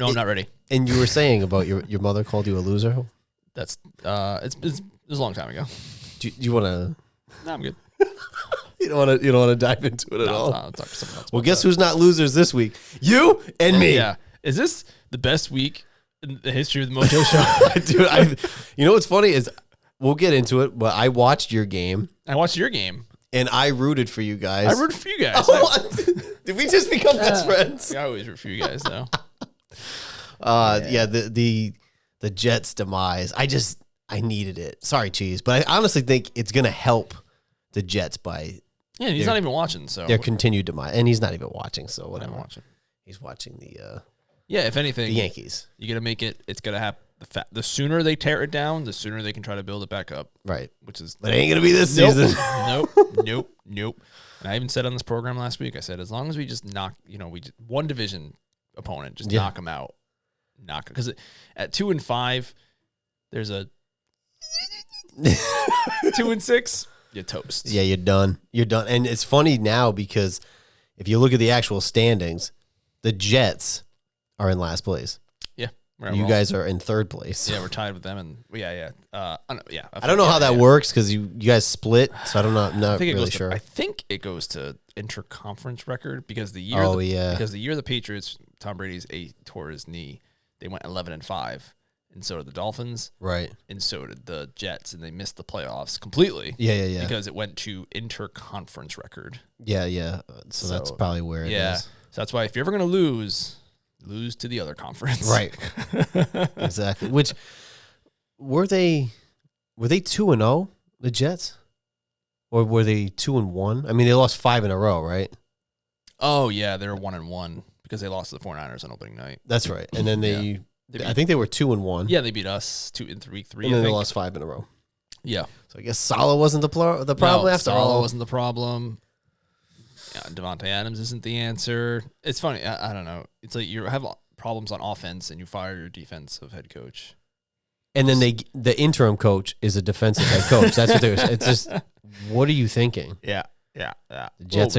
No, I'm not ready. And you were saying about your mother called you a loser. That's it was a long time ago. Do you want to? No, I'm good. You don't want to dive into it at all. I'll talk to someone else. Well, guess who's not losers this week? You and me. Yeah. Is this the best week in the history of the MOJO show? Dude, you know what's funny is we'll get into it, but I watched your game. I watched your game. And I rooted for you guys. I rooted for you guys. What? Did we just become best friends? I always root for you guys, though. Yeah, the Jets' demise. I needed it. Sorry, Cheese, but I honestly think it's going to help the Jets by... Yeah, he's not even watching, so... Their continued demise. And he's not even watching, so whatever. Watching. He's watching the... Yeah, if anything... The Yankees. You're going to make it... It's going to have... The sooner they tear it down, the sooner they can try to build it back up. Right. Which is... But it ain't going to be this season. Nope. And I even said on this program last week, I said, as long as we just knock... one division opponent, just knock them out. Because at 2-5, there's a... 2-6... You're toast. Yeah, you're done. You're done. And it's funny now because if you look at the actual standings, the Jets are in last place. Yeah. You guys are in third place. Yeah, we're tied with them. And yeah. I don't know how that works because you guys split, so I don't know. I'm not really sure. I think it goes to interconference record because the year the Patriots, Tom Brady's tore his knee, they went 11-5. And so did the Dolphins. Right. And so did the Jets, and they missed the playoffs completely. Yeah. Because it went to interconference record. Yeah. So that's probably where it is. So that's why if you're ever going to lose to the other conference. Right. Exactly. Which, were they 2-0, the Jets? Or were they 2-1? I mean, they lost 5 in a row, right? Oh, yeah, they were 1-1 because they lost to the 49ers on opening night. That's right. And then I think they were 2-1. Yeah, they beat us 2 in 3. And then they lost 5 in a row. Yeah. So I guess Salah wasn't the problem after all. Salah wasn't the problem. Yeah, Devontae Adams isn't the answer. It's funny. I don't know. It's like you have problems on offense and you fire your defensive head coach. And then the interim coach is a defensive head coach. That's what they're. It's just, what are you thinking? Yeah. The Jets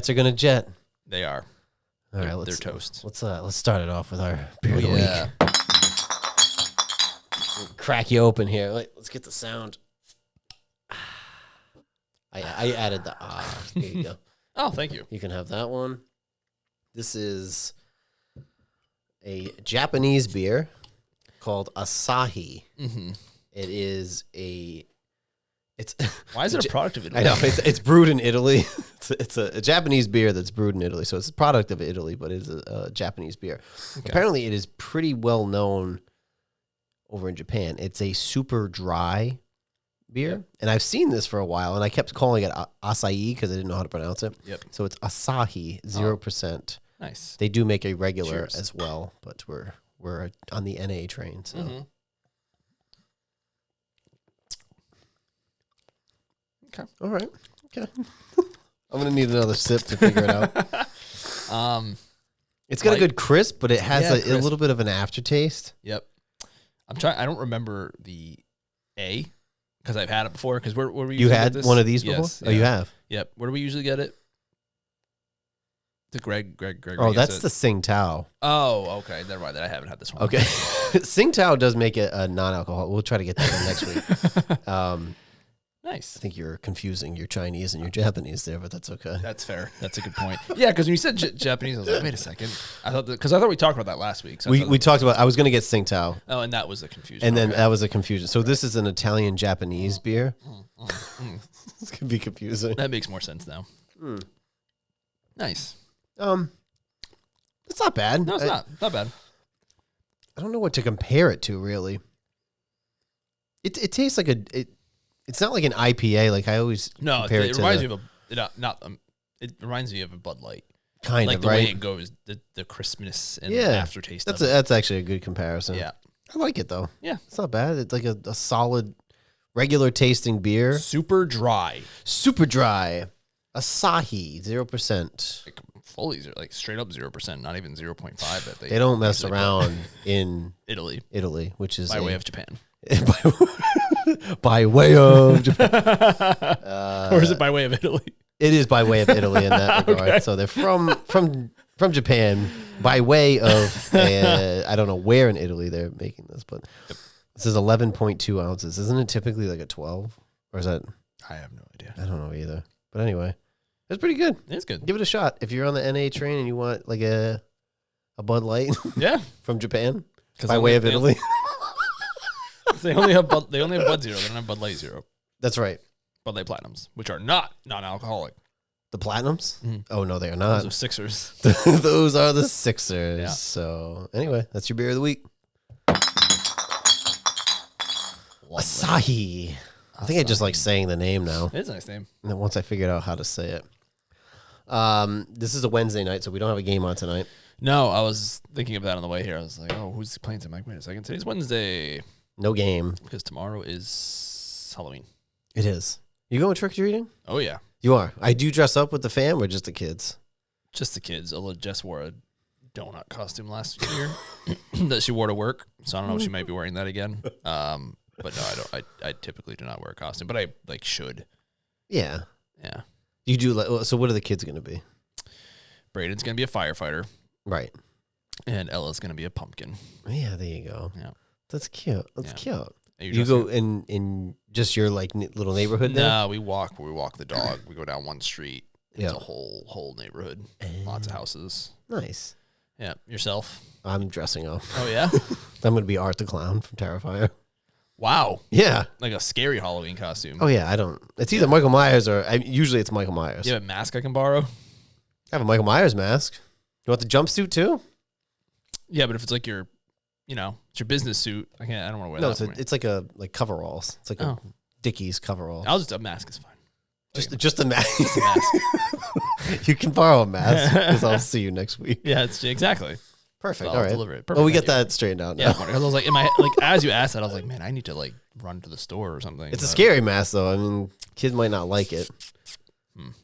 are going to jet. They are. All right, they're toast. Let's start it off with our beer of the week. We'll crack you open here. Let's get the sound. I added the Here you go. Oh, thank you. You can have that one. This is a Japanese beer called Asahi. Mm-hmm. It is Why is it a product of Italy? I know it's brewed in Italy. It's a Japanese beer that's brewed in Italy, so it's a product of Italy, but it's a Japanese beer. Okay. Apparently, it is pretty well known over in Japan. It's a super dry beer, and I've seen this for a while, and I kept calling it acai because I didn't know how to pronounce it. Yep. So it's Asahi, 0%. Nice. They do make a regular as well, but we're on the NA train. So. Mm-hmm. Okay. All right. Okay. I'm gonna need another sip to figure it out. It's got a good crisp, but it has a little bit of an aftertaste. Yep. I don't remember the A because I've had it before. Because where we you had one of these before? Yes, oh, you have. Yep. Where do we usually get it? The Greg. Oh, that's the Sing Tao. Oh, okay. Never mind. That I haven't had this one. Okay. Sing Tao does make it a non-alcoholic. We'll try to get that in next week. Nice. I think you're confusing your Chinese and your Japanese there, but that's okay. That's fair. That's a good point. Yeah, because when you said Japanese, I was like, wait a second. I thought we talked about that last week. So we talked about. I was going to get Sing Tao. Oh, and that was a confusion. And then that was a confusion. So this is an Italian Japanese beer. This could be confusing. That makes more sense now. Nice. It's not bad. No, it's not. It's not bad. I don't know what to compare it to, really. It tastes like it's not like an IPA. Like I always compare it reminds me of it reminds me of a Bud Light. Kind like of, the right? way it goes, the crispness and aftertaste. That's actually a good comparison. Yeah, I like it though. Yeah, it's not bad. It's like a solid, regular tasting beer. Super dry. Asahi, 0%. Like fully like straight up 0%, not even 0.5. That they don't mess around in Italy, which is by way of Japan. By way of Japan. Or is it by way of Italy? It is by way of Italy in that regard. Okay. So they're from from Japan by way of, I don't know where in Italy they're making this, but this is 11.2 ounces. Isn't it typically like a 12? Or is that? I have no idea. I don't know either. But anyway, it's pretty good. It's good. Give it a shot. If you're on the NA train and you want like a Bud Light Yeah. from Japan by way of Italy. They only have Bud Zero. They don't have Bud Light Zero. That's right. Bud Light Platinums, which are not non-alcoholic. The Platinums? Mm-hmm. Oh, no, they are not. Those are Sixers. Those are the Sixers. Yeah. So anyway, that's your beer of the week. Lovely. Asahi. I think I just like saying the name now. It's a nice name. And then once I figured out how to say it. This is a Wednesday night, so we don't have a game on tonight. No, I was thinking of that on the way here. I was like, oh, who's playing tonight? Mike, wait a second. Today's Wednesday. No game. Because tomorrow is Halloween. It is. You going trick-or-treating? Oh, yeah. You are. I do dress up with the fam or just the kids? Just the kids. Although Jess wore a donut costume last year that she wore to work. So I don't know if she might be wearing that again. But no, I don't. I typically do not wear a costume, but I should. Yeah. Yeah. You do. So what are the kids going to be? Braden's going to be a firefighter. Right. And Ella's going to be a pumpkin. Yeah, there you go. Yeah. That's cute. That's cute. You go in just your like little neighborhood there? No, we walk the dog. We go down one street. It's a whole neighborhood. Lots of houses. Nice. Yeah. Yourself? I'm dressing up. Oh, yeah? I'm going to be Art the Clown from Terrifier. Wow. Yeah. Like a scary Halloween costume. Oh, yeah. It's either Michael Myers or usually it's Michael Myers. You have a mask I can borrow? I have a Michael Myers mask. You want the jumpsuit too? Yeah, but if it's like your, it's your business suit, I don't want to wear that. No, it's like coveralls. It's like a Dickies coverall. A mask is fine. Just a mask. Just a mask. You can borrow a mask because I'll see you next week. Yeah, it's exactly. Perfect. So all right. Deliver it. Perfect. Well, we get that straightened out now. Yeah, because I was like, as you asked that, I was like, man, I need to run to the store or something. It's a scary mask though. I mean, kids might not like it.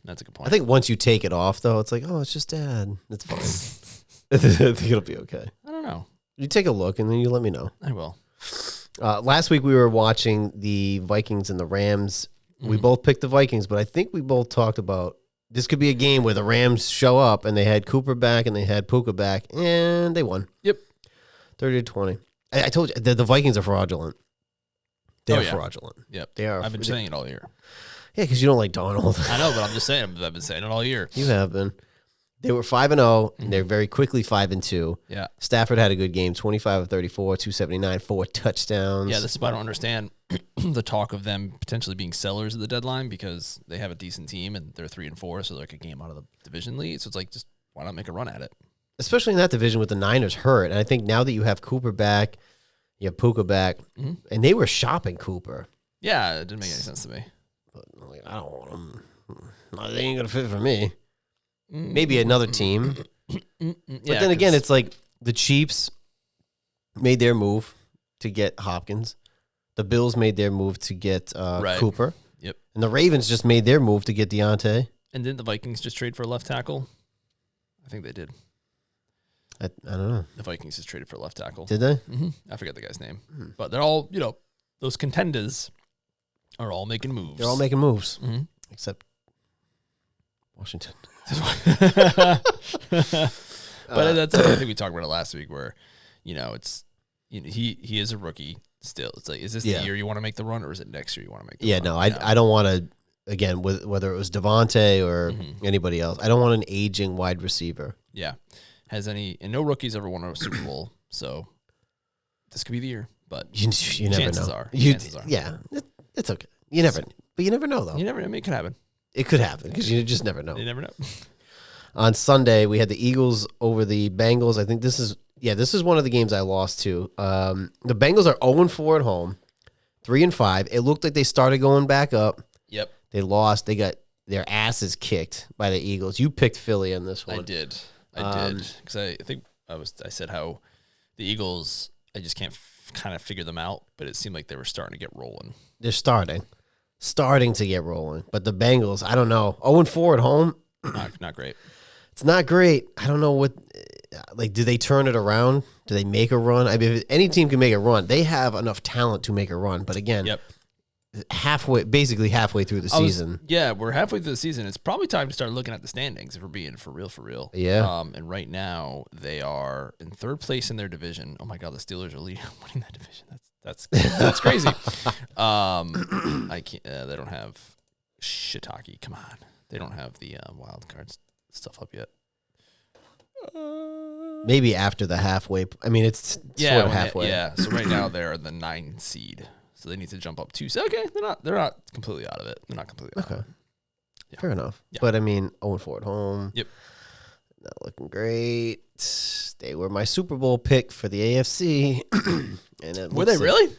That's a good point. I think once you take it off though, it's like, oh, it's just Dad. It's fine. I think it'll be okay. I don't know. You take a look and then you let me know. I will. Last week we were watching the Vikings and the Rams. We both picked the Vikings, but I think we both talked about this could be a game where the Rams show up and they had Cooper back and they had Puka back and they won. Yep. 30-20. I told you the Vikings are fraudulent. They're fraudulent. Yep. They are. I've been saying it all year. Yeah, because you don't like Donald. I know, but I'm just saying. I've been saying it all year. You have been. They were 5-0, and they're very quickly 5-2. Yeah. Stafford had a good game, 25 of 34, 279, 4 touchdowns. Yeah, this is why I don't understand the talk of them potentially being sellers at the deadline because they have a decent team and they're 3-4, so they're like a game out of the division lead. So it's like, just why not make a run at it? Especially in that division with the Niners hurt. And I think now that you have Cooper back, you have Puka back, and they were shopping Cooper. Yeah, it didn't make any sense to me. But I don't want him. They ain't going to fit for me. Maybe another team. But then again, it's like the Chiefs made their move to get Hopkins. The Bills made their move to get Cooper. Yep. And the Ravens just made their move to get Deontay. And didn't the Vikings just trade for a left tackle? I think they did. I don't know. The Vikings just traded for a left tackle. Did they? I forget the guy's name. But they're all, those contenders are all making moves. They're all making moves. Except Washington. But that's I think we talked about it last week where, it's he is a rookie still. It's like, is this the year you want to make the run or is it next year you want to make the run? No, I don't want to, again, whether it was Devontae or anybody else, I don't want an aging wide receiver. Yeah. And no rookies ever won a Super Bowl, so this could be the year. But you never know. Chances are. Yeah, it's okay. You never know though. You never know. I mean, it could happen. It could happen because you just never know. You never know. On Sunday, we had the Eagles over the Bengals. I think this is one of the games I lost to. The Bengals are 0-4 at home, 3-5. It looked like they started going back up. Yep. They lost. They got their asses kicked by the Eagles. You picked Philly on this one. I did. Because I think I said how the Eagles, I just can't kind of figure them out, but it seemed like they were starting to get rolling. They're starting to get rolling. But the Bengals, I don't know. 0-4 at home. Not great. It's not great. I don't know do they turn it around? Do they make a run? I mean, if any team can make a run, they have enough talent to make a run. But again, basically halfway through the season. We're halfway through the season. It's probably time to start looking at the standings if we're being for real. Yeah. And right now they are in third place in their division. Oh my God, the Steelers are winning that division. That's crazy. I can't. They don't have shiitake. Come on, they don't have the wild cards stuff up yet. Maybe after the halfway. I mean, it's sort of halfway. So right now they're the 9 seed. So they need to jump up 2. So okay, they're not completely out of it. They're not completely out of it. Yeah. Fair enough. Yeah. But I mean, 0-4 at home. Yep. Not looking great. They were my Super Bowl pick for the AFC. And were they really?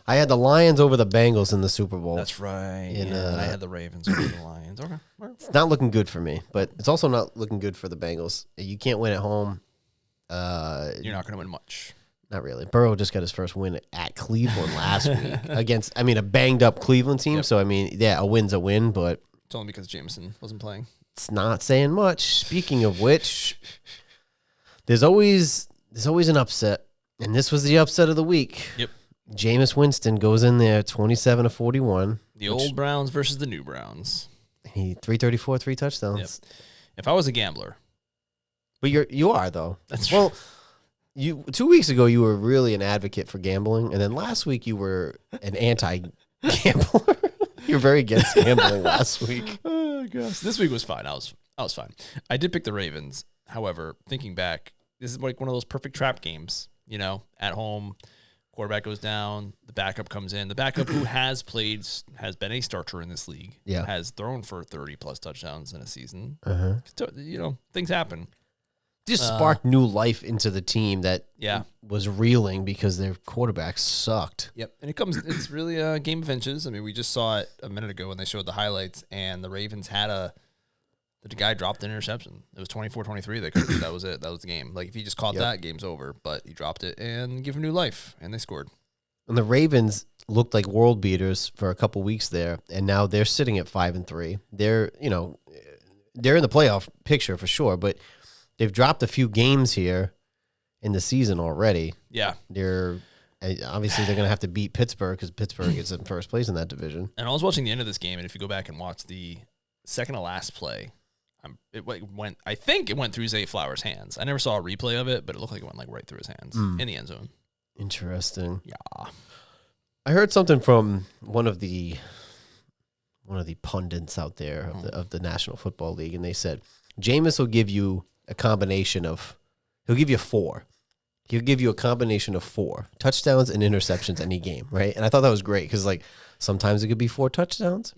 I had the Lions over the Bengals in the Super Bowl. That's right. And I had the Ravens over the Lions. Okay. It's not looking good for me, but it's also not looking good for the Bengals. You can't win at home. You're not going to win much. Not really. Burrow just got his first win at Cleveland last week against, a banged up Cleveland team. Yep. So, a win's a win, but it's only because Jameson wasn't playing. It's not saying much. Speaking of which, there's always an upset, and this was the upset of the week. Yep. Jameis Winston goes in there 27-41. The old Browns versus the new Browns. He 334, 3 touchdowns. Yep. If I was a gambler. But you are though. That's well, you 2 weeks ago you were really an advocate for gambling, and then last week you were an anti-gambler. You were very against gambling last week. Oh gosh. This week was fine. I was fine. I did pick the Ravens. However, thinking back, this is like one of those perfect trap games, at home. Quarterback goes down, the backup comes in. The backup who has been a starter in this league, has thrown for 30-plus touchdowns in a season. Things happen. Just sparked new life into the team that was reeling because their quarterback sucked. Yep, and it's really a game of inches. We just saw it a minute ago when they showed the highlights, and the Ravens had the guy dropped an interception. It was 24-23. That was it. That was the game. Like, if he just caught that, game's over. But he dropped it and gave him new life, and they scored. And the Ravens looked like world beaters for a couple weeks there, and now they're sitting at 5-3. They're in the playoff picture for sure, but they've dropped a few games here in the season already. Yeah. Obviously, they're going to have to beat Pittsburgh because Pittsburgh is in first place in that division. And I was watching the end of this game, and if you go back and watch the second to last play, I think it went through Zay Flowers' hands. I never saw a replay of it, but it looked like it went right through his hands in the end zone. Interesting. Yeah. I heard something from one of the pundits out there of the National Football League, and they said Jameis will give you a combination of he'll give you 4. He'll give you a combination of 4 touchdowns and interceptions any game, right? And I thought that was great because sometimes it could be 4 touchdowns.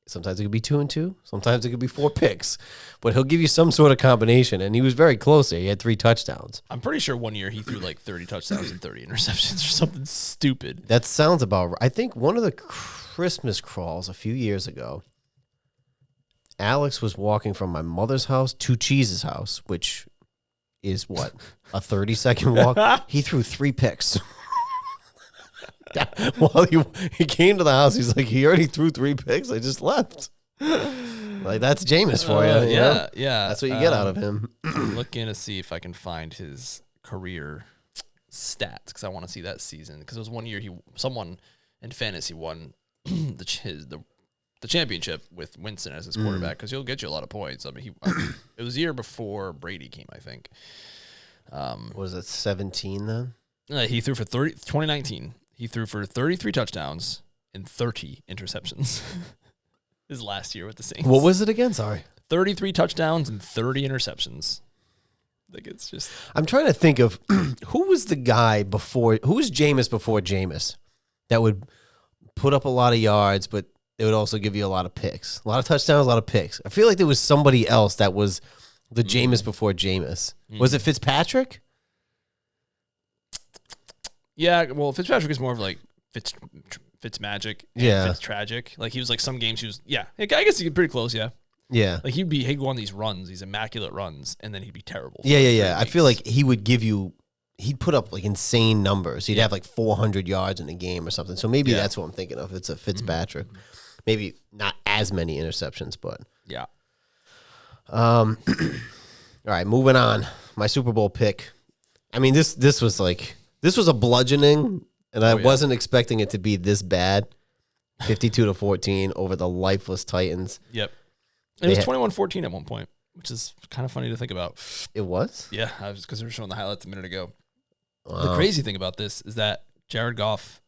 Sometimes it could be 2 and 2. Sometimes it could be 4 picks. But he'll give you some sort of combination, and he was very close there. He had 3 touchdowns. I'm pretty sure one year he threw 30 touchdowns and 30 interceptions or something stupid. That sounds about right. I think one of the Christmas crawls a few years ago, Alex was walking from my mother's house to Cheese's house, which is what? A 30-second walk? He threw 3 picks. While he came to the house, he's like, he already threw 3 picks. I just left. Like, that's Jameis for you. Yeah. That's what you get out of him. I'm looking to see if I can find his career stats because I want to see that season. Because it was one year someone in fantasy won the championship with Winston as his quarterback because he'll get you a lot of points. It was the year before Brady came, I think. Was it 17 then? He threw for 2019. He threw for 33 touchdowns and 30 interceptions. His last year with the Saints. What was it again? Sorry. 33 touchdowns and 30 interceptions. Like, it's just. I'm trying to think of who was the guy before. Who was Jameis before Jameis that would put up a lot of yards, but it would also give you a lot of picks, a lot of touchdowns, a lot of picks. I feel like there was somebody else that was the Jameis before Jameis. Was it Fitzpatrick? Yeah, well, Fitzpatrick is more of like Fitzmagic. Yeah. Fitztragic. Like, he was like some games he was, I guess he get pretty close, yeah. Yeah. Like, he'd go on these runs, these immaculate runs, and then he'd be terrible. Yeah. I feel like he would give you, he'd put up like insane numbers. He'd have like 400 yards in a game or something. So maybe that's what I'm thinking of. It's a Fitzpatrick. Maybe not as many interceptions, but. Yeah. All right, moving on. My Super Bowl pick. I mean, this was a bludgeoning, and I wasn't expecting it to be this bad. 52-14 over the lifeless Titans. Yep. It was 21-14 at one point, which is kind of funny to think about. It was? Yeah, because they were showing the highlights a minute ago. Wow. The crazy thing about this is that Jared Goff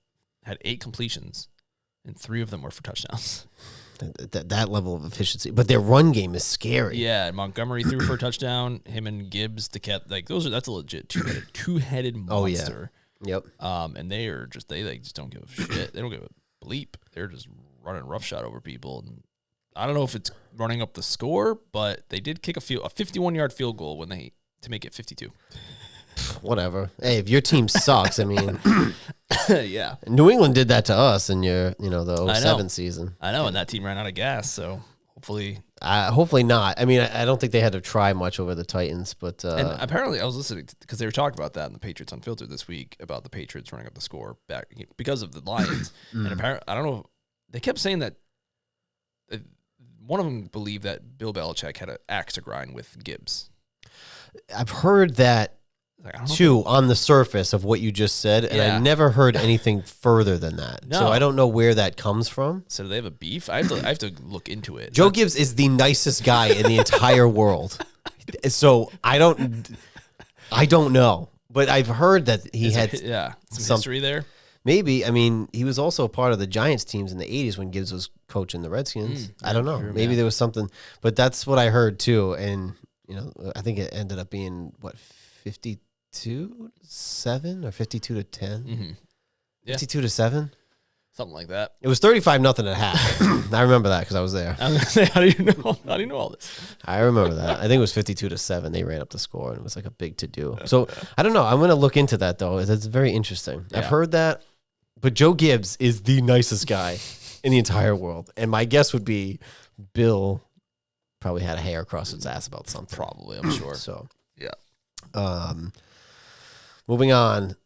had 8 completions, and 3 of them were for touchdowns. That level of efficiency, but their run game is scary. Yeah, Montgomery threw for a touchdown. Him and Gibbs to kept that's a legit two-headed monster. Oh yeah. Yep. And they just don't give a shit. They don't give a bleep. They're just running roughshod over people. And I don't know if it's running up the score, but they did kick a 51-yard field goal to make it 52. Whatever. Hey, if your team sucks, I mean, yeah. New England did that to us in the 07 season. I know, and that team ran out of gas, so hopefully not. I mean, I don't think they had to try much over the Titans, but and apparently I was listening because they were talking about that in the Patriots Unfiltered this week about the Patriots running up the score back because of the Lions. And apparently, I don't know, they kept saying that one of them believed that Bill Belichick had an axe to grind with Gibbs. I've heard that too on the surface of what you just said, and I never heard anything further than that. No. So I don't know where that comes from. So do they have a beef? I have to look into it. Joe Gibbs is the nicest guy in the entire world. So I don't know, but I've heard that he had some history there. Maybe. I mean, he was also a part of the Giants teams in the 80s when Gibbs was coaching the Redskins. I don't know. True, maybe there was something, but that's what I heard too. And I think it ended up being 52-7 or 52-10, 52-7, something like that. It was 35-0 at half. I remember that because I was there. I was gonna say, how do you know all this? I remember that. I think it was 52-7. They ran up the score, and it was like a big to do. So I don't know. I'm gonna look into that though. It's very interesting. Yeah. I've heard that, but Joe Gibbs is the nicest guy in the entire world, and my guess would be Bill probably had a hair across his ass about something. Probably, I'm sure. So yeah. Moving on,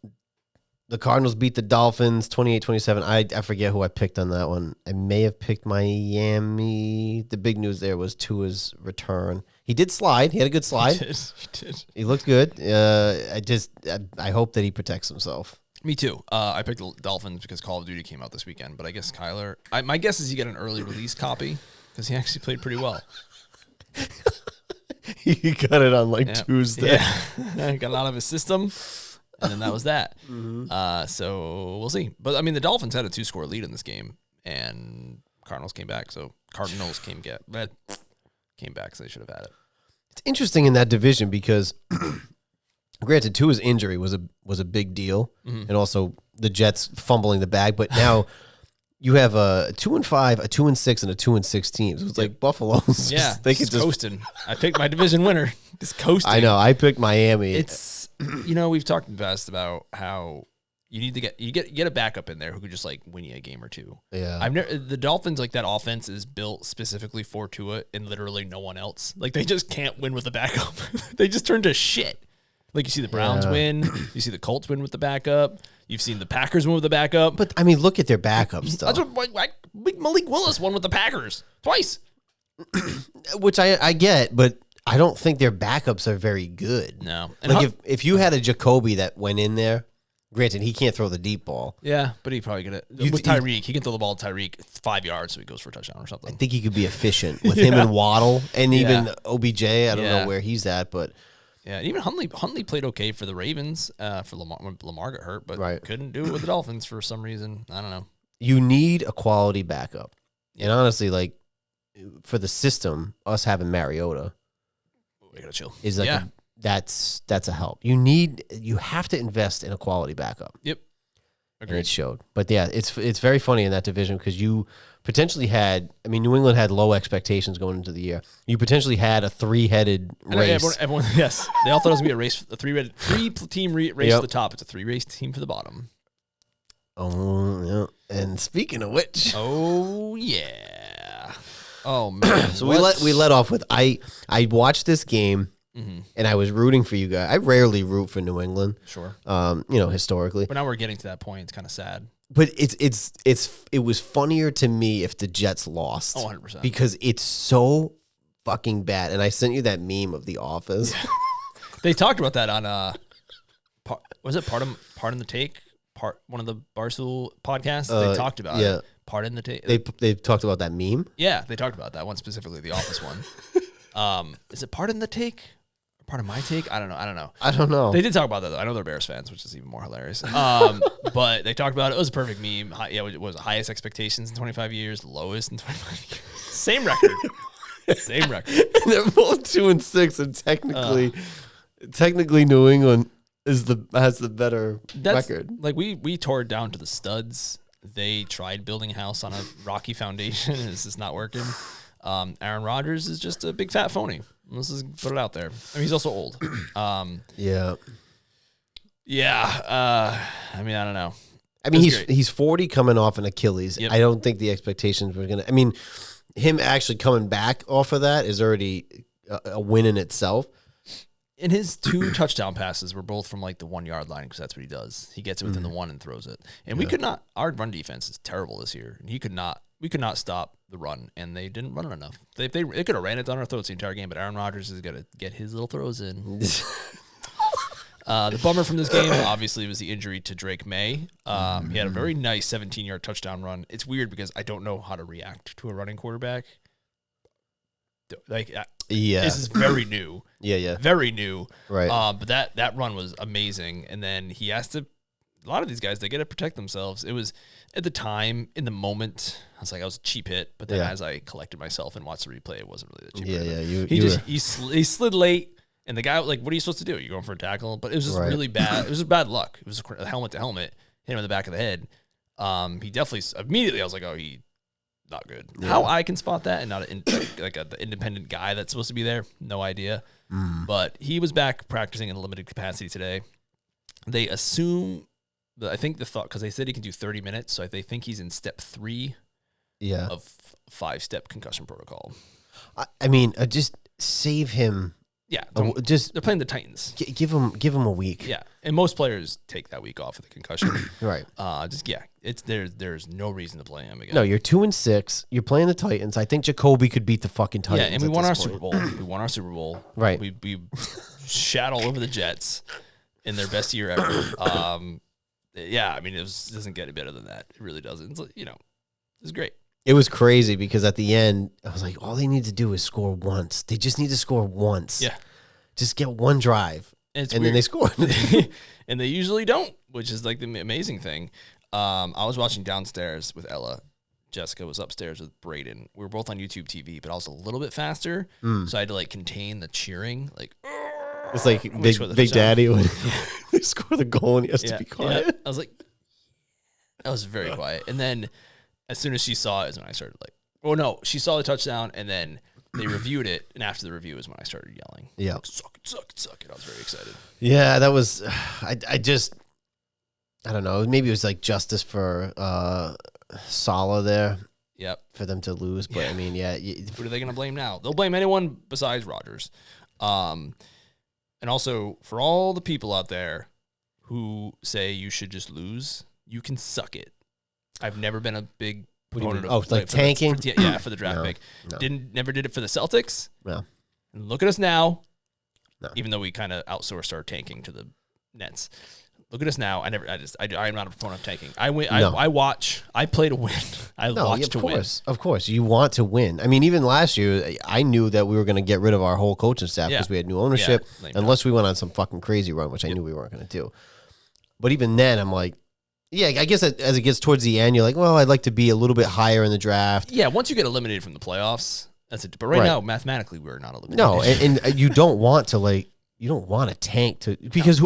the Cardinals beat the Dolphins 28-27. I forget who I picked on that one. I may have picked Miami. The big news there was Tua's return. He did slide. He had a good slide. He did. He looked good. I hope that he protects himself. Me too. I picked the Dolphins because Call of Duty came out this weekend, but I guess Kyler. My guess is he got an early release copy because he actually played pretty well. He got it on Tuesday. Yeah. Got it out of his system, and then that was that. So we'll see. But, I mean, the Dolphins had a 2-score lead in this game, and Cardinals came back. So Cardinals came back, so they should have had it. It's interesting in that division because, granted, Tua's injury was a big deal, and also the Jets fumbling the bag. But now you have a 2-5, a 2-6, and a 2-6 teams. It was like Buffalo's. Yeah, they could just coasting. I picked my division winner. Just coasting. I know. I picked Miami. It's we've talked in the past about how you need to get a backup in there who could just win you a game or two. Yeah, the Dolphins that offense is built specifically for Tua and literally no one else. They just can't win with a backup. They just turn to shit. You see the Browns win. You see the Colts win with the backup. You've seen the Packers win with the backup. But, I mean, look at their backups, though. That's what Malik Willis won with the Packers twice. Which I get, but I don't think their backups are very good. No. And if you had a Jacoby that went in there, granted, he can't throw the deep ball. Yeah, but he probably could. With Tyreek, he can throw the ball to Tyreek 5 yards, so he goes for a touchdown or something. I think he could be efficient with him and Waddle and even OBJ. I don't know where he's at, but... Yeah, even Huntley played okay for the Ravens for Lamar when Lamar got hurt, but couldn't do it with the Dolphins for some reason. I don't know. You need a quality backup. And honestly, for the system, us having Mariota we gotta chill. Is that's a help. You have to invest in a quality backup. Yep. Agreed. And it showed. But yeah, it's very funny in that division because you potentially had, New England had low expectations going into the year. You potentially had a 3-headed race. Everyone, yes. They all thought it was going to be a race, a three-team race to the top. It's a 3-race team for the bottom. Oh, yeah. And speaking of which. Oh, yeah. Oh, man. So we let off with, I watched this game. Mm-hmm. And I was rooting for you guys. I rarely root for New England. Sure. Historically. But now we're getting to that point. It's kind of sad. But it was funnier to me if the Jets lost. Oh, 100%. Because it's so fucking bad. And I sent you that meme of The Office. They talked about that on was it Pardon the Take? One of the Barstool podcasts. They talked about it. Pardon the take. They've talked about that meme. Yeah, they talked about that one specifically, the Office one. Is it Pardon the Take? Part of my take? I don't know. They did talk about that, though. I know they're Bears fans, which is even more hilarious. But they talked about it. It was a perfect meme. It was highest expectations in 25 years, lowest in 25 years. Same record. Same record. And they're both 2-6, and technically New England has the better record. Like we tore it down to the studs. They tried building a house on a rocky foundation, and it's just not working. Aaron Rodgers is just a big fat phony. Let's just put it out there. I mean, he's also old. Yeah. I mean, I don't know. I mean, he's 40 coming off an Achilles. Yep. I don't think the expectations were going to... I mean, him actually coming back off of that is already a win in itself. And his 2 touchdown passes were both from like the 1 yard line because that's what he does. He gets it within the 1 and throws it. And we could not... Our run defense is terrible this year. And we could not stop the run, and they didn't run it enough. They could have ran it down our throats the entire game, but Aaron Rodgers is going to get his little throws in. The bummer from this game, obviously, was the injury to Drake May. He had a very nice 17-yard touchdown run. It's weird because I don't know how to react to a running quarterback. Like, this is very new. Yeah. Very new. Right. But that run was amazing, and then he has to... A lot of these guys, they got to protect themselves. It was, at the time, in the moment, I was a cheap hit. But then as I collected myself and watched the replay, it wasn't really the cheap hit. He slid late, and the guy, like, what are you supposed to do? You're going for a tackle? But it was just really bad. It was bad luck. It was a helmet to helmet, hit him in the back of the head. He definitely, immediately, I was like, oh, he not good. Yeah. How I can spot that and not the independent guy that's supposed to be there, no idea. But he was back practicing in a limited capacity today. They assume... I think the thought, because they said he can do 30 minutes, so they think he's in step 3 of 5-step concussion protocol. I mean, just save him. Yeah, they're playing the Titans. Give him a week. Yeah, and most players take that week off of the concussion. Right. There's no reason to play him again. No, you're 2-6. You're playing the Titans. I think Jacoby could beat the fucking Titans. Yeah, and we won our Super Bowl. We won our Super Bowl. Right. We shat all over the Jets in their best year ever. Yeah, I mean, it doesn't get any better than that. It really doesn't. It's, it's great. It was crazy because at the end, I was like, all they need to do is score once. They just need to score once. Yeah. Just get one drive. And then they score. And they usually don't, which is like the amazing thing. I was watching downstairs with Ella. Jessica was upstairs with Brayden. We were both on YouTube TV, but I was a little bit faster. So I had to like contain the cheering. Like, it's like Big Daddy when they score the goal and he has to be quiet. Yeah. I was like, I was very quiet. And then as soon as she saw it is when I started like, oh no, she saw the touchdown and then they reviewed it. And after the review is when I started yelling. Yeah. Like, suck it. I was very excited. Yeah, that was, I don't know. Maybe it was like justice for Saleh there. Yep. For them to lose. But I mean, What are they going to blame now? They'll blame anyone besides Rodgers. And also, for all the people out there who say you should just lose, you can suck it. I've never been a big proponent of tanking? For the draft pick. No. Never did it for the Celtics. No. And look at us now. No. Even though we kind of outsourced our tanking to the Nets. Look at us now. I'm not a proponent of tanking. I win. No. I watch. I play to win. Watch to win. Of course, you want to win. I mean, even last year, I knew that we were going to get rid of our whole coaching staff because we had new ownership, unless we went on some fucking crazy run, which I knew we weren't going to do. But even then, I'm like, I guess as it gets towards the end, you're like, well, I'd like to be a little bit higher in the draft. Yeah, once you get eliminated from the playoffs, that's it. But right now, mathematically, we're not eliminated. No, and you don't want to tank because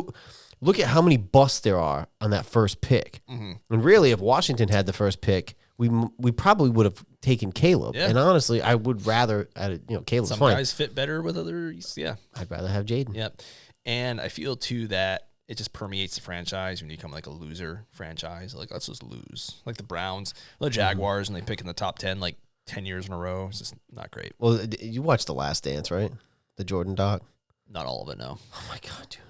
look at how many busts there are on that first pick. Mm-hmm. And really, if Washington had the first pick, we probably would have taken Caleb. Yeah. And honestly, I would rather, Caleb's Some fine. guys fit better with others. Yeah. I'd rather have Jayden. Yep. And I feel, too, that it just permeates the franchise when you become like a loser franchise. Like, let's just lose. Like the Browns, the Jaguars, and they pick in the top 10 like 10 years in a row. It's just not great. Well, you watched The Last Dance, right? The Jordan doc? Not all of it, no. Oh, my God, dude.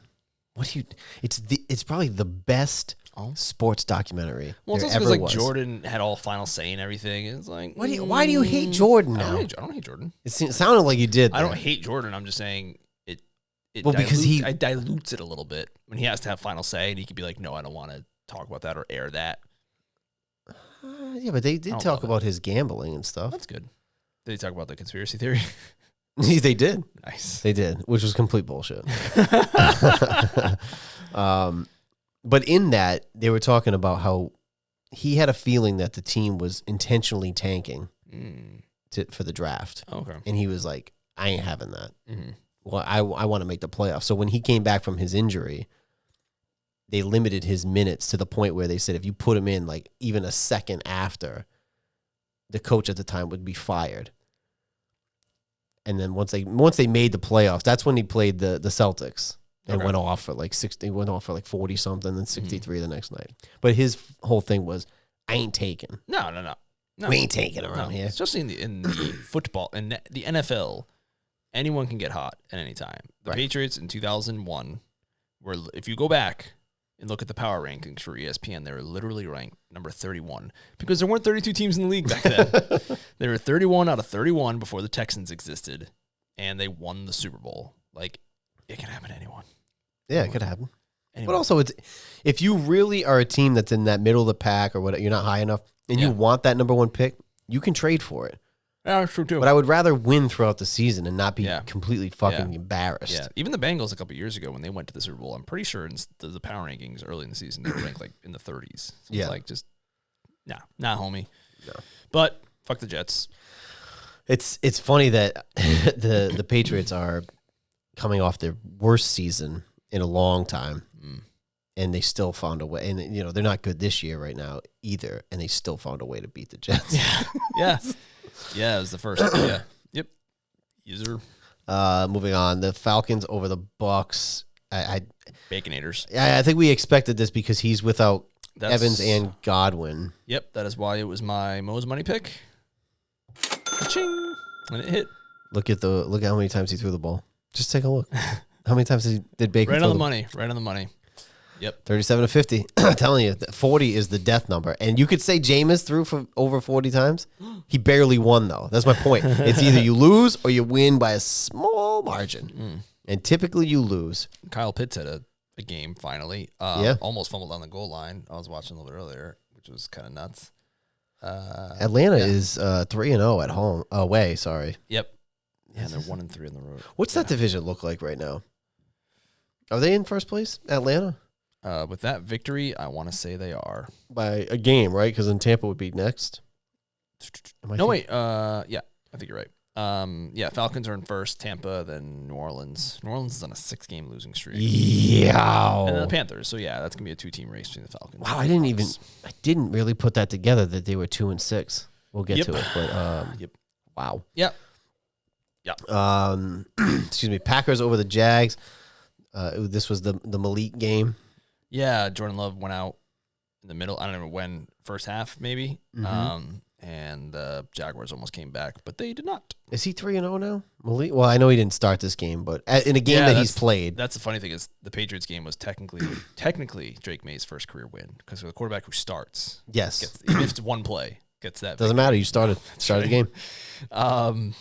It's probably the best sports documentary. Well, it's also because like Jordan had all final say and everything. It's like, why do you hate Jordan now? I don't hate Jordan. It sounded like you did. I don't hate Jordan. I'm just saying it dilutes it a little bit when he has to have final say, and he could be like, no, I don't want to talk about that or air that. Yeah, but they did talk about his gambling and stuff. That's good. Did they talk about the conspiracy theory? They did. Nice. They did, which was complete bullshit. But in that, they were talking about how he had a feeling that the team was intentionally tanking for the draft. Okay. And he was like, I ain't having that. Mm-hmm. Well, I want to make the playoffs. So when he came back from his injury, they limited his minutes to the point where they said if you put him in like even a second after, the coach at the time would be fired. And then once they made the playoffs, that's when he played the Celtics and went off for like 60. Went off for like 40 something, then 63 the next night. But his whole thing was, I ain't taking. No. We ain't taking around here. Especially in the football and the NFL, anyone can get hot at any time. The Patriots in 2001 were, if you go back and look at the power rankings for ESPN, they were literally ranked number 31 because there weren't 32 teams in the league back then. They were 31 out of 31 before the Texans existed, and they won the Super Bowl. Like, it can happen to anyone. Yeah, it could happen. Anyone. But also, it's if you really are a team that's in that middle of the pack or what, you're not high enough, and you want that number one pick, you can trade for it. Yeah, that's true too. But I would rather win throughout the season and not be completely fucking embarrassed. Yeah, even the Bengals a couple years ago when they went to the Super Bowl, I'm pretty sure in the power rankings early in the season they were ranked like in the 30s. So it's like just nah, homie. No. But fuck the Jets. It's funny that the Patriots are coming off their worst season in a long time, and they still found a way. And they're not good this year right now either, and they still found a way to beat the Jets. Yeah, it was the first. Yeah. Yep. User. Moving on, the Falcons over the Bucks. Baconators. I think we expected this because he's without Evans and Godwin. Yep, that is why it was my Mo's money pick. Ka-ching! And it hit. Look how many times he threw the ball. Just take a look. How many times did Baker? Right on the money. Right on the money. Yep. 37 to 50. I'm telling you, 40 is the death number. And you could say Jameis threw for over 40 times. He barely won, though. That's my point. It's either you lose or you win by a small margin. And typically you lose. Kyle Pitts had a game finally. Almost fumbled on the goal line. I was watching a little bit earlier, which was kind of nuts. Atlanta is 3-0 at home. Away, sorry. Yep. Yeah, they're 1-3 on the road. What's that division look like right now? Are they in first place, Atlanta? With that victory, I want to say they are. By a game, right? Because then Tampa would be next. Wait. I think you're right. Falcons are in first, Tampa, then New Orleans. New Orleans is on a 6-game losing streak. Yeah. And then the Panthers. So, that's going to be a 2-team race between the Falcons. Wow, I didn't really put that together that they were 2-6. We'll get to it. But, wow. Yep. Excuse me. Packers over the Jags. This was the Malik game. Yeah, Jordan Love went out in the middle. I don't know when, first half maybe. And the Jaguars almost came back, but they did not. Is he 3-0 now? Malik? Well, I know he didn't start this game, but in a game that he's played. That's the funny thing is the Patriots game was technically Drake May's first career win because the quarterback who starts, even if it's one play, gets that. Doesn't matter. You started the game. I'm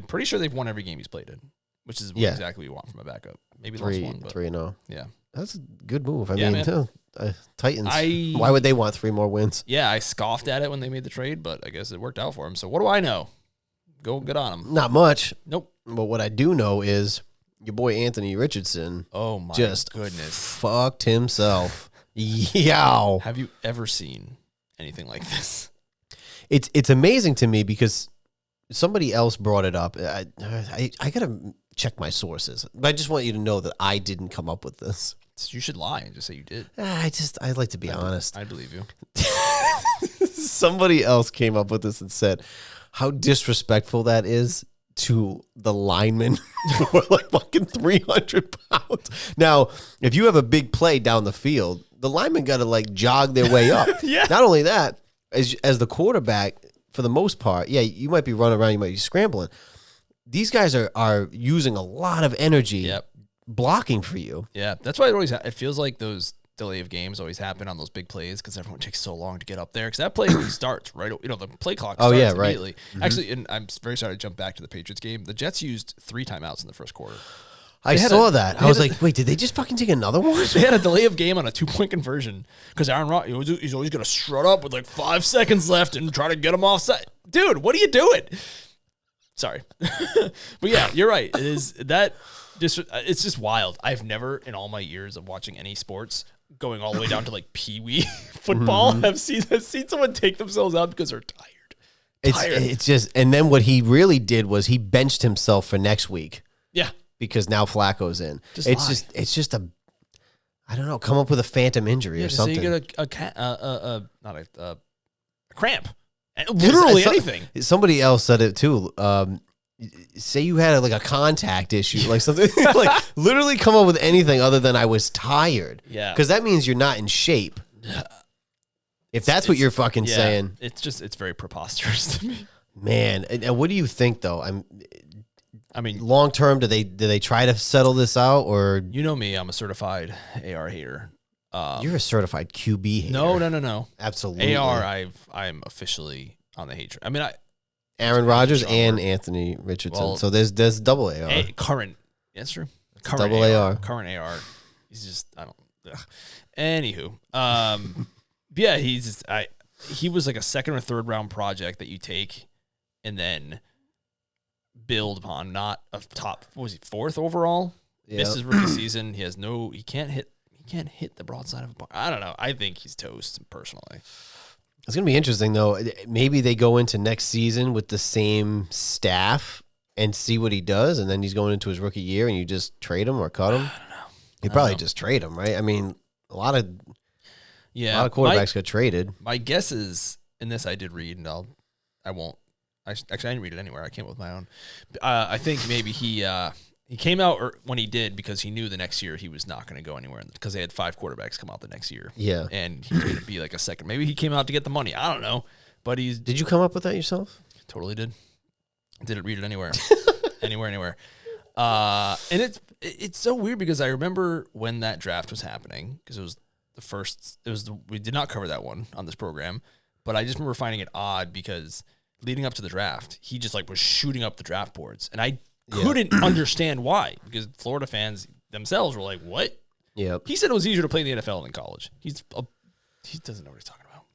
pretty sure they've won every game he's played in, which is exactly what you want from a backup. Maybe lost one, but 3-0. Yeah. That's a good move. I mean, Titans. Why would they want 3 more wins? Yeah, I scoffed at it when they made the trade, but I guess it worked out for him. So what do I know? Go get on him. Not much. Nope. But what I do know is your boy Anthony Richardson. Oh my goodness! Fucked himself. Yow. Have you ever seen anything like this? It's amazing to me because somebody else brought it up. I gotta check my sources. But I just want you to know that I didn't come up with this. You should lie and just say you did. I like to be honest. I believe you. Somebody else came up with this and said how disrespectful that is to the linemen who are like fucking 300 pounds. Now, if you have a big play down the field, the linemen got to like jog their way up. Yeah. Not only that, as the quarterback, for the most part, you might be running around, you might be scrambling. These guys are using a lot of energy blocking for you. Yeah, that's why it feels like those delay of games always happen on those big plays because everyone takes so long to get up there because that play starts right. The play clock starts immediately. Mm-hmm. Actually, and I'm very sorry to jump back to the Patriots game. The Jets used 3 timeouts in the first quarter. I saw that. I was like, wait, did they just fucking take another one? They had a delay of game on a 2-point conversion because Aaron Rodgers, he's always going to strut up with like 5 seconds left and try to get him offside. Dude, what are you doing? Sorry. But yeah, you're right. It is that just, it's just wild. I've never in all my years of watching any sports going all the way down to like Pee-wee football have seen someone take themselves out because they're tired. It's just, and then what he really did was he benched himself for next week. Yeah. Because now Flacco's in. It's just a, I don't know, come up with a phantom injury or something. So you get a cramp. Literally anything. Somebody else said it too. Say you had like a contact issue, like something, like literally come up with anything other than I was tired. Yeah. Because that means you're not in shape. If that's what you're fucking saying. It's very preposterous to me. Man, and what do you think though? I mean, long term, do they try to settle this out, or you know me, I'm a certified AR hater. You're a certified QB hater. No. Absolutely. AR, I'm officially on the hate train. I mean, Aaron Rodgers and Anthony Richardson. Well, so there's double AR. Current. That's true. Current double AR. Current AR. He's just Anywho, yeah, he was like a 2nd or 3rd round project that you take and then build upon. Not a top. What was he, 4th overall? Yep. Misses rookie season. He can't hit the broadside of a bar. I don't know. I think he's toast personally. It's going to be interesting, though. Maybe they go into next season with the same staff and see what he does, and then he's going into his rookie year, and you just trade him or cut him. I don't know. You probably just trade him, right? I mean, a lot of quarterbacks got traded. My guess is, and this I did read, and I won't. Actually, I didn't read it anywhere. I came up with my own. I think maybe he came out when he did because he knew the next year he was not going to go anywhere because they had 5 quarterbacks come out the next year. Yeah. And he was going to be like a second. Maybe he came out to get the money. I don't know. But Did you come up with that yourself? Totally did. Didn't read it anywhere. Anywhere. And it's so weird because I remember when that draft was happening because it was the first. We did not cover that one on this program, but I just remember finding it odd because leading up to the draft, he just like was shooting up the draft boards, and I couldn't understand why, because Florida fans themselves were like, "What?" Yep. He said it was easier to play in the NFL than college. He doesn't know what he's talking about.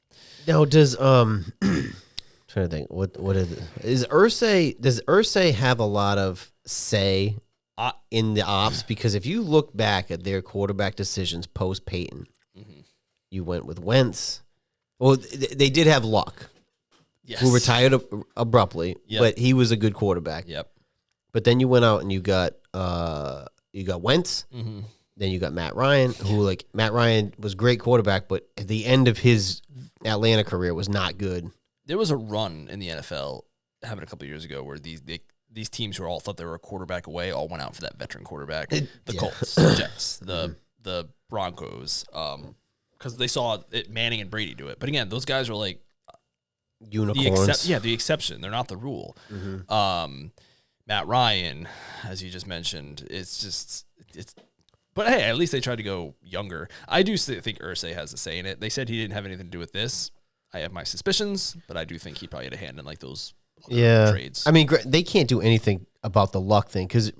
Now, does trying to think does Irsay have a lot of say in the ops? Because if you look back at their quarterback decisions post Peyton, you went with Wentz. Well, they did have Luck, who retired abruptly, but he was a good quarterback. Yep. But then you went out and you got Wentz. Then you got Matt Ryan, who Matt Ryan was a great quarterback, but at the end of his Atlanta career was not good. There was a run in the NFL happened a couple of years ago where these teams who all thought they were a quarterback away all went out for that veteran quarterback. The Colts, the Jets, the Broncos, because they saw Manning and Brady do it. But again, those guys are like unicorns. The exception. They're not the rule. Matt Ryan, as you just mentioned, it's. But hey, at least they tried to go younger. I do think Irsay has a say in it. They said he didn't have anything to do with this. I have my suspicions, but I do think he probably had a hand in those trades. I mean, they can't do anything about the Luck thing because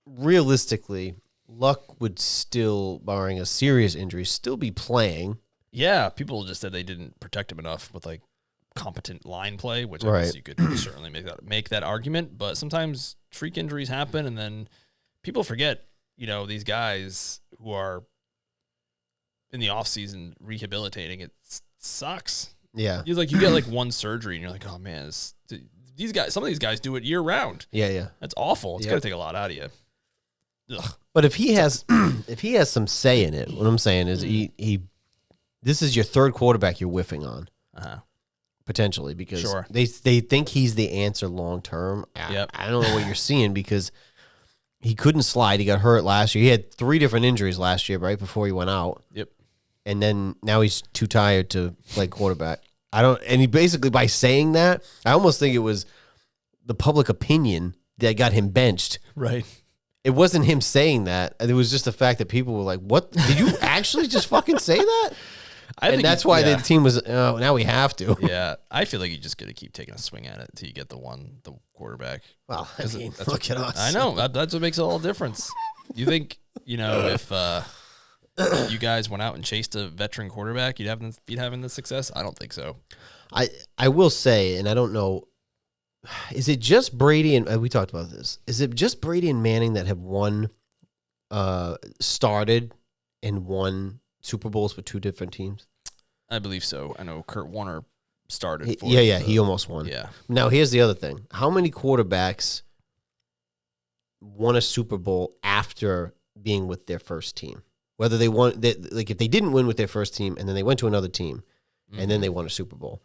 realistically, Luck would still, barring a serious injury, still be playing. Yeah, people just said they didn't protect him enough with competent line play, which I guess you could certainly make that argument. But sometimes freak injuries happen, and then people forget. These guys who are in the offseason rehabilitating, it sucks. Yeah. You get one surgery and you're like, oh man, these guys, some of these guys do it year round. Yeah. That's awful. It's going to take a lot out of you. Ugh. But if he has some say in it, what I'm saying is this is your 3rd quarterback you're whiffing on. Potentially, because they think he's the answer long term. I don't know what you're seeing because he couldn't slide. He got hurt last year. He had 3 different injuries last year, right before he went out. Yep. And then now he's too tired to play quarterback. And he basically, by saying that, I almost think it was the public opinion that got him benched. Right. It wasn't him saying that. It was just the fact that people were like, what? Did you actually just fucking say that? And that's why the team was, now we have to. Yeah, I feel like you just got to keep taking a swing at it until you get the quarterback. Well, look at us. I know. That's what makes all the difference. You think, if you guys went out and chased a veteran quarterback, you'd be having the success? I don't think so. I will say, and I don't know, is it just Brady and we talked about this? Is it just Brady and Manning that have started and won Super Bowls for two different teams? I believe so. I know Kurt Warner started. He almost won. Yeah. Now here's the other thing: how many quarterbacks won a Super Bowl after being with their first team? Whether they won, if they didn't win with their first team and then they went to another team and then they won a Super Bowl,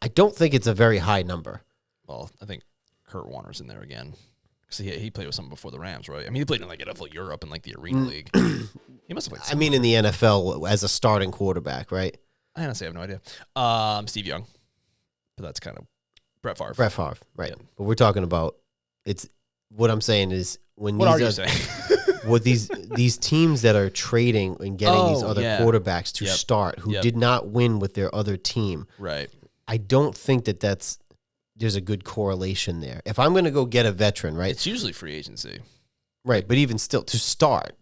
I don't think it's a very high number. Well, I think Kurt Warner's in there again. Because he played with someone before the Rams, right? I mean, he played in NFL Europe and the Arena League. He must have played. I mean, in the NFL as a starting quarterback, right? I honestly have no idea. Steve Young, but that's kind of Brett Favre. Brett Favre, right? Yeah. But we're talking about what I'm saying is when what are you saying? With these teams that are trading and getting these other quarterbacks to start who did not win with their other team, right? I don't think there's a good correlation there. If I'm going to go get a veteran, right? It's usually free agency. Right, but even still, to start,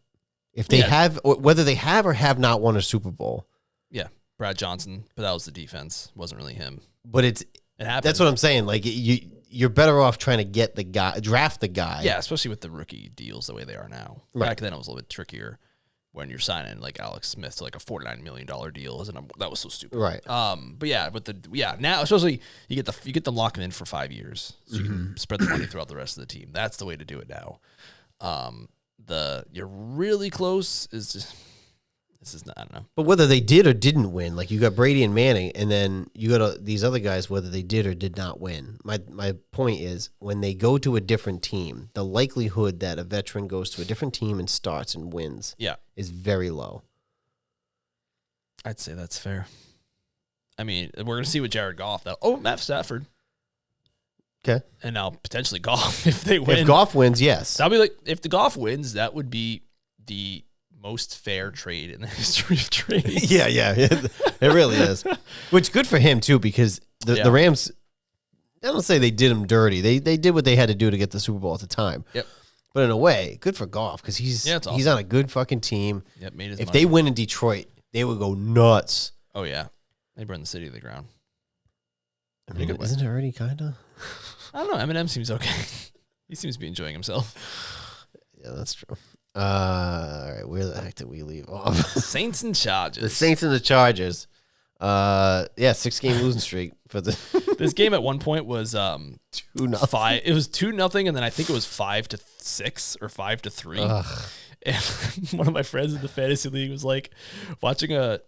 if they have, whether they have or have not won a Super Bowl. Yeah, Brad Johnson, but that was the defense. It wasn't really him. But it happened. That's what I'm saying. You're better off trying to get the guy, draft the guy. Yeah, especially with the rookie deals the way they are now. Right. Back then, it was a little bit trickier when you're signing Alex Smith to a $49 million deal. That was so stupid. Right. But now especially you get them locking in for 5 years, so you can spread the money throughout the rest of the team. That's the way to do it now. You're really close is just. This is not, I don't know. But whether they did or didn't win, you got Brady and Manning, and then you got these other guys, whether they did or did not win. My point is, when they go to a different team, the likelihood that a veteran goes to a different team and starts and wins is very low. I'd say that's fair. I mean, we're going to see with Jared Goff, though. Oh, Matt Stafford. Okay. And now potentially Goff if they win. If Goff wins, yes. That'll be if the Goff wins, that would be the most fair trade in the history of trades. Yeah, it really is. Which good for him too, because the Rams, I don't say they did him dirty. They did what they had to do to get the Super Bowl at the time. Yep. But in a way, good for Goff because he's on a good fucking team. Yep. Made his if money. They win in Detroit, they would go nuts. Oh yeah, they burn the city to the ground. I mean, isn't it already kind of? I don't know. Eminem seems okay. He seems to be enjoying himself. Yeah, that's true. All right, where the heck did we leave off? Saints and Chargers. The Saints and the Chargers. 6-game losing streak for the. This game at one point was 2-0. It was 2-0, and then I think it was 5-6 or 5-3. And one of my friends in the fantasy league was watching a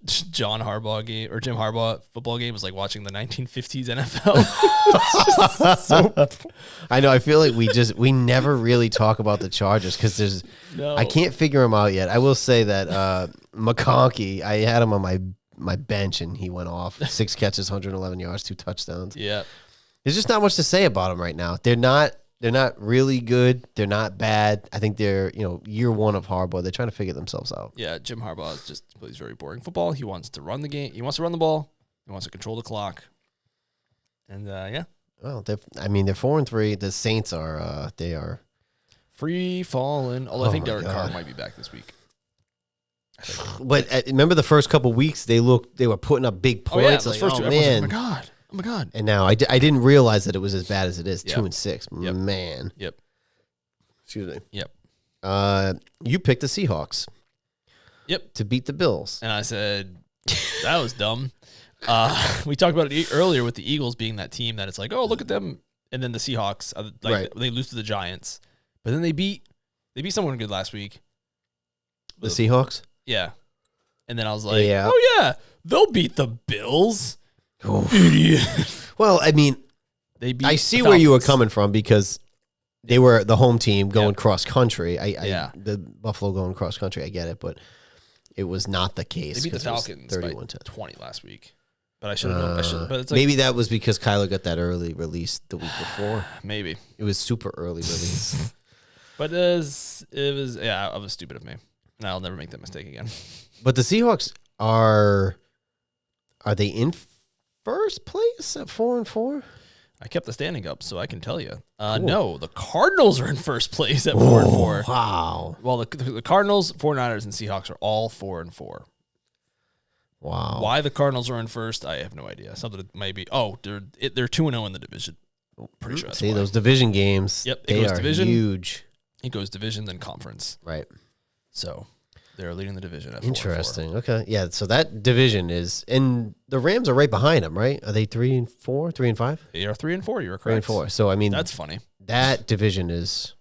John Harbaugh game or Jim Harbaugh football game was like watching the 1950s NFL. I know. I feel like we never really talk about the Chargers because I can't figure them out yet. I will say that McConkey, I had him on my bench and he went off 6 catches, 111 yards, 2 touchdowns. Yeah, there's just not much to say about them right now. They're not really good. They're not bad. I think they're, year one of Harbaugh. They're trying to figure themselves out. Yeah, Jim Harbaugh plays very boring football. He wants to run the game. He wants to run the ball. He wants to control the clock. And, yeah. Well, they're 4-3. The Saints are, they are. Free falling. Although I think Derek Carr might be back this week. But remember the first couple weeks, they were putting up big points. Oh, yeah, those first two. Man. Like, oh my God. And now I didn't realize that it was as bad as it is. Yep. 2-6. Yep. Man. Yep. Excuse me. Yep. You picked the Seahawks. Yep. To beat the Bills. And I said, that was dumb. We talked about it earlier with the Eagles being that team that it's like, oh, look at them. And then the Seahawks, they lose to the Giants. But then they beat someone good last week. The Seahawks? Yeah. And then I was like, oh, yeah, they'll beat the Bills. Idiot. Well, I mean, I see where you were coming from because they were the home team going cross country. The Buffalo going cross country, I get it, but it was not the case. They beat the Falcons by 20 last week. But I should have known. But it's maybe that was because Kyler got that early release the week before. Maybe. It was super early release. But it was stupid of me. And I'll never make that mistake again. But the Seahawks are they in first place at 4-4? I kept the standing up, so I can tell you. Cool. No, the Cardinals are in first place at 4-4. Wow. Well, the Cardinals, 49ers, and Seahawks are all 4-4. Wow. Why the Cardinals are in first, I have no idea. Something maybe. Oh, they're 2-0 in the division. Pretty sure that's See why. Those division games. Yep, they are division. Huge. It goes division then conference. Right. So they're leading the division at 4-4. Interesting. Okay. Yeah. So that division is, and the Rams are right behind them, right? Are they 3-4, 3-5? They are 3-4. You're correct. 3-4. So I mean, That's funny. that division is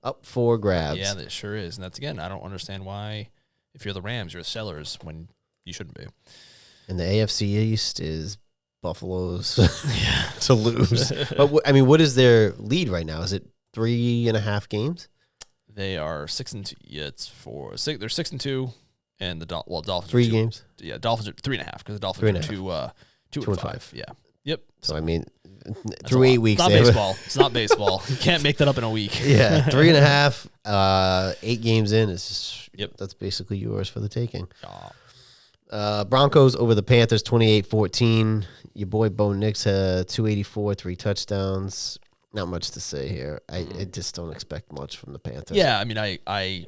up for grabs. Yeah, that sure is. And that's again, I don't understand why. If you're the Rams, you're sellers when you shouldn't be. And the AFC East is Buffalo's to lose. But I mean, what is their lead right now? Is it 3.5 games? They are 6-2. Yeah, it's 4. They're 6-2, and the Dolphins. 3 are games. Yeah, Dolphins are 3.5 because the Dolphins are 2-5. Yeah. Yep. So I mean, through 8 weeks. It's not baseball. It's not baseball. You can't make that up in a week. Yeah, 3.5. 8 games in is just, that's basically yours for the taking. Broncos over the Panthers 28-14. Your boy Bo Nix had 284, 3 touchdowns. Not much to say here. I just don't expect much from the Panthers. Yeah, I mean, I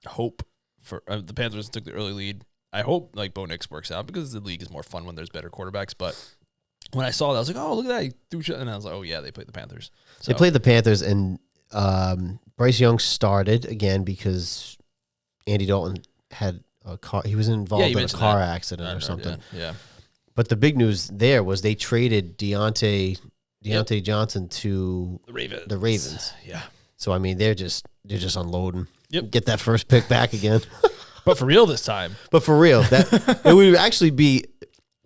hope for the Panthers took the early lead. I hope like Bo Nix works out because the league is more fun when there's better quarterbacks. But when I saw that, I was like, oh, look at that. He threw shit. And I was like, oh, yeah, they played the Panthers. So, they played the Panthers, and Bryce Young started again because Andy Dalton had a car. He was involved in a car accident or something. Yeah. But the big news there was they traded Deontay Johnson to the Ravens. Yeah. So I mean, they're just unloading. Yep. Get that first pick back again. But for real this time. But for real, that it would actually be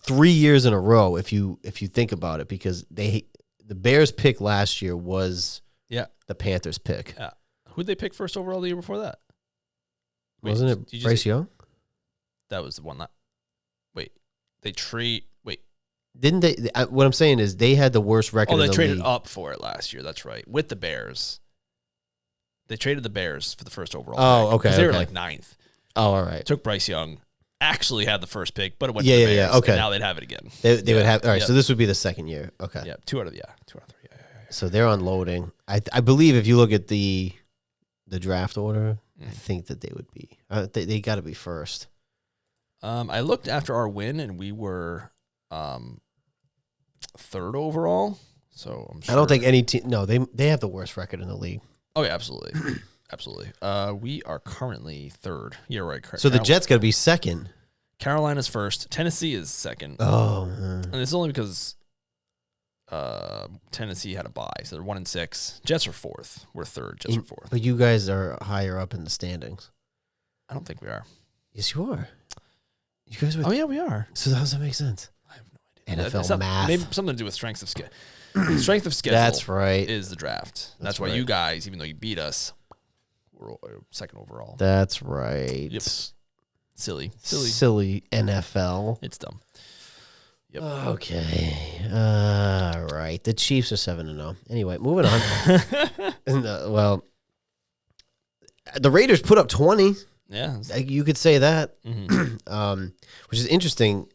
3 years in a row if you think about it, because the Bears pick last year was the Panthers pick. Yeah. Who'd they pick first overall the year before that? Wasn't it Bryce Young? That was the one that. They trade. Didn't they? What I'm saying is they had the worst record. Oh, they in the traded league. up for it last year. That's right. With the Bears. They traded the Bears for the first overall pick. Okay. Because they were okay. like 9th. Oh, all right. Took Bryce Young. Actually had the first pick, but it went to the Bears. Yeah, okay. And now they'd have it again. They would have. All right, so this would be the second year. Okay. Yeah, 2 out of 3. Yeah. So they're unloading. I believe if you look at the draft order, I think that they would be. They got to be first. I looked after our win, and we were 3rd overall. So I'm sure. I don't think any team. No, they have the worst record in the league. Oh yeah, absolutely, absolutely. We are currently 3rd. You're right. So the Jets got to be second. Carolina's first. Tennessee is second. Oh, and it's only because Tennessee had a bye, so they're 1-6. Jets are 4th. We're 3rd. Jets are 4th. But you guys are higher up in the standings. I don't think we are. Yes, you are. You guys were. Oh yeah, we are. So how does that make sense? I have no idea. NFL math. Maybe something to do with strength of schedule. Strength of schedule. That's right. Is the draft. That's why you guys, even though you beat us, we're 2nd overall. That's right. Yep. Silly NFL. It's dumb. Yep. Okay. All right. The Chiefs are 7-0. Anyway, moving on. Well, the Raiders put up 20. Yeah. You could say that. Mm-hmm. Which is interesting.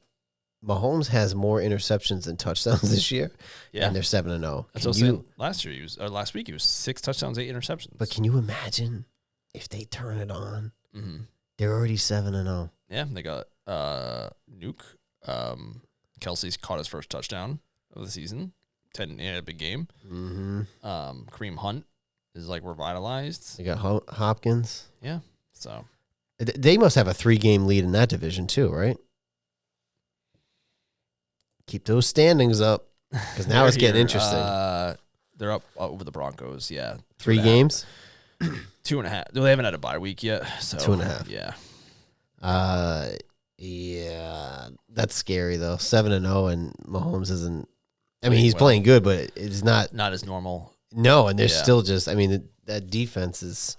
Mahomes has more interceptions than touchdowns this year. Yeah. And they're 7-0. That's what last week he was 6 touchdowns, 8 interceptions. But can you imagine if they turn it on? Mm-hmm. They're already 7-0. Yeah, they got Nuke. Kelsey's caught his first touchdown of the season. 10 in a big game. Mm-hmm. Kareem Hunt is like revitalized. They got Hopkins. Yeah. So they must have a 3-game lead in that division too, right? Keep those standings up, because now it's getting interesting. They're up over the Broncos. Yeah, 3 games. 2.5. They haven't had a bye week yet. So 2.5. Yeah. Yeah, that's scary though. 7-0, and Mahomes isn't. I mean, he's playing good, but it's not as normal. No, and they're still just. I mean, that defense is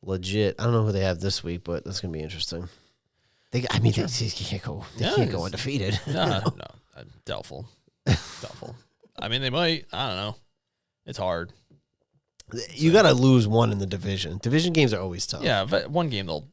legit. I don't know who they have this week, but that's gonna be interesting. They can't go. They can't go undefeated. No, doubtful. I mean, they might. I don't know. It's hard. You got to lose one in the division. Division games are always tough. Yeah, but one game they'll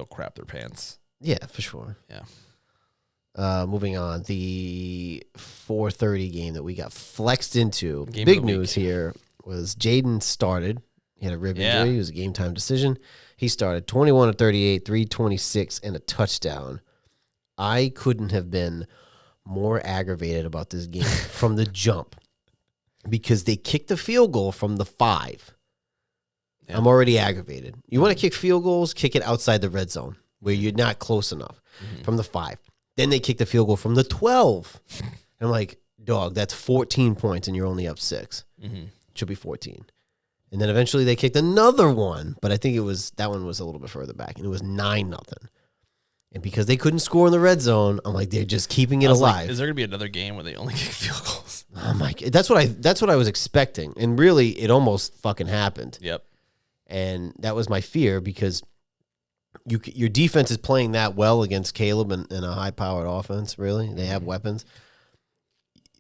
crap their pants. Yeah, for sure. Yeah. Moving on, the 4:30 game that we got flexed into. Game Big of the news week. here was Jayden started. He had a rib Yeah. injury. It was a game time decision. He started 21 of 38, 326, and a touchdown. I couldn't have been more aggravated about this game from the jump because they kicked the field goal from the 5. Yeah. I'm already aggravated. You want to kick field goals, kick it outside the red zone where you're not close enough from the 5. Then they kick the field goal from the 12. And I'm like, dog, that's 14 points and you're only up 6. Should be 14. And then eventually they kicked another one, but I think that one was a little bit further back, and it was 9-0. And because they couldn't score in the red zone, I'm like, they're just keeping it alive. Like, is there gonna be another game where they only kick field goals? Oh my! That's what I was expecting, and really, it almost fucking happened. Yep. And that was my fear because your defense is playing that well against Caleb and a high-powered offense. Really, they have weapons.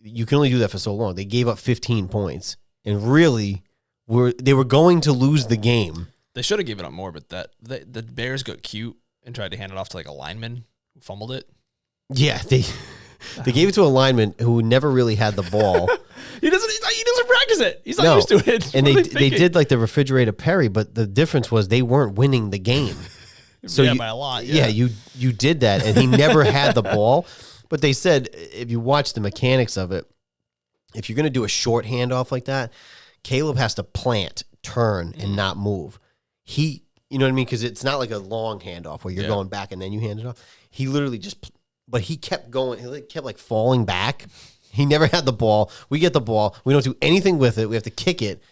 You can only do that for so long. They gave up 15 points, and really, they were going to lose the game. They should have given up more, but the Bears got cute and tried to hand it off to like a lineman who fumbled it. Yeah, they gave it to a lineman who never really had the ball. He doesn't practice it. He's not used to it. And they did like the refrigerator Perry, but the difference was they weren't winning the game. So by a lot. Yeah, you did that, and he never had the ball. But they said if you watch the mechanics of it, if you're going to do a short handoff like that, Caleb has to plant, turn, and not move. You know what I mean? Because it's not like a long handoff where you're going back and then you hand it off. He literally but he kept going. He kept like falling back. He never had the ball. We get the ball. We don't do anything with it. We have to kick it.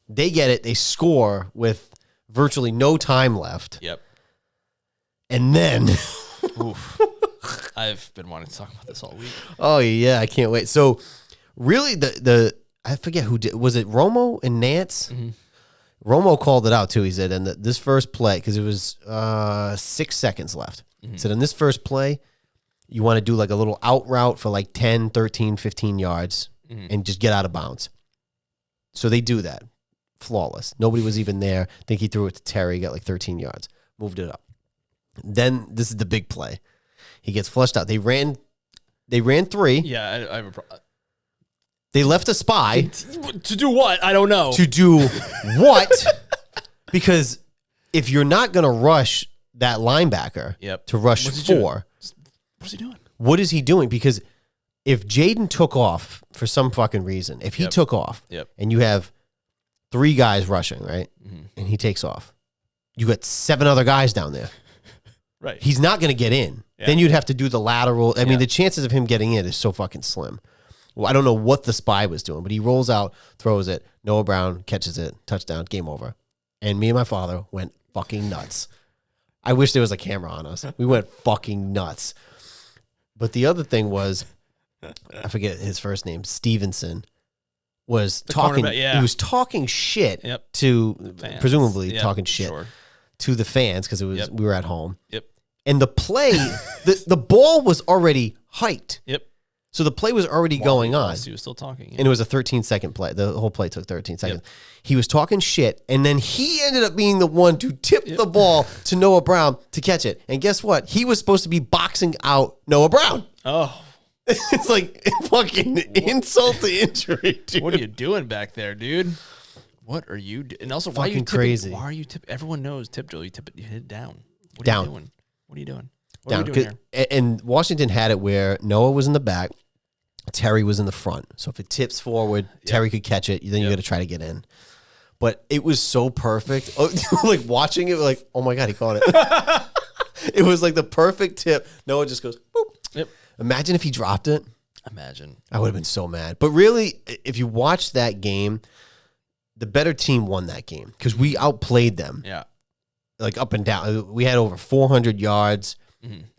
They get it. They score with virtually no time left. Yep. And then, oof. I've been wanting to talk about this all week. Oh yeah, I can't wait. So, really, I forget who did. Was it Romo and Nance? Mm-hmm. Romo called it out too. He said, "And this first play, because it was 6 seconds left." He said, "In this first play, you want to do like a little out route for like 10, 13, 15 yards and just get out of bounds." So they do that. Flawless. Nobody was even there. I think he threw it to Terry, got like 13 yards, moved it up. Then this is the big play. He gets flushed out. They ran 3. Yeah, I have a problem. They left a spy. To do what? I don't know. To do what? Because if you're not going to rush that linebacker to rush 4. What's he doing? What is he doing? Because if Jayden took off for some fucking reason, if he took off and you have 3 guys rushing, right? And he takes off, you got 7 other guys down there. Right. He's not going to get in. Yeah. Then you'd have to do the lateral. I mean, the chances of him getting in is so fucking slim. Well, I don't know what the spy was doing, but he rolls out, throws it. Noah Brown catches it. Touchdown. Game over. And me and my father went fucking nuts. I wish there was a camera on us. We went fucking nuts. But the other thing was, I forget his first name, Stevenson, was talking. He was talking shit to, presumably talking shit to the fans because it was we were at home. Yep. And the play, the ball was already hiked. Yep. So the play was already going on. He was still talking. And it was a 13-second play. The whole play took 13 seconds. Yep. He was talking shit, and then he ended up being the one to tip the ball to Noah Brown to catch it. And guess what? He was supposed to be boxing out Noah Brown. Oh. It's like fucking insult to injury, dude. What are you doing back there, dude? What are you doing? And also, why are you tipping? Crazy? Why are you tipping? Everyone knows tip drill. You hit it down. What are you doing? What are you doing? What down. are we doing here? And Washington had it where Noah was in the back, Terry was in the front. So if it tips forward, Terry could catch it. Then you got to try to get in. But it was so perfect. Like watching it, like, oh my God, he caught it. It was like the perfect tip. Noah just goes, boop. Yep. Imagine if he dropped it. Imagine. I would have been so mad. But really, if you watch that game, the better team won that game because we outplayed them. Yeah. Like up and down. We had over 400 yards.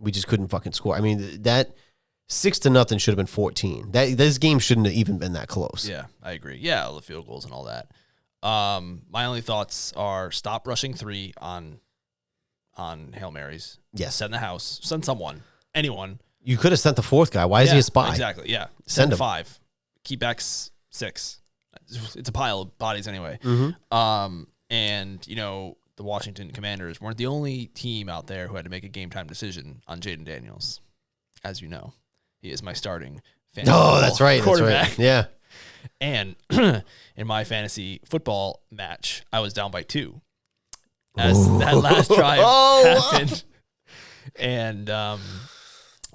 We just couldn't fucking score. I mean, that 6-0 should have been 14. This game shouldn't have even been that close. Yeah, I agree. Yeah, all the field goals and all that. My only thoughts are stop rushing 3 on Hail Marys. Yes. Send the house. Send someone. Anyone. You could have sent the 4th guy. Why is he a spy? Exactly, yeah. Send him. 5. Keep back 6. It's a pile of bodies anyway. Mm-hmm. And, the Washington Commanders weren't the only team out there who had to make a game time decision on Jayden Daniels. As you know, he is my starting fantasy that's right. quarterback. That's right. Yeah. And in my fantasy football match, I was down by 2 as that last drive happened. And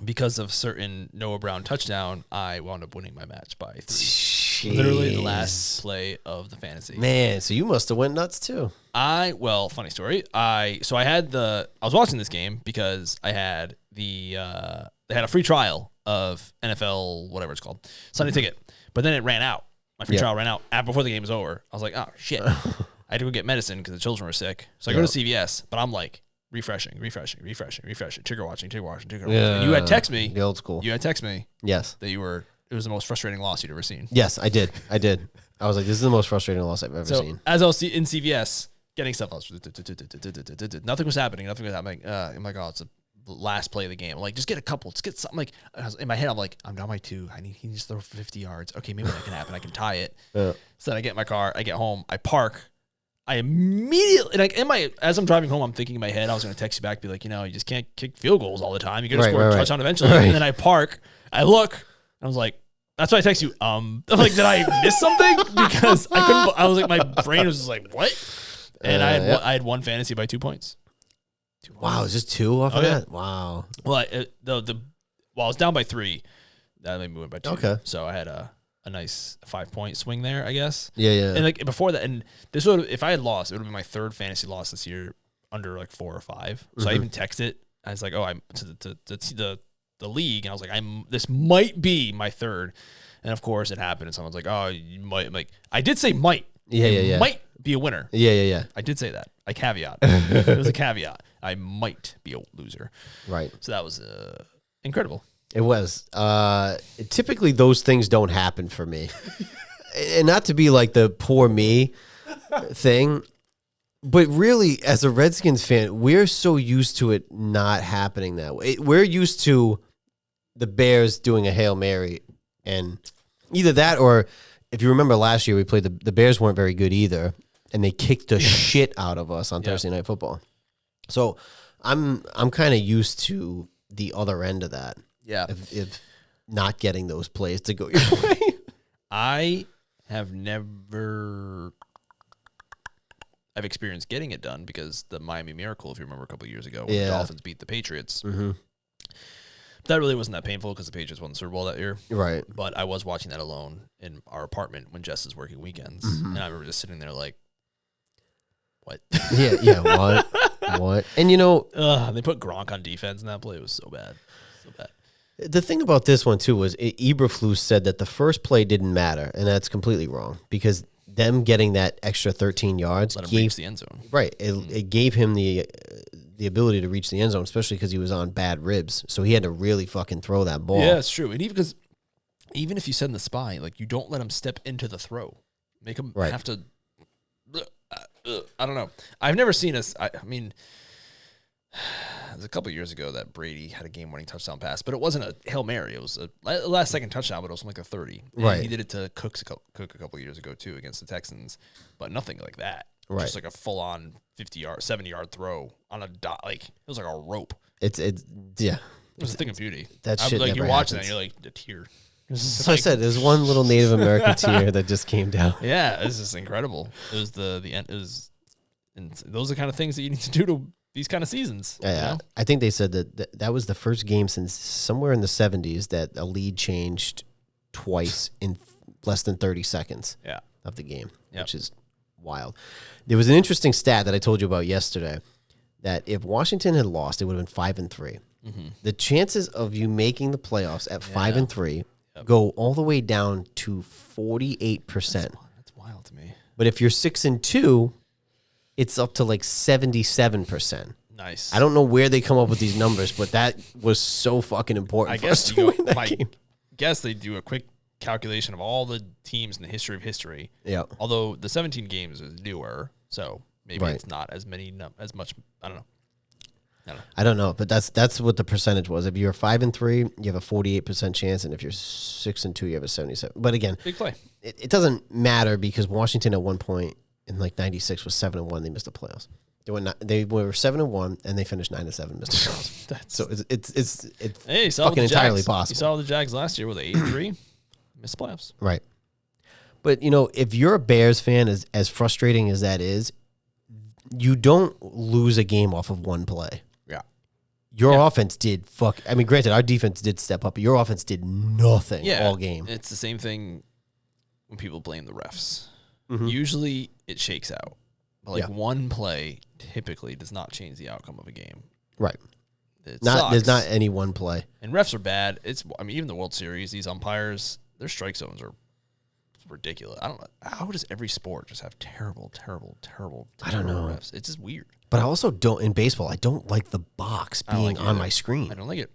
because of certain Noah Brown touchdown, I wound up winning my match by 3. Jeez. Literally the last play of the fantasy. Man, so you must have went nuts too. Funny story. I was watching this game because I had they had a free trial of NFL, whatever it's called, Sunday Ticket. But then it ran out. My free trial ran out before the game was over. I was like, oh, shit. I had to go get medicine because the children were sick. So I go to CVS, but I'm like, refreshing, trigger watching. And you had text me. The old school. You had text me. Yes. That it was the most frustrating loss you'd ever seen. Yes, I did. I was like, this is the most frustrating loss I've ever seen. As I was in CVS, getting stuff, I was, nothing was happening. I'm like, oh, it's the last play of the game. I'm like, just get a couple. Just get something. Like, in my head, I'm like, I'm down by 2. He needs to throw 50 yards. Okay, maybe that can happen. I can tie it. So then I get in my car. I get home. I park. I immediately, as I'm driving home, I'm thinking in my head, I was going to text you back, be like, you just can't kick field goals all the time. You got to score a touchdown eventually. And then I park. I look. I was like, that's why I text you. I'm like, did I miss something? Because I couldn't. I was like, my brain was just like, what? And I had won fantasy by 2 points. Wow, it's just 2 off of that? Wow. Well, I was down by 3. That made me win by 2. Okay. So I had a nice 5-point swing there, I guess. Yeah. And like before that, and this would have, if I had lost, it would have been my 3rd fantasy loss this year under like 4 or 5. So I even texted. I was like, oh, I'm to the league, and I was like, this might be my 3rd. And of course, it happened, and someone's like, oh, you might. I'm like, I did say might. Yeah. Might be a winner. Yeah. I did say that. I caveat. It was a caveat. I might be a loser. Right. So that was incredible. It was. Typically, those things don't happen for me. And not to be like the poor me thing, but really, as a Redskins fan, we're so used to it not happening that way. We're used to the Bears doing a Hail Mary, and either that or, if you remember last year, we played the Bears weren't very good either, and they kicked the shit out of us on Thursday Night Football. So I'm kind of used to the other end of that. Yeah. If not getting those plays to go your way. I've experienced getting it done because the Miami Miracle, if you remember a couple of years ago, when the Dolphins beat the Patriots. Mm-hmm. That really wasn't that painful because the Patriots won the Super Bowl that year. Right. But I was watching that alone in our apartment when Jess is working weekends. And I remember just sitting there like, what? Yeah, what? And they put Gronk on defense in that play. It was so bad. The thing about this one, too, was Eberflus said that the first play didn't matter, and that's completely wrong because them getting that extra 13 yards let him reach the end zone. Right. It gave him the ability to reach the end zone, especially because he was on bad ribs. So he had to really fucking throw that ball. Yeah, it's true. And even if you send the spy, like, you don't let him step into the throw. Make him have to. I don't know. I've never seen us. I mean, it was a couple years ago that Brady had a game-winning touchdown pass, but it wasn't a Hail Mary. It was a last-second touchdown, but it was like a 30. And he did it to Cook a couple years ago, too, against the Texans, but nothing like that. Right. Just like a full-on 50-yard, 70-yard throw on a dot. Like, it was like a rope. It was a thing of beauty. That shit like, never you're watching happens. that, and you're like, a tear. So I said, there's one little Native American tear that just came down. Yeah, it's just incredible. It was the end. It was, and those are the kind of things that you need to do to these kind of seasons. Yeah, I think they said that was the first game since somewhere in the 70s that a lead changed twice in less than 30 seconds of the game, which is wild. There was an interesting stat that I told you about yesterday that if Washington had lost, it would have been 5-3. Mm-hmm. The chances of you making the playoffs at 5-3 go all the way down to 48%. That's wild to me. But if you're 6-2, it's up to like 77%. Nice. I don't know where they come up with these numbers, but that was so fucking important for us to win that game. Guess they do a quick calculation of all the teams in the history of history. Yeah. Although the 17 games is newer, so maybe it's not as much. I don't know. I don't know, but that's what the percentage was. If you're 5-3, you have a 48% chance, and if you're 6-2, you have a 77%. But again, big play. It doesn't matter because Washington at one point in like '96 was 7-1. They missed the playoffs. They were 7-1, and they finished 9-7. Mr. Charles. So it's hey, fucking entirely possible. You saw the Jags last year with 8-3, missed the playoffs. Right. But if you're a Bears fan, as frustrating as that is, you don't lose a game off of one play. Yeah. Your offense did granted, our defense did step up, but your offense did nothing all game. It's the same thing when people blame the refs. Mm-hmm. Usually it shakes out. But one play typically does not change the outcome of a game. Right. There's not any one play. And refs are bad. Even the World Series, these umpires, their strike zones are ridiculous. I don't know. How does every sport just have terrible I don't know. refs? It's just weird. But I also don't, in baseball, I don't like the box being on my screen. I don't like it.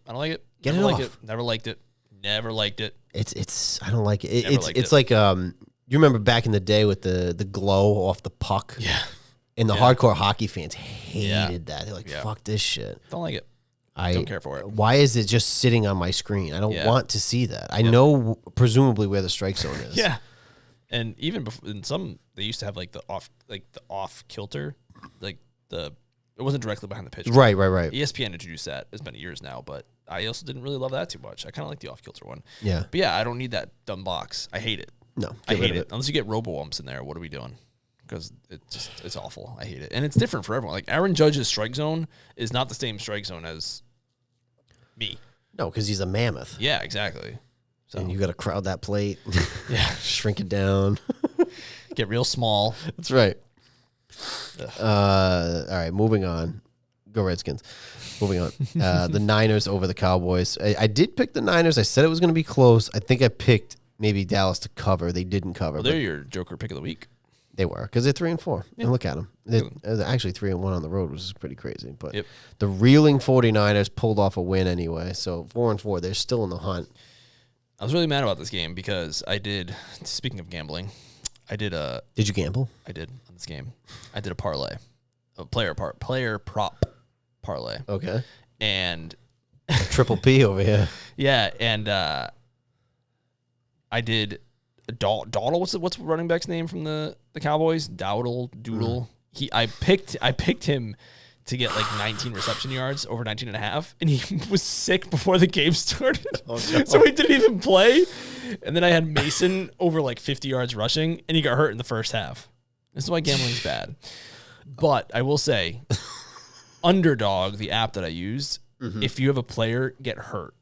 Get Never it liked off. it. Never liked it. Never liked it. I don't like it. It's like you remember back in the day with the glow off the puck? Yeah. And the hardcore hockey fans hated that. They're like, fuck this shit. Don't like it. I don't care for it. Why is it just sitting on my screen? I don't want to see that. I know presumably where the strike zone is. Yeah. And even before, in some, they used to have the off kilter, it wasn't directly behind the pitch. Right. ESPN introduced that. It's been years now, but I also didn't really love that too much. I kind of like the off kilter one. Yeah. But yeah, I don't need that dumb box. I hate it. No, I hate it. Unless you get robo-umps in there, what are we doing? Because it's awful. I hate it. And it's different for everyone. Like Aaron Judge's strike zone is not the same strike zone as me. No, because he's a mammoth. Yeah, exactly. So and you got to crowd that plate. Yeah. Shrink it down. Get real small. That's right. All right, moving on. Go Redskins. Moving on. The Niners over the Cowboys. I did pick the Niners. I said it was going to be close. I think I picked maybe Dallas to cover. They didn't cover. Well, they're your Joker pick of the week. They were, because they're 3-4. Yeah. And look at them. They're actually 3-1 on the road, which is pretty crazy. But the reeling 49ers pulled off a win anyway. So 4-4, they're still in the hunt. I was really mad about this game because speaking of gambling, Did you gamble? I did on this game. I did a parlay. A player prop parlay. Okay. And Triple P over here. Yeah, and I did Dawdle. What's running back's name from the Cowboys? Doodle. I picked him to get 19 reception yards, over 19 and a half, and he was sick before the game started. Oh, no. So he didn't even play. And then I had Mason over 50 yards rushing, and he got hurt in the first half. This is why gambling's bad. But I will say, Underdog, the app that I used, if you have a player get hurt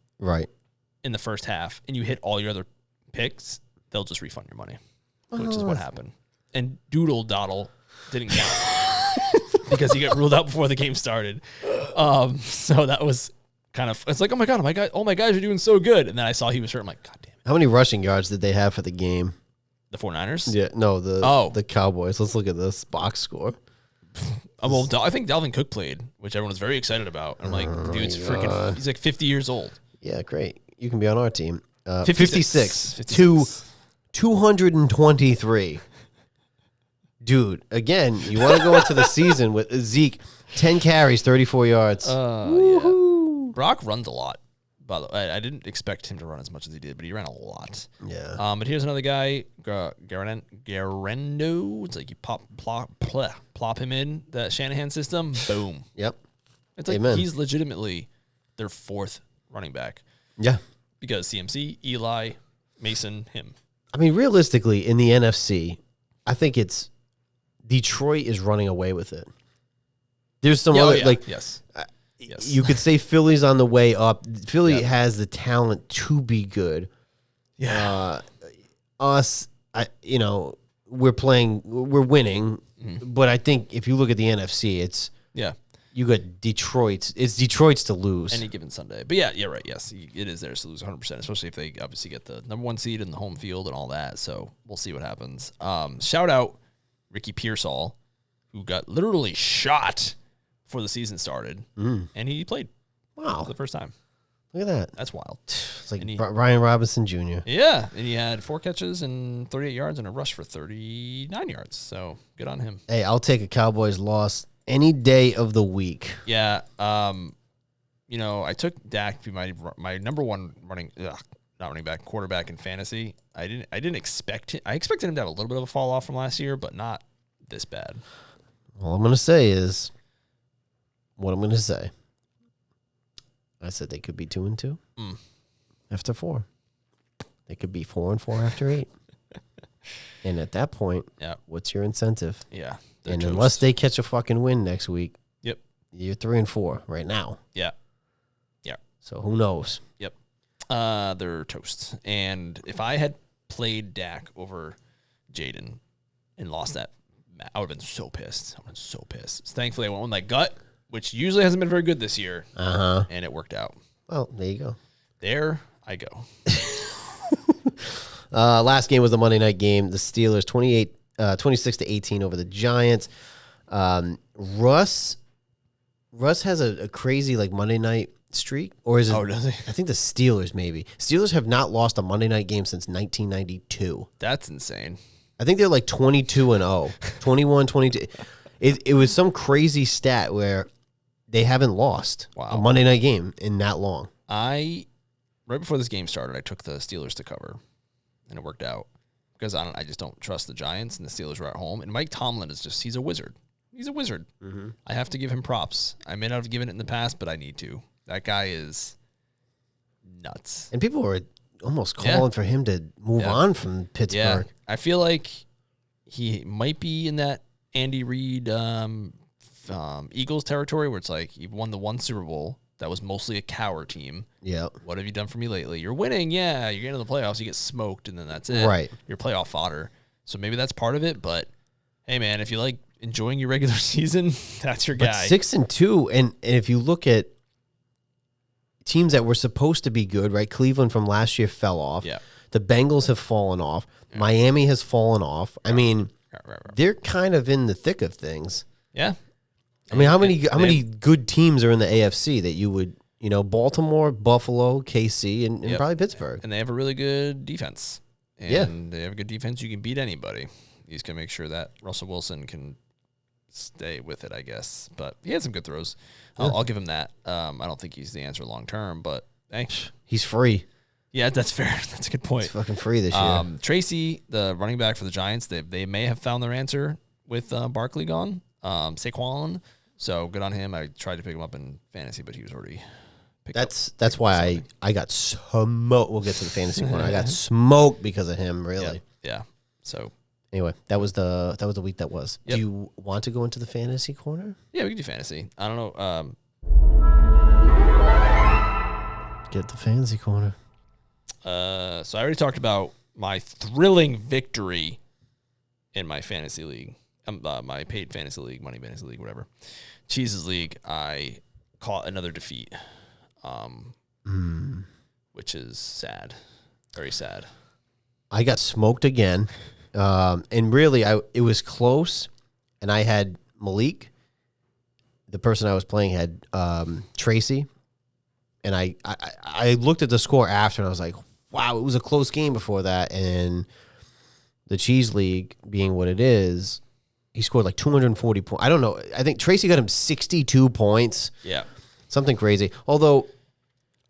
in the first half and you hit all your other picks, they'll just refund your money, which is what happened. And Doodle didn't count because he got ruled out before the game started. So that was kind of, it's like, oh my God, all my guys are doing so good. And then I saw he was hurt. I'm like, God damn it. How many rushing yards did they have for the game? The 49ers? Yeah, no, the Cowboys. Let's look at this box score. Well, I think Dalvin Cook played, which everyone was very excited about. I'm like, dude's freaking, he's 50 years old. Yeah, great. You can be on our team. 56 to 223. Dude, again, you want to go into the season with Zeke, 10 carries, 34 yards. Yeah. Brock runs a lot. By the way, I didn't expect him to run as much as he did, but he ran a lot. Yeah. But here's another guy, Garendo. It's like you plop him in the Shanahan system. Boom. Yep. It's like Amen. He's legitimately their fourth running back. Yeah. Because CMC, Eli, Mason, him. I mean, realistically, in the NFC, I think it's Detroit is running away with it. There's some other yes. You could say Philly's on the way up. Philly has the talent to be good. Yeah. We're winning. Mm-hmm. But I think if you look at the NFC, it's you got Detroit. It's Detroit's to lose any given Sunday. But yeah, right. Yes, it is theirs to lose 100%, especially if they obviously get the number one seed in the home field and all that. So we'll see what happens. Shout out Ricky Pearsall, who got literally shot before the season started, and he played. Wow, for the first time. Look at that. That's wild. It's like Ryan Robinson Jr. Yeah, and he had 4 catches and 38 yards and a rush for 39 yards. So good on him. Hey, I'll take a Cowboys loss any day of the week. Yeah. I took Dak to be my number one quarterback in fantasy. I didn't expect it. I expected him to have a little bit of a fall off from last year, but not this bad. All I'm going to say is what I'm going to say. I said they could be 2-2 after 4. They could be 4-4 after 8. And at that point, what's your incentive? Yeah. And unless they catch a fucking win next week, you're 3-4 right now. Yeah. So who knows? Yep. They're toast. And if I had played Dak over Jayden and lost that, I would have been so pissed. So thankfully, I went with my gut, which usually hasn't been very good this year. And it worked out. Well, there you go. There I go. Last game was the Monday night game. The Steelers 26-18 over the Giants. Russ has a crazy like Monday night streak, or is it? Oh, does he? I think the Steelers maybe. Steelers have not lost a Monday night game since 1992. That's insane. I think they're like 22-0, 21-22. It was some crazy stat where they haven't lost a Monday night game in that long. Right before this game started, I took the Steelers to cover, and it worked out because I just don't trust the Giants, and the Steelers were at home. And Mike Tomlin he's a wizard. He's a wizard. Mm-hmm. I have to give him props. I may not have given it in the past, but I need to. That guy is nuts. And people were almost calling for him to move on from Pittsburgh. Yeah. I feel like he might be in that Andy Reid Eagles territory where it's like you've won the one Super Bowl that was mostly a coward team. Yeah. What have you done for me lately? You're winning, yeah. You're getting to the playoffs, you get smoked, and then that's it. Right. You're playoff fodder. So maybe that's part of it, but hey, man, if you like enjoying your regular season, that's your guy. 6-2, and if you look at teams that were supposed to be good, right? Cleveland from last year fell off. Yeah. The Bengals have fallen off. Yeah. Miami has fallen off. I mean, they're kind of in the thick of things. Yeah. I mean, how many good teams are in the AFC that you would, Baltimore, Buffalo, KC, and probably Pittsburgh. And they have a really good defense. And they have a good defense. You can beat anybody. You just got to make sure that Russell Wilson can stay with it, I guess. But he had some good throws. I'll give him that. I don't think he's the answer long term, but hey. He's free. Yeah, that's fair. That's a good point. He's fucking free this year. Tracy, the running back for the Giants, they may have found their answer with Barkley gone. Saquon. So good on him. I tried to pick him up in fantasy, but he was already picked up. That's why I got smoked. We'll get to the fantasy corner. I got smoked because of him, really. Yeah. So anyway, that was the week that was. Yep. Do you want to go into the fantasy corner? Yeah, we can do fantasy. I don't know. Get the fantasy corner. So I already talked about my thrilling victory in my fantasy league, my paid fantasy league, money fantasy league, whatever. Cheese's league, I caught another defeat, which is sad, very sad. I got smoked again, and really, it was close, and I had Malik. The person I was playing had Tracy, and I looked at the score after, and I was like, wow, it was a close game before that, and the Cheese League being what it is, he scored like 240 points. I don't know. I think Tracy got him 62 points. Yeah. Something crazy. Although,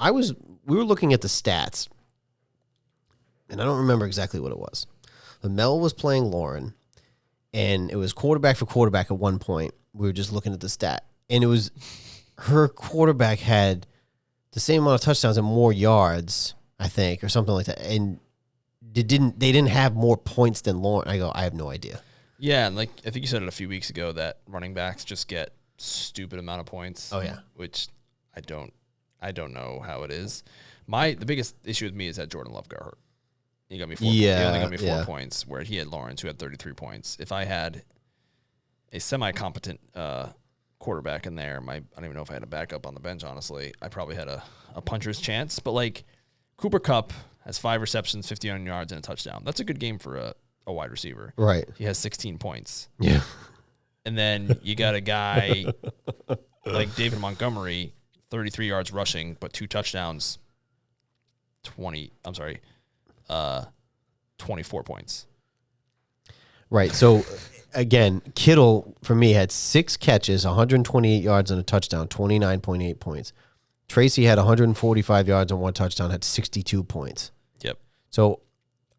we were looking at the stats, and I don't remember exactly what it was. But Mel was playing Lauren, and it was quarterback for quarterback at one point. We were just looking at the stat, and it was her quarterback had the same amount of touchdowns and more yards, I think, or something like that. And they didn't have more points than Lauren. I go, I have no idea. Yeah, and like I think you said it a few weeks ago that running backs just get stupid amount of points. Oh yeah, which I don't know how it is. The biggest issue with me is that Jordan Love got hurt. He got me 4 points. He only got me 4 points, where he had Lawrence, who had 33 points. If I had a semi-competent quarterback in there, I don't even know if I had a backup on the bench, honestly. I probably had a puncher's chance. But like Cooper Kupp has 5 receptions, 59 yards, and a touchdown. That's a good game for a wide receiver. Right. He has 16 points. Yeah. And then you got a guy like David Montgomery, 33 yards rushing, but 2 touchdowns, 24 points. Right. So, again, Kittle, for me, had 6 catches, 128 yards, and a touchdown, 29.8 points. Tracy had 145 yards and 1 touchdown, had 62 points. Yep. So,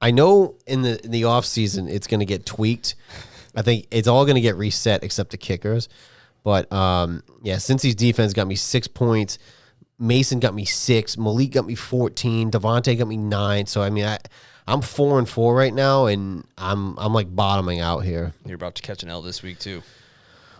I know in the offseason it's going to get tweaked. I think it's all going to get reset except the kickers. But Cincy's defense got me 6 points. Mason got me 6. Malik got me 14. Devontae got me 9. So I mean, I'm 4-4 right now, and I'm like bottoming out here. You're about to catch an L this week too.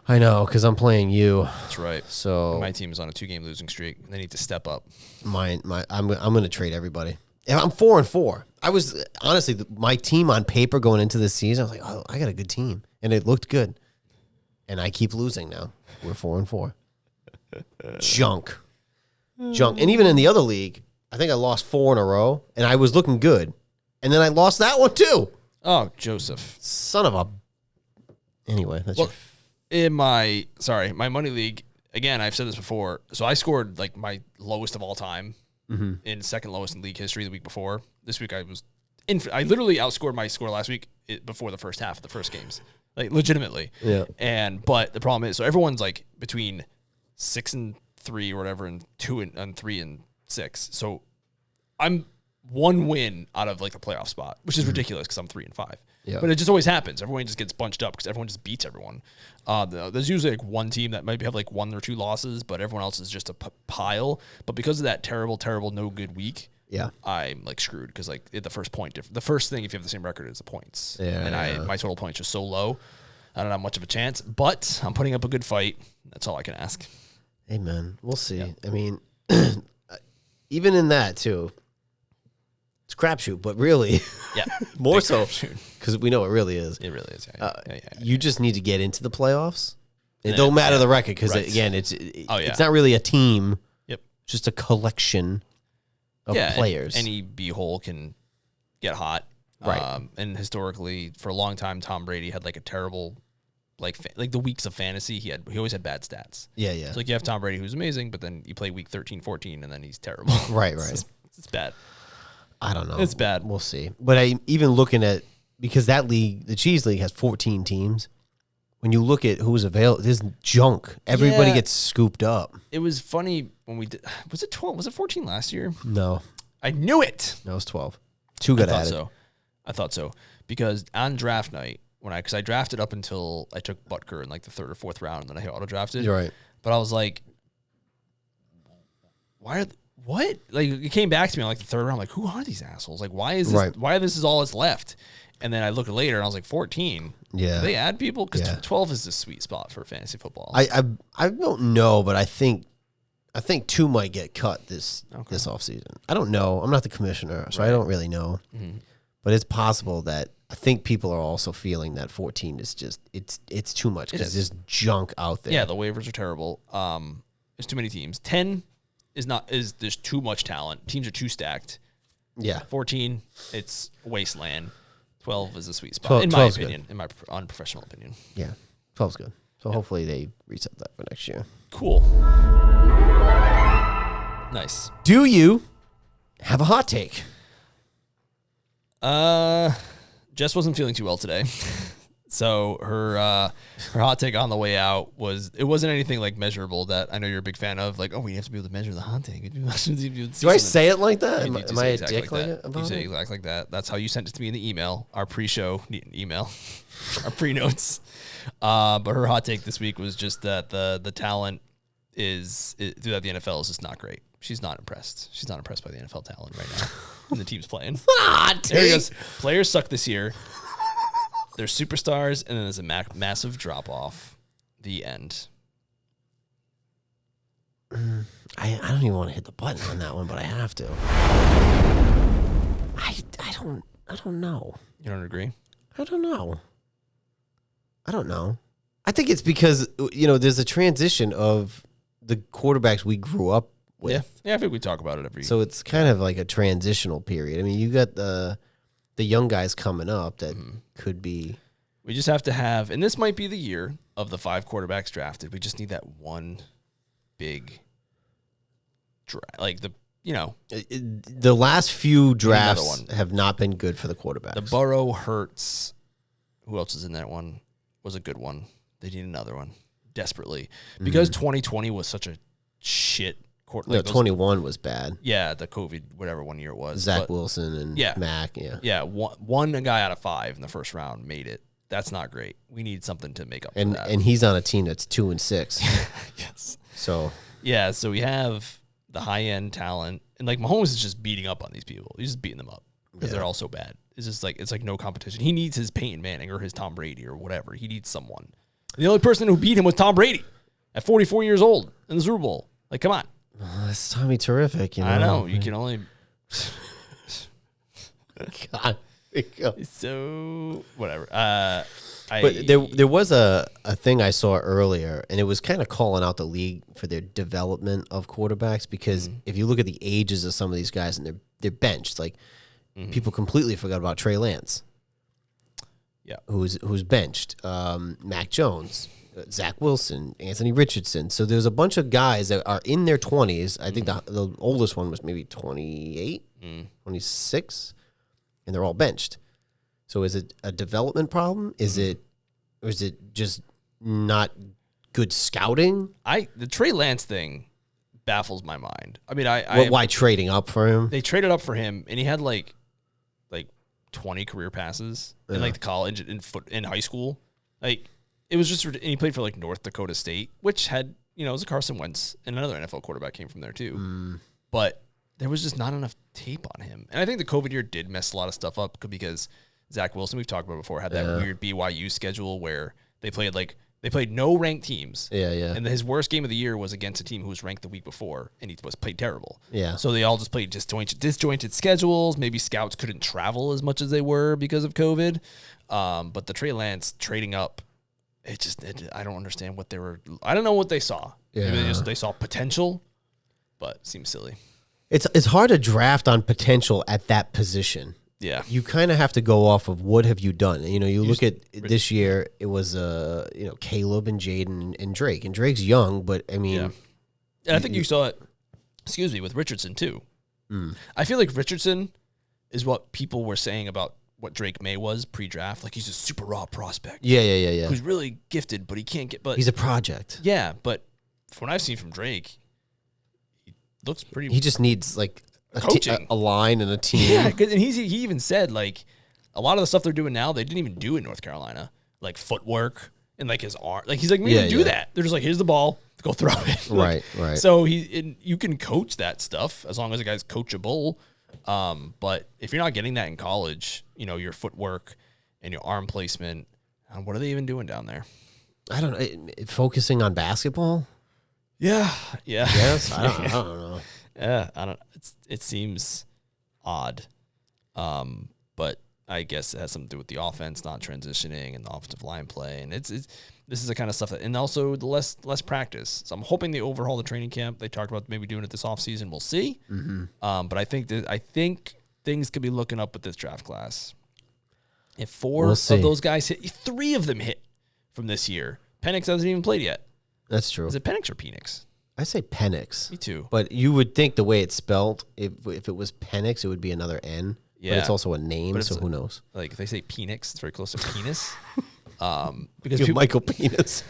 I know, because I'm playing you. That's right. So my team is on a 2-game losing streak. They need to step up. I'm going to trade everybody. And I'm 4-4. I was honestly my team on paper going into this season. I was like, oh, I got a good team, and it looked good. And I keep losing now. We're 4-4. Junk. And even in the other league, I think I lost 4 in a row, and I was looking good. And then I lost that one too. Oh, Joseph. Son of a... Anyway, that's in my money league, again, I've said this before, so I scored like my lowest of all time in second lowest in league history the week before. This week I I literally outscored my score last week before the first half of the first games. Like legitimately. Yeah. But the problem is, so everyone's like between 6-3 or whatever, and 2-3 and 6. So I'm 1 win out of like the playoff spot, which is ridiculous because I'm 3-5. Yeah. But it just always happens. Everyone just gets bunched up because everyone just beats everyone. There's usually like one team that might have like 1 or 2 losses, but everyone else is just a pile. But because of that terrible, no good week, I'm like screwed because like the first point, the first thing if you have the same record is the points. Yeah. And my total points are so low, I don't have much of a chance. But I'm putting up a good fight. That's all I can ask. Hey man, we'll see. Yeah. I mean, even in that too. It's crapshoot, but really, more so because we know it really is. It really is. You just need to get into the playoffs. It don't matter the record because again, it's not really a team. Yep, just a collection of players. Any b-hole can get hot, right? And historically, for a long time, Tom Brady had like a terrible, like the weeks of fantasy. He always had bad stats. Yeah. So like you have Tom Brady who's amazing, but then you play week 13, 14, and then he's terrible. Right. It's bad. I don't know. It's bad. We'll see. But I even looking at, because that league, the Cheese League has 14 teams. When you look at who's available, there's junk. Everybody gets scooped up. It was funny when we did. Was it 12? Was it 14 last year? No. I knew it. No, it was 12. 2 got added. I thought so. Because on draft night, because I drafted up until I took Butker in like the 3rd or 4th round, and then I auto drafted. You're right. But I was like, what? Like it came back to me on like the 3rd round. I'm like, who are these assholes? Like, why is this? Right. Why this is all that's left? And then I looked later and I was like, 14. Yeah. Do they add people? Because 12 is the sweet spot for fantasy football. I don't know, but I think 2 might get cut this offseason. I don't know. I'm not the commissioner, so I don't really know. Mm-hmm. But it's possible that I think people are also feeling that 14 is just it's too much because there's junk out there. Yeah, the waivers are terrible. There's too many teams. 10 there's too much talent. Teams are too stacked. Yeah. 14, it's wasteland. 12 is a sweet spot, in my opinion, in my unprofessional opinion. Yeah, 12's good. So hopefully they reset that for next year. Cool. Nice. Do you have a hot take? Jess wasn't feeling too well today. So her hot take on the way out wasn't anything like measurable that I know you're a big fan of. Like, we have to be able to measure the hot take. Do I say it like that? Am I a dick like that? You say exactly like that. That's how you sent it to me in the email, our pre-show email, our pre-notes. But her hot take this week was just that the talent throughout the NFL is just not great. She's not impressed. She's not impressed by the NFL talent right now. And the team's playing. There he goes. Players suck this year. There's superstars, and then there's a massive drop-off. The end. I don't even want to hit the button on that one, but I have to. I don't know. You don't agree? I don't know. I think it's because, there's a transition of the quarterbacks we grew up with. Yeah, I think we talk about it every. So it's kind of like a transitional period. I mean, you got the young guys coming up that could be. We just have to have, and this might be the year of the 5 quarterbacks drafted. We just need that one big, the last few drafts have not been good for the quarterbacks. The Burrow, Hurts, who else is in that one? Was a good one. They need another one desperately because 2020 was such a shit. 21 was bad. Yeah, the COVID, whatever 1 year it was. Zach Wilson and Mac, Yeah, one guy out of 5 in the first round made it. that's not great. We need something to make up and for that. and he's on a team that's 2-6. Yes. So yeah, so we have the high end talent, and like Mahomes is just beating up on these people. He's just beating them up because they're all so bad. It's just like it's like no competition. He needs his Peyton Manning or his Tom Brady or whatever. He needs someone. The only person who beat him was Tom Brady at 44 years old in the Super Bowl. Like, come on. That's Tommy terrific. You know? I know you can only. God. So whatever. But there was a thing I saw earlier, and it was kind of calling out the league for their development of quarterbacks, because if you look at the ages of some of these guys and they're benched, like people completely forgot about Trey Lance. Yeah, who's benched? Mac Jones, Zach Wilson, Anthony Richardson. So there's a bunch of guys that are in their 20s. I think the oldest one was maybe 28, 26, and they're all benched. So is it a development problem? Or is it just not good scouting? The Trey Lance thing baffles my mind. I mean, why trading up for him? They traded up for him, and he had like 20 career passes in like the college in high school. Like it was just, and he played for like North Dakota State, which had, it was a Carson Wentz, and another NFL quarterback came from there too. But there was just not enough tape on him. And I think the COVID year did mess a lot of stuff up because Zach Wilson, we've talked about before, had that weird BYU schedule where they played no ranked teams. Yeah. And his worst game of the year was against a team who was ranked the week before, and he was played terrible. Yeah. So they all just played disjointed schedules. Maybe scouts couldn't travel as much as they were because of COVID. But the Trey Lance trading up, I don't understand what they were. I don't know what they saw. Yeah. Maybe they saw potential, but it seems silly. It's hard to draft on potential at that position. Yeah. You kind of have to go off of what have you done. You look at this year, it was Caleb and Jayden and Drake. And Drake's young, but I mean, and I think you saw it, with Richardson too. I feel like Richardson is what people were saying about what Drake May was pre-draft. Like he's a super raw prospect. Yeah. Who's really gifted, but he can't get. But he's a project. Yeah, but from what I've seen from Drake, he looks pretty. He just needs like coaching, a line and a team. Yeah, and he even said like a lot of the stuff they're doing now they didn't even do in North Carolina, like footwork and like his arm. Like he's like, we didn't do that. They're just like, here's the ball, go throw it. Right. So you can coach that stuff as long as the guy's coachable. But if you're not getting that in college, your footwork and your arm placement, what are they even doing down there? I don't know. Focusing on basketball? Yeah. Yes. I don't know. Yeah, I don't. It seems odd, but I guess it has something to do with the offense not transitioning and the offensive line play, and this is the kind of stuff that, and also the less practice. So I'm hoping they overhaul the training camp. They talked about maybe doing it this offseason. We'll see. But I think things could be looking up with this draft class. If four of those guys hit, 3 of them hit from this year. Penix hasn't even played yet. That's true. Is it Penix or Penix? I say Penix. Me too. But you would think the way it's spelled, if it was Penix, it would be another N. Yeah. But it's also a name, so who knows? Like if they say Penix, it's very close to penis. Because Michael Penis.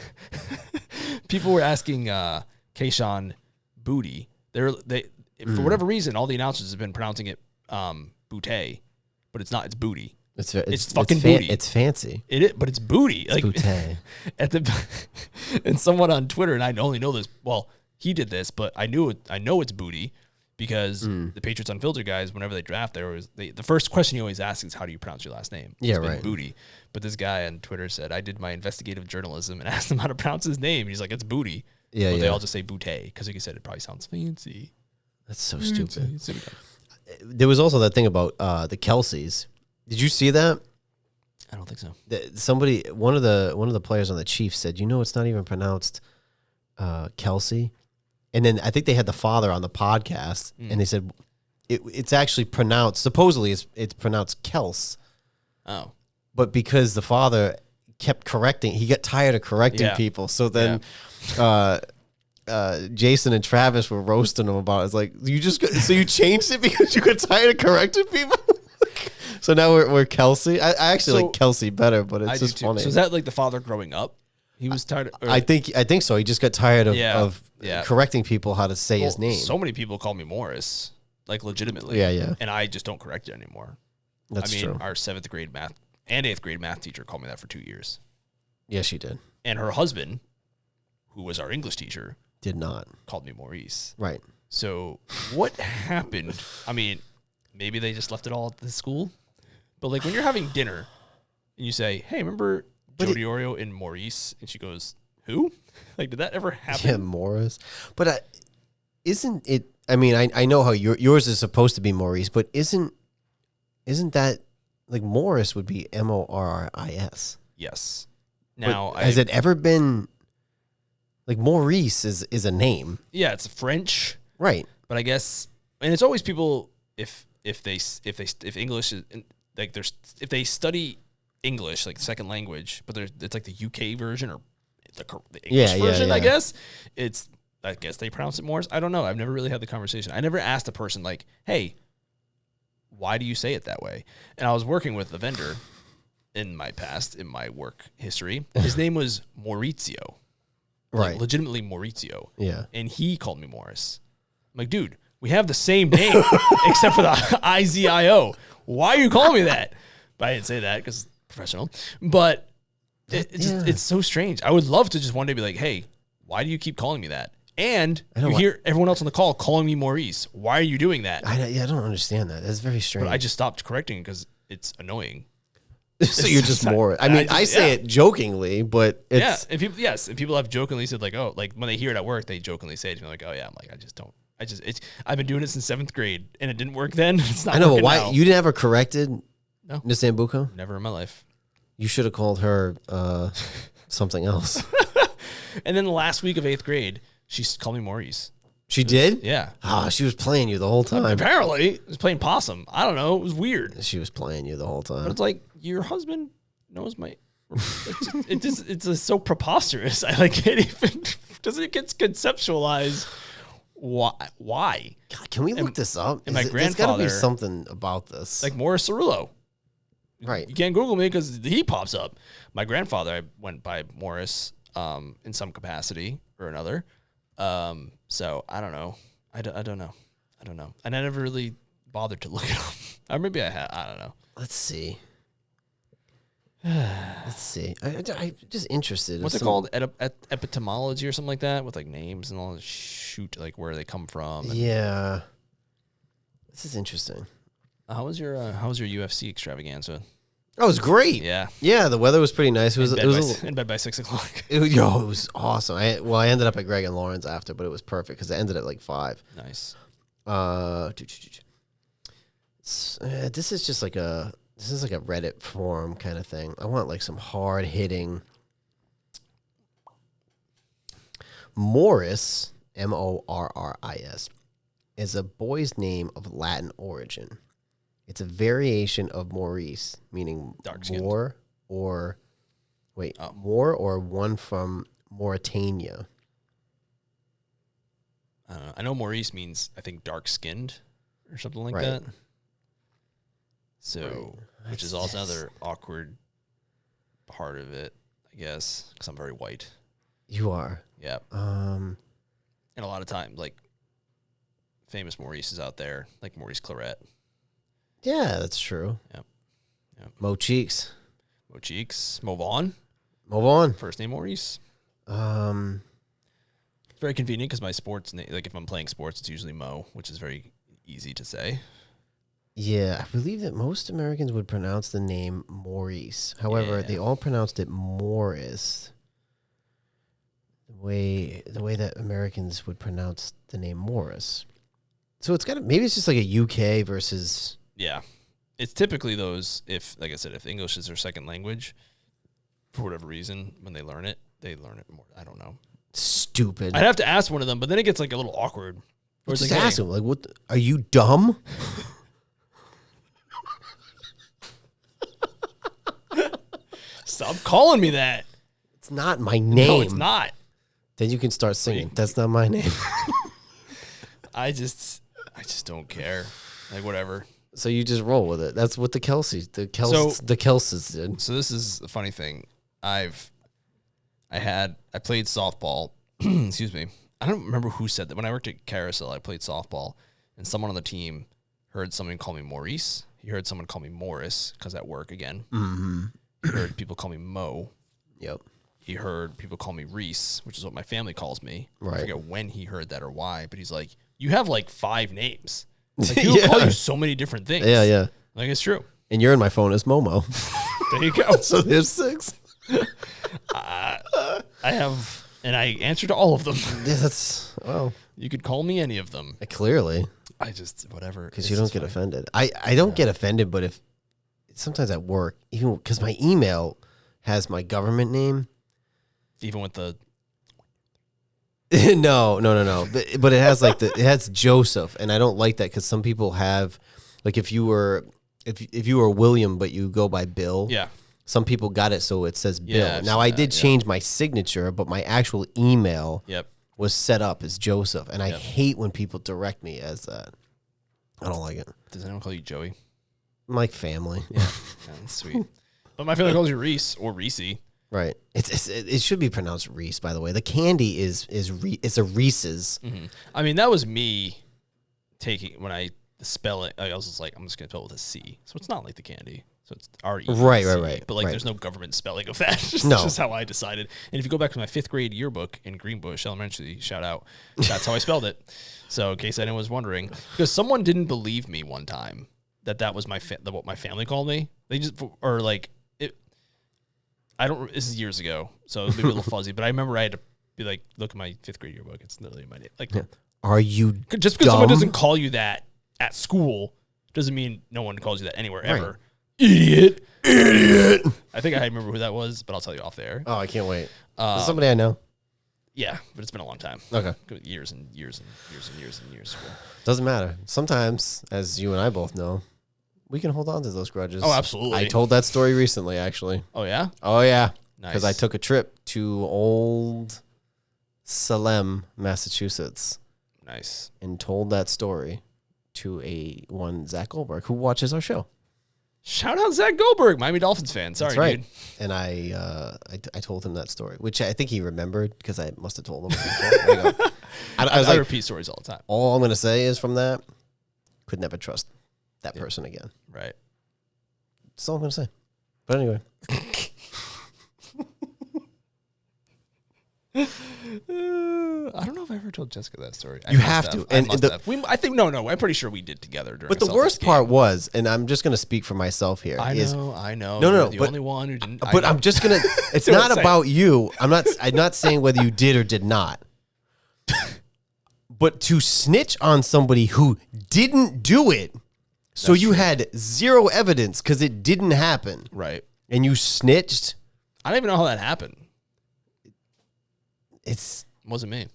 People were asking Kayshawn Booty. For whatever reason, all the announcers have been pronouncing it Booty, but it's not. It's Booty. It's fucking booty. It's fancy. It is, but it's booty. It's booty. And someone on Twitter, and I only know this. Well, he did this, but I know it's booty because the Patriots Unfiltered guys, whenever they draft, the first question he always asks is, "How do you pronounce your last name?" Yeah, right. Booty. But this guy on Twitter said, "I did my investigative journalism and asked him how to pronounce his name." He's like, "It's booty." Yeah, but they all just say booty because, like you said, it probably sounds fancy. That's so stupid. There was also that thing about the Kelseys. Did you see that? I don't think so. One of the players on the Chiefs said, it's not even pronounced Kelsey. And then I think they had the father on the podcast, and they said it's actually pronounced. Supposedly, it's pronounced Kels. Oh, but because the father kept correcting, he got tired of correcting people. So then, Jason and Travis were roasting him about it. It's like you changed it because you got tired of correcting people. So now we're Kelsey. I actually like Kelsey better, but it's just funny. So is that like the father growing up? He was tired. I think so. He just got tired of correcting people how to say his name. So many people call me Morris, like legitimately. Yeah. And I just don't correct it anymore. That's true. Our 7th grade math and 8th grade math teacher called me that for 2 years. Yes, she did. And her husband, who was our English teacher, did not. Called me Maurice. Right. So what happened? I mean, maybe they just left it all at the school. But like when you're having dinner and you say, hey, remember Joe DiOrio and Maurice? And she goes, who? Like, did that ever happen? Yeah, Morris. But isn't it, I mean, I know how yours is supposed to be Maurice, but isn't that, like, Morris would be Morris? Yes. Now, has it ever been, like, Maurice is a name? Yeah, it's French. Right. But I guess, and it's always people, if English is, like, if they study English, like second language, but it's like the UK version or the English version, I guess. I guess they pronounce it Morris. I don't know. I've never really had the conversation. I never asked a person like, hey, why do you say it that way? And I was working with a vendor in my past, in my work history. His name was Maurizio. Right. Like, legitimately Maurizio. Yeah. And he called me Morris. I'm like, dude, we have the same name except for the IZIO. Why are you calling me that? But I didn't say that because professional. But it's so strange. I would love to just one day be like, hey, why do you keep calling me that? And you hear everyone else on the call calling me Maurice. Why are you doing that? I don't understand that. That's very strange. But I just stopped correcting it because it's annoying. So you're just more. I mean, I say it jokingly, but it's and people have jokingly said like, oh, like when they hear it at work, they jokingly say it to me like, oh yeah, I'm like, I've been doing it since 7th grade and it didn't work then. It's not. I know, but why you never corrected? No, Miss Sambuco? Never in my life. You should have called her something else. And then the last week of 8th grade, she called me Maurice. She did? Yeah. Ah, she was playing you the whole time. Apparently, it was playing possum. I don't know. It was weird. She was playing you the whole time. But it's like your husband knows my. It's so preposterous. I like can't even. Doesn't get conceptualized. Why? God, can we look this up? And my grandfather. There's got to be something about this. Like Morris Cerullo. Right. You can't Google me because he pops up. My grandfather, I went by Morris in some capacity or another. So I don't know. I don't know. And I never really bothered to look it up. Or maybe I had. I don't know. Let's see. I'm just interested. What's it called? Epitomology or something like that with like names and all the shoot, like where they come from. Yeah. This is interesting. How was your UFC extravaganza? Oh, it was great. Yeah. Yeah, the weather was pretty nice. It was in bed by 6 o'clock. It was awesome. I ended up at Greg and Lauren's after, but it was perfect because it ended at like 5. Nice. This is just like a Reddit forum kind of thing. I want like some hard hitting. Morris, Morris, is a boy's name of Latin origin. It's a variation of Maurice, meaning more or one from Mauritania. I don't know. I know Maurice means, I think, dark-skinned or something like that. So, which is also another awkward part of it, I guess, because I'm very white. You are. Yeah. And a lot of times, like, famous Maurices out there, like Maurice Claret. Yeah, that's true. Yep. Mo Cheeks. Mo Vaughn. First name Maurice. It's very convenient because my sports name, like if I'm playing sports, it's usually Mo, which is very easy to say. Yeah, I believe that most Americans would pronounce the name Maurice. However, they all pronounced it Morris. The way that Americans would pronounce the name Morris. So maybe it's just like a UK versus. Yeah, it's typically those. If, like I said, if English is their second language, for whatever reason, when they learn it more. I don't know. Stupid. I'd have to ask one of them, but then it gets like a little awkward. Just ask them, like, "What? Are you dumb?" Stop calling me that. It's not my name. No, it's not. Then you can start singing. That's not my name. I just don't care. Like, whatever. So you just roll with it. That's what the Kelseys did. So this is a funny thing. I played softball. Excuse me. I don't remember who said that. When I worked at Carousel, I played softball, and someone on the team heard someone call me Maurice. He heard someone call me Morris because at work again. Mm-hmm. He heard people call me Mo. Yep. He heard people call me Reese, which is what my family calls me. Right. I forget when he heard that or why, but he's like, you have like 5 names. Like, people call you so many different things. Yeah, yeah. Like, it's true. And you're in my phone as Momo. There you go. So there's 6. I have, and I answer to all of them. Yeah, that's, well. You could call me any of them. Clearly. I just, whatever. Because you don't get offended. I don't get offended, but if sometimes at work, even because my email has my government name. Even with the. No. But it has like it has Joseph, and I don't like that because some people have, like if you were William, but you go by Bill. Yeah. Some people got it so it says Bill. Yeah, now I did change my signature, but my actual email. Yep. Was set up as Joseph, and I hate when people direct me as that. I don't like it. Does anyone call you Joey? I'm like family. Yeah, that's sweet. But my family calls you Reese or Reese. Right. It should be pronounced Reese, by the way. The candy is it's a Reese's. Mm-hmm. I mean, that was me taking when I spell it. I was just like, I'm just gonna spell it with a C, so it's not like the candy. So it's R-E-C. Right. But like, there's no government spelling of that. It's No. just how I decided. And if you go back to my 5th grade yearbook in Greenbush Elementary, shout out, that's how I spelled it. So in case anyone was wondering, because someone didn't believe me one time that was what my family called me. They just or like it. I don't. This is years ago, so it'll be a little fuzzy. But I remember I had to be like, look at my 5th grade yearbook. It's literally my name. Like, are you just because someone doesn't call you that at school doesn't mean no one calls you that anywhere ever. Idiot. I think I remember who that was, but I'll tell you off there. Oh, I can't wait. Is somebody I know? Yeah, but it's been a long time. Okay. Years and years and years and years and years. Doesn't matter. Sometimes, as you and I both know, we can hold on to those grudges. Oh, absolutely. I told that story recently, actually. Oh, yeah? Oh, yeah. Nice. Because I took a trip to Old Salem, Massachusetts. Nice. And told that story to one Zach Goldberg, who watches our show. Shout out Zach Goldberg, Miami Dolphins fan. Sorry, that's right. Dude. And I told him that story, which I think he remembered because I must have told him. There you go. I repeat stories all the time. All I'm going to say is from that, could never trust that person again. Right. That's all I'm going to say. But anyway. I don't know if I ever told Jessica that story. You have to. I think no. I'm pretty sure we did together. During but the worst part was, and I'm just going to speak for myself here. I know. No. You're the only one who didn't. But I'm just going to. It's not about you. I'm not saying whether you did or did not. But to snitch on somebody who didn't do it, so you had zero evidence because it didn't happen. Right. And you snitched. I don't even know how that happened. It wasn't me.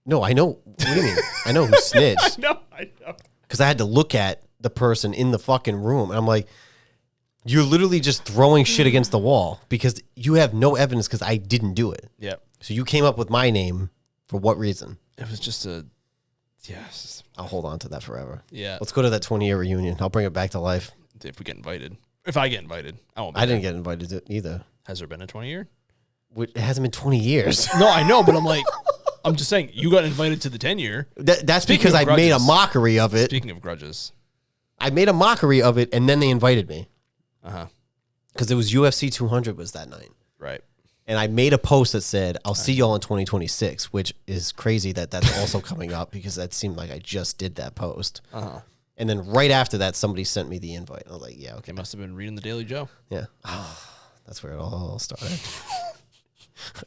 No, I know. What do you mean? I know who snitched. I know. Because I had to look at the person in the fucking room. And I'm like, you're literally just throwing shit against the wall because you have no evidence because I didn't do it. Yep. So you came up with my name for what reason? It was just yes. I'll hold on to that forever. Yeah. Let's go to that 20-year reunion. I'll bring it back to life. If we get invited. If I get invited. I didn't get invited to either. Has there been a 20-year? It hasn't been 20 years. No, I know, but I'm just saying, you got invited to the 10-year. That's because I made a mockery of it. Speaking of grudges. I made a mockery of it, and then they invited me. Uh-huh. Because it was UFC 200 was that night. Right. And I made a post that said, I'll see y'all in 2026, which is crazy that that's also coming up because that seemed like I just did that post. Uh-huh. And then right after that, somebody sent me the invite. I was like, yeah, okay. They must have been reading the Daily Joe. Yeah. That's where it all started.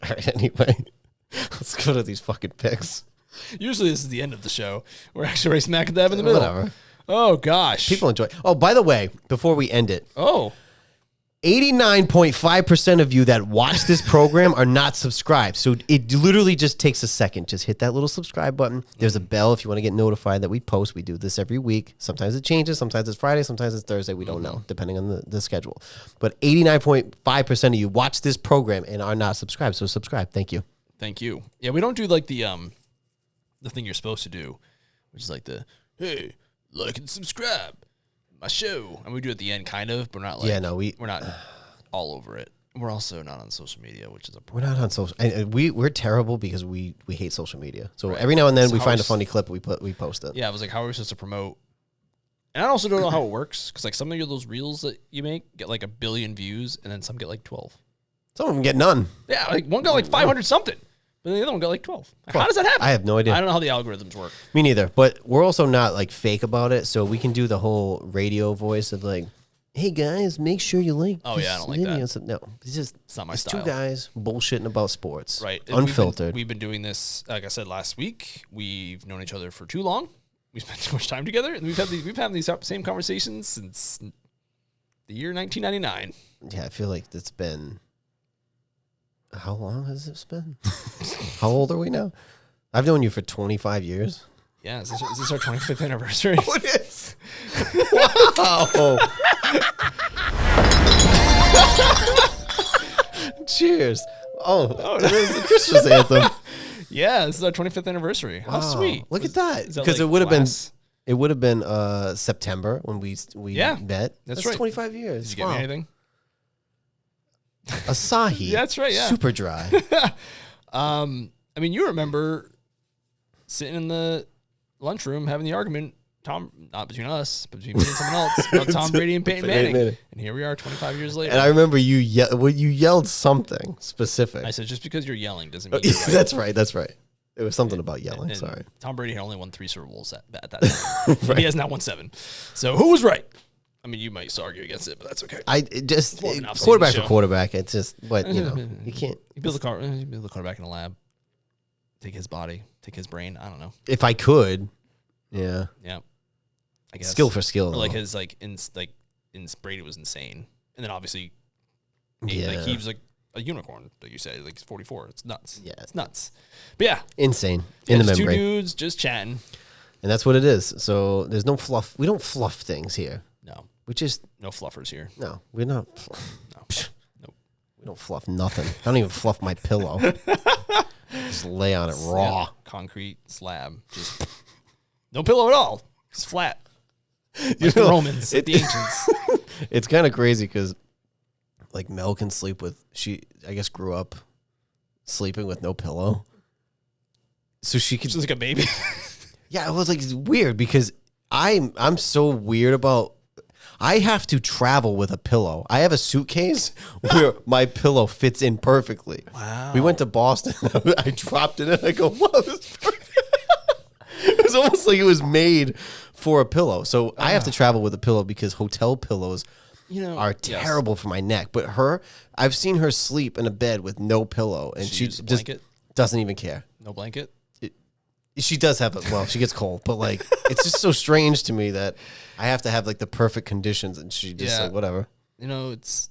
All right, anyway, let's go to these fucking picks. Usually this is the end of the show. We're actually right smack dab in the middle. Whatever. Oh, gosh. People enjoy. Oh, by the way, before we end it. Oh. 89.5% of you that watch this program are not subscribed. So it literally just takes a second. Just hit that little subscribe button. There's a bell if you want to get notified that we post. We do this every week. Sometimes it changes. Sometimes it's Friday. Sometimes it's Thursday. We don't know, depending on the schedule. But 89.5% of you watch this program and are not subscribed. So subscribe. Thank you. Thank you. Yeah, we don't do like the thing you're supposed to do, which is like hey, like and subscribe. My show, and we do it at the end, kind of, but we're not like we're not all over it. We're also not on social media, which is a problem. We're not on social. And we're terrible because we hate social media. So every now and then we find a funny clip, we post it. Yeah, I was like, how are we supposed to promote And I also don't know how it works because like some of those reels that you make get like 1 billion views, and then some get like 12. Some of them get none. Yeah, like one got like 500 something, but the other one got like 12. How does that happen? I have no idea. I don't know how the algorithms work. Me neither. But we're also not like fake about it, so we can do the whole radio voice of like, "Hey guys, make sure you like." Oh yeah, I don't like that. So, no, it's not my style. Two guys bullshitting about sports, right? Unfiltered. We've been doing this, like I said last week. We've known each other for too long. We spent too much time together, and we've had these same conversations since the year 1999. Yeah, I feel like it's been. How long has this been? How old are we now? I've known you for 25 years. Yeah, is this our 25th anniversary? Oh, it is. Wow. Cheers. Oh, it is the Christmas anthem. Yeah, this is our 25th anniversary. How sweet. Look at that. Because like it would have been September when we met. That's right. 25 years. Did you get me anything? Asahi. Yeah, that's right, yeah. Super dry. I mean, you remember sitting in the lunchroom having the argument, not between us, but between me and someone else, about Tom Brady and Peyton Manning. And here we are 25 years later. And I remember you yelled something specific. I said, just because you're yelling doesn't mean you're right. That's right. It was something about yelling. And Sorry. Tom Brady had only won 3 Super Bowls at that time. Right. He has now won 7. So who was right? I mean, you might argue against it, but that's okay. Quarterback for quarterback. It's just, but you can't. You build the quarterback in a lab. Take his body, take his brain. I don't know. If I could, yeah. I guess skill for skill. Or like his Brady was insane, and then obviously, he was like a unicorn. Like you said, like 44. It's nuts. Yeah, it's nuts. But yeah, insane in the membrane. 2 dudes just chatting, and that's what it is. So there's no fluff. We don't fluff things here. No. We just no fluffers here. No, we're not. No. Nope. We don't fluff nothing. I don't even fluff my pillow. Just lay on it raw. Concrete slab. Just no pillow at all. It's flat. Like the Romans, the ancients. It's kind of crazy because like Mel can sleep with, she I guess grew up sleeping with no pillow. So she could. She's like a baby. Yeah, it was like it's weird because I'm so weird about. I have to travel with a pillow. I have a suitcase where my pillow fits in perfectly. Wow. We went to Boston. I dropped it and I go, whoa, this is perfect. It was almost like it was made for a pillow. So I have to travel with a pillow because hotel pillows are terrible for my neck. But I've seen her sleep in a bed with no pillow. And she just doesn't even care. No blanket? She does have it. Well, she gets cold, but like it's just so strange to me that I have to have like the perfect conditions, and she just like whatever. It's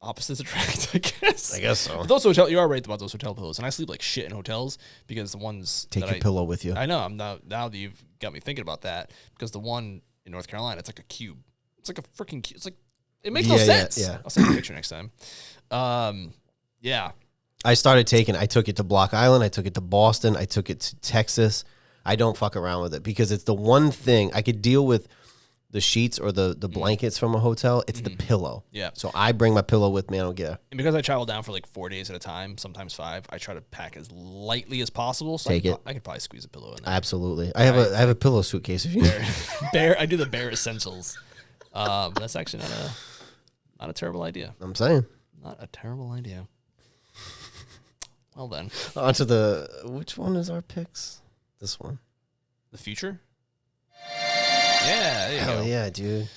opposites attract. I guess. I guess so. But you are right about those hotel pillows, and I sleep like shit in hotels because the ones take your pillow with you. I know. Now that you've got me thinking about that, because the one in North Carolina, it's like a cube. It's like a freaking cube. It's like it makes no sense. Yeah. I'll send you a picture next time. Yeah. I took it to Block Island. I took it to Boston. I took it to Texas. I don't fuck around with it because it's the one thing I could deal with the sheets or the blankets from a hotel. It's the pillow. Yeah. So I bring my pillow with me. I don't care. And because I travel down for like 4 days at a time, sometimes 5, I try to pack as lightly as possible. So I could probably squeeze a pillow in there. Absolutely. I have a pillow suitcase. If you I do the bare essentials. That's actually not a terrible idea. I'm saying. Not a terrible idea. Well then. On to which one is our picks? This one. The future? Yeah, there you go. Hell yeah, dude.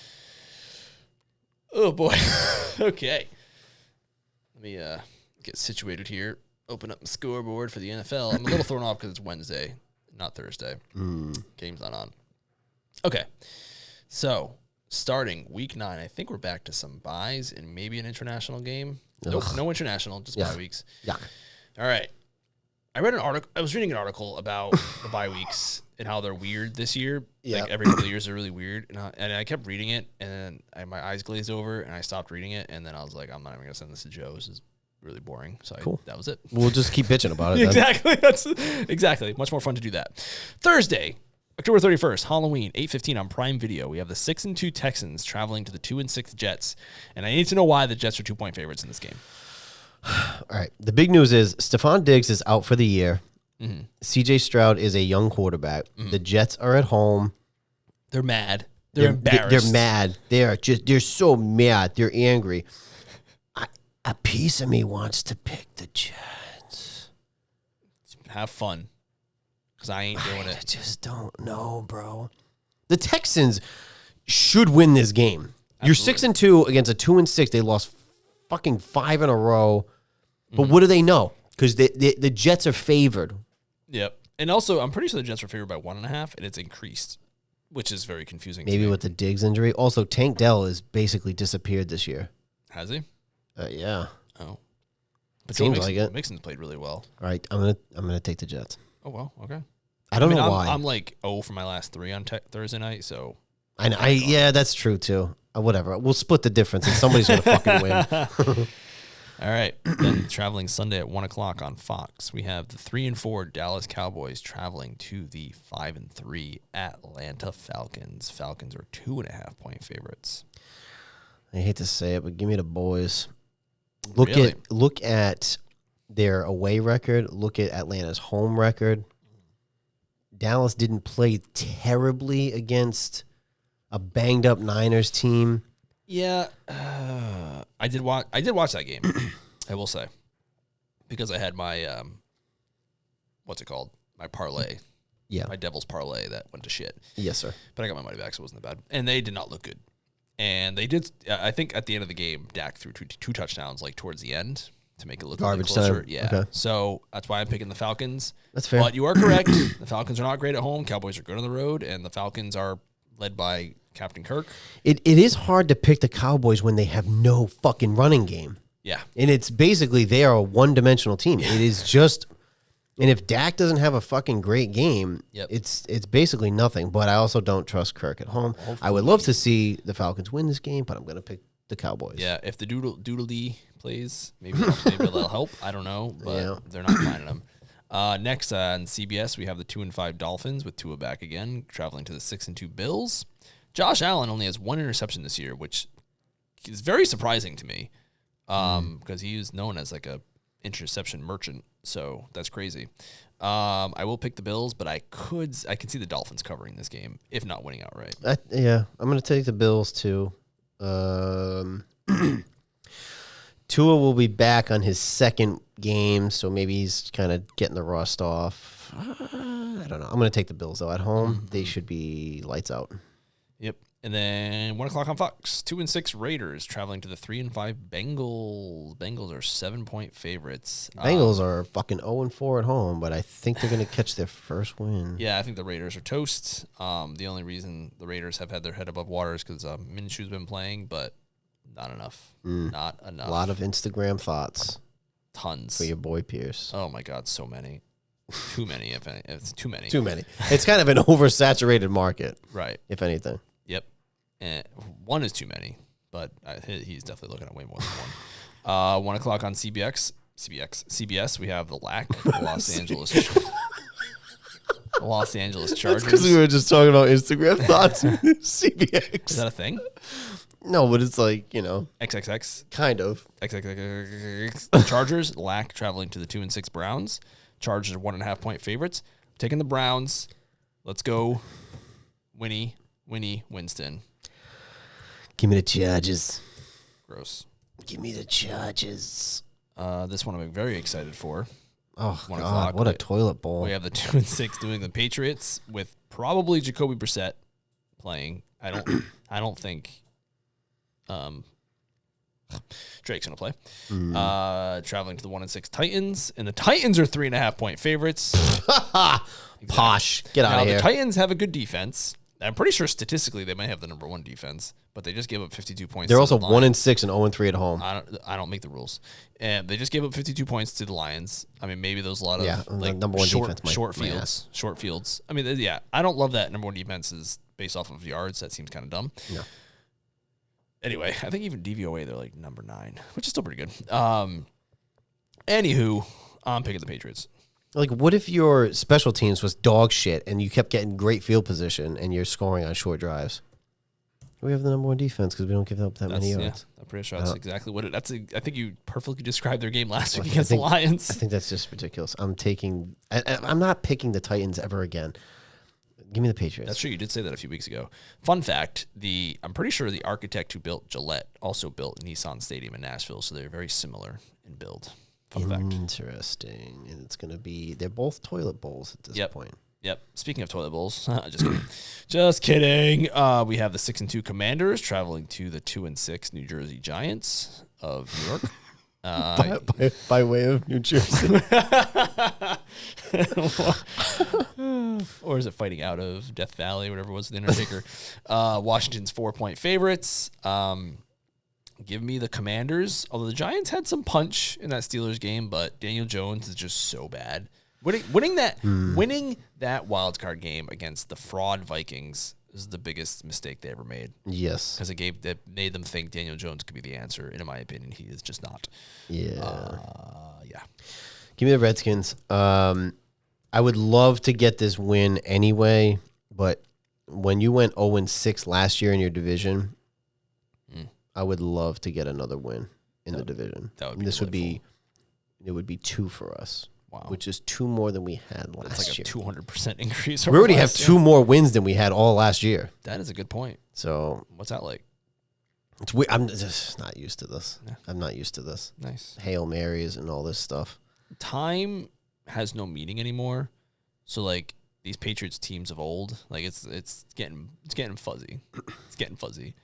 Oh boy. Okay. Let me get situated here. Open up the scoreboard for the NFL. I'm a little thrown off because it's Wednesday, not Thursday. Game's not on. Okay. So, starting week 9, I think we're back to some buys and maybe an international game. Nope, no international, just bye weeks. Yeah. All right. I was reading an article about the bye weeks and how they're weird this year. Yeah. Like every couple of years are really weird. And I kept reading it, and then my eyes glazed over, and I stopped reading it, and then I was like, I'm not even going to send this to Joe. This is really boring. So that was it. We'll just keep bitching about it. Exactly. That's exactly. Much more fun to do that. Thursday, October 31st, Halloween, 8:15 on Prime Video. We have the 6-2 Texans traveling to the 2-6 Jets, and I need to know why the Jets are 2-point favorites in this game. All right. The big news is Stephon Diggs is out for the year. CJ Stroud is a young quarterback. The Jets are at home. They're mad. They're embarrassed. They're mad. They're so mad. They're angry. A piece of me wants to pick the Jets. Have fun. Because I ain't doing it. I just don't know, bro. The Texans should win this game. Absolutely. You're 6-2 against a 2-6. They lost fucking 5 in a row. But what do they know? Because the Jets are favored. Yep. And also, I'm pretty sure the Jets are favored by 1.5, and it's increased, which is very confusing. Maybe with the Diggs injury. Also, Tank Dell has basically disappeared this year. Has he? Yeah. Oh. But Seems like it. Mixon's played really well. All right, I'm gonna take the Jets. Oh well, okay. I don't know why. I'm like 0 for my last 3 on Thursday night, so I know. Yeah, that's true too. Whatever. We'll split the difference, and somebody's gonna fucking win. All right. Then traveling Sunday at 1 o'clock on Fox, we have the 3-4 Dallas Cowboys traveling to the 5-3 Atlanta Falcons. Falcons are 2.5-point favorites. I hate to say it, but give me the boys. Really? Look at their away record. Look at Atlanta's home record. Dallas didn't play terribly against a banged up Niners team. Yeah, I did watch that game. I will say, because I had my what's it called? My parlay. Yeah, my Devils parlay that went to shit. Yes, sir. But I got my money back, so it wasn't that bad. And they did not look good. And they did. I think at the end of the game, Dak threw two touchdowns like towards the end to make it look garbage closer. time. Yeah. Okay. So that's why I'm picking the Falcons. That's fair. But you are correct. The Falcons are not great at home. Cowboys are good on the road, and the Falcons are led by Captain Kirk. It is hard to pick the Cowboys when they have no fucking running game. Yeah. And it's basically they are a one-dimensional team. It is just, and if Dak doesn't have a fucking great game, it's basically nothing. But I also don't trust Kirk at home. Hopefully. I would love to see the Falcons win this game, but I'm going to pick the Cowboys. Yeah, if the Doodle-Dee plays, maybe that'll help. I don't know, but they're not finding them. Next on CBS, we have the 2-5 Dolphins with Tua back again, traveling to the 6-2 Bills. Josh Allen only has 1 interception this year, which is very surprising to me because he is known as like a interception merchant. So that's crazy. I will pick the Bills, but I can see the Dolphins covering this game, if not winning outright. I'm going to take the Bills too. Tua will be back on his second game, so maybe he's kind of getting the rust off. I don't know. I'm going to take the Bills, though. At home, they should be lights out. Yep. And then 1 o'clock on Fox, 2-6 Raiders traveling to the 3-5 Bengals. Bengals are 7-point favorites. Bengals are fucking 0-4 at home, but I think they're going to catch their first win. Yeah, I think the Raiders are toast. The only reason the Raiders have had their head above water is because Minshew's been playing, but not enough. Not enough. A lot of Instagram thoughts. Tons. For your boy Pierce. Oh, my God, so many. Too many, if any. It's too many. Too many. It's kind of an oversaturated market. Right. If anything. Yep. And 1 is too many, but he's definitely looking at way more than 1. 1 o'clock on CBS, we have the LAC, the Los Angeles Chargers. Because we were just talking about Instagram thoughts. CBX. Is that a thing? No, but it's like, XXX. Kind of. XXX. Chargers, LAC traveling to the 2-6 Browns. Chargers are 1.5-point favorites. Taking the Browns. Let's go. Winnie Winston. Give me the Chargers. Gross. Give me the Chargers. This one I'm very excited for. Oh, God, what a toilet bowl. We have the 2-6 New England Patriots with probably Jacoby Brissett playing. I don't think Drake's going to play. Traveling to the 1-6 Titans, and the Titans are 3.5-point favorites. Posh. Get out of here. The Titans have a good defense. I'm pretty sure statistically they might have the number 1 defense, but they just gave up 52 points. They're also 1-6 and 0-3 at home. I don't make the rules, and they just gave up 52 points to the Lions. I mean, maybe there's a lot of like number 1 defense short fields. I mean, yeah, I don't love that number 1 defense is based off of yards. That seems kind of dumb. Yeah. Anyway, I think even DVOA they're like number 9, which is still pretty good. Anywho, I'm picking the Patriots. Like, what if your special teams was dog shit and you kept getting great field position and you're scoring on short drives? We have the number 1 defense because we don't give up that many yards. Yeah, I'm pretty sure that's exactly what it. I think you perfectly described their game last week against the Lions. I think that's just ridiculous. I'm not picking the Titans ever again. Give me the Patriots. That's true. You did say that a few weeks ago. Fun fact, I'm pretty sure the architect who built Gillette also built Nissan Stadium in Nashville, so they're very similar in build. Fun fact. Interesting. And it's going to be, they're both toilet bowls at this point. Yep. Speaking of toilet bowls, just kidding. Just kidding. We have the 6-2 Commanders traveling to the 2-6 New Jersey Giants of New York. By way of New Jersey. Or is it fighting out of Death Valley, whatever it was, the Undertaker? Washington's 4-point favorites. Give me the Commanders. Although the Giants had some punch in that Steelers game, but Daniel Jones is just so bad. Winning that wild card game against the fraud Vikings is the biggest mistake they ever made. Yes, because it made them think Daniel Jones could be the answer. And in my opinion, he is just not. Yeah. Give me the Redskins. I would love to get this win anyway, but when you went 0-6 last year in your division, I would love to get another win in the division. It would be 2 for us. Wow. Which is 2 more than we had last year. That's like a 200% increase. We already have 2 more wins than we had all last year. That is a good point. So what's that like? It's weird. I'm just not used to this. Yeah. I'm not used to this. Nice. Hail Marys and all this stuff. Time has no meaning anymore. So like these Patriots teams of old, like it's getting fuzzy. It's getting fuzzy.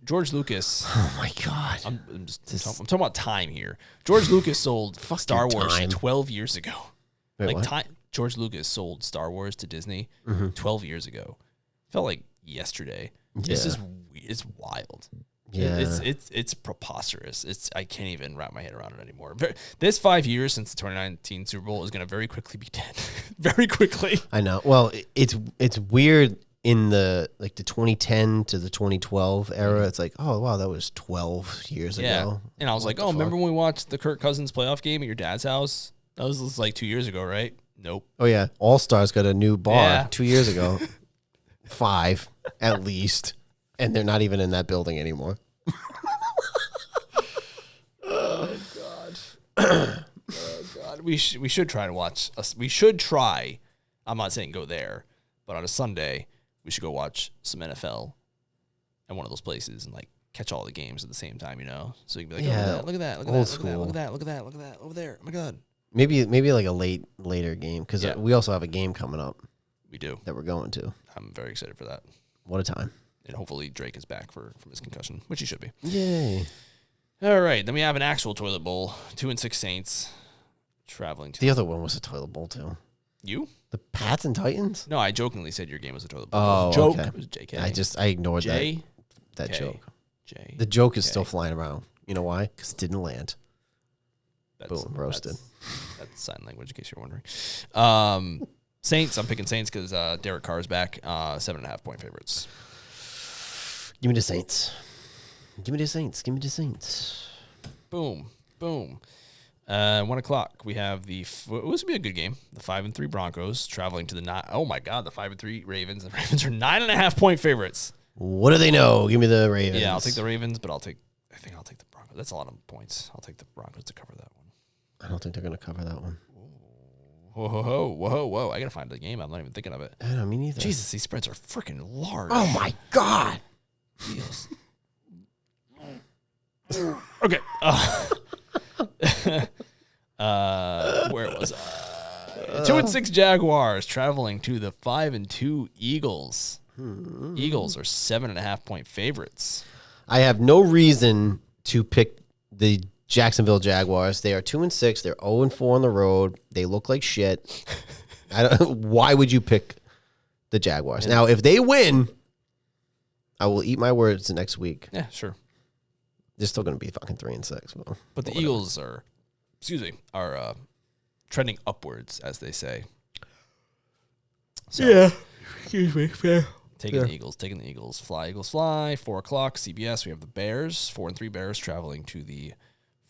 George Lucas. Oh my God! I'm talking about time here. George Lucas sold Star Wars 12 years ago. Wait, George Lucas sold Star Wars to Disney 12 years ago. Felt like yesterday. Yeah. It's wild. Yeah, it's preposterous. I can't even wrap my head around it anymore. This 5 years since the 2019 Super Bowl is going to very quickly be dead. Very quickly. I know. Well, it's weird. In the 2010 to the 2012 era, it's like, oh wow, that was 12 years ago. And I was like, remember when we watched the Kirk Cousins playoff game at your dad's house? That was like 2 years ago, right? Nope. Oh yeah, All Stars got a new bar 2 years ago. 5 at least, and they're not even in that building anymore. Oh God. Oh God. We should try to watch. We should try. I'm not saying go there, but on a Sunday. We should go watch some NFL at one of those places and like catch all the games at the same time, So you can be like, oh, look at that, look at that, look at that, look at that, look at that, over there. Oh my God. Maybe like a later game because we also have a game coming up. We do that we're going to. I'm very excited for that. What a time! And hopefully Drake is back from his concussion, which he should be. Yay! All right, then we have an actual toilet bowl. 2-6 Saints traveling to the other one was a toilet bowl too. You? The Pats and Titans? No, I jokingly said your game was a toilet bowl. Oh, joke. Okay. It was JK. I ignored that joke. The joke is still flying around. You know why? Because it didn't land. Boom, roasted. That's sign language, in case you're wondering. Saints. I'm picking Saints because Derek Carr's back. 7.5 point favorites. Give me the Saints. Give me the Saints. Give me the Saints. Boom. 1 o'clock, we have this would be a good game. The 5-3 Broncos traveling to the 5-3 Ravens. The Ravens are 9.5 point favorites. What do they know? Give me the Ravens. Yeah, I'll take the Ravens, but I think I'll take the Broncos. That's a lot of points. I'll take the Broncos to cover that one. I don't think they're going to cover that one. Whoa. I got to find the game. I'm not even thinking of it. I don't mean either. Jesus, these spreads are freaking large. Oh my God. Okay. Where was I? 2-6 Jaguars traveling to the 5-2 Eagles. Eagles are 7.5 point favorites. I have no reason to pick the Jacksonville Jaguars. They are 2-6. They're 0-4 on the road. They look like shit. Why would you pick the Jaguars? Now, if they win, I will eat my words next week. Yeah, sure. They're still going to be fucking 3-6. But the Eagles are trending upwards, as they say. So, yeah. Excuse me. Fair. Taking the Eagles. Fly, Eagles, fly. 4 o'clock, CBS. We have the Bears. 4-3 Bears traveling to the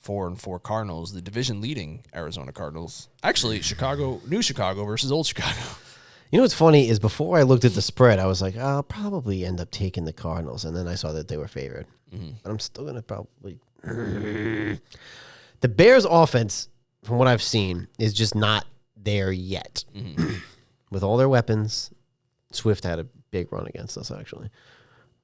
4-4 Cardinals, the division-leading Arizona Cardinals. Actually, New Chicago versus Old Chicago. You know what's funny is before I looked at the spread, I was like, I'll probably end up taking the Cardinals, and then I saw that they were favored. Mm-hmm. But I'm still going to probably... The Bears' offense, from what I've seen, is just not there yet. Mm-hmm. With all their weapons, Swift had a big run against us, actually.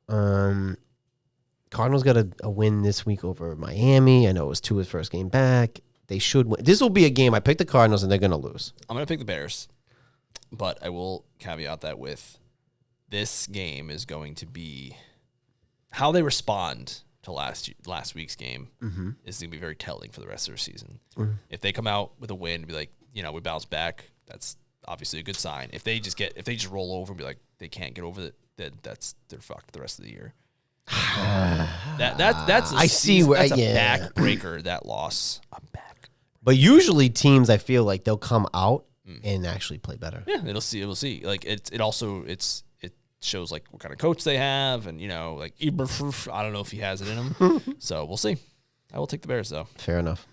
Cardinals got a win this week over Miami. I know it was Tua's first game back. They should win. This will be a game. I picked the Cardinals, and they're going to lose. I'm going to pick the Bears, but I will caveat that with this game is going to be how they respond to last week's game is going to be very telling for the rest of their season. If they come out with a win and be like, we bounce back, that's obviously a good sign. If they just roll over and be like they can't get over it, then they're fucked the rest of the year. That's a backbreaker, that loss. A back. But usually teams, I feel like they'll come out and actually play better. Yeah, we'll see. Like it shows like what kind of coach they have, and like Eberflus, I don't know if he has it in him. So we'll see. I will take the Bears though. Fair enough.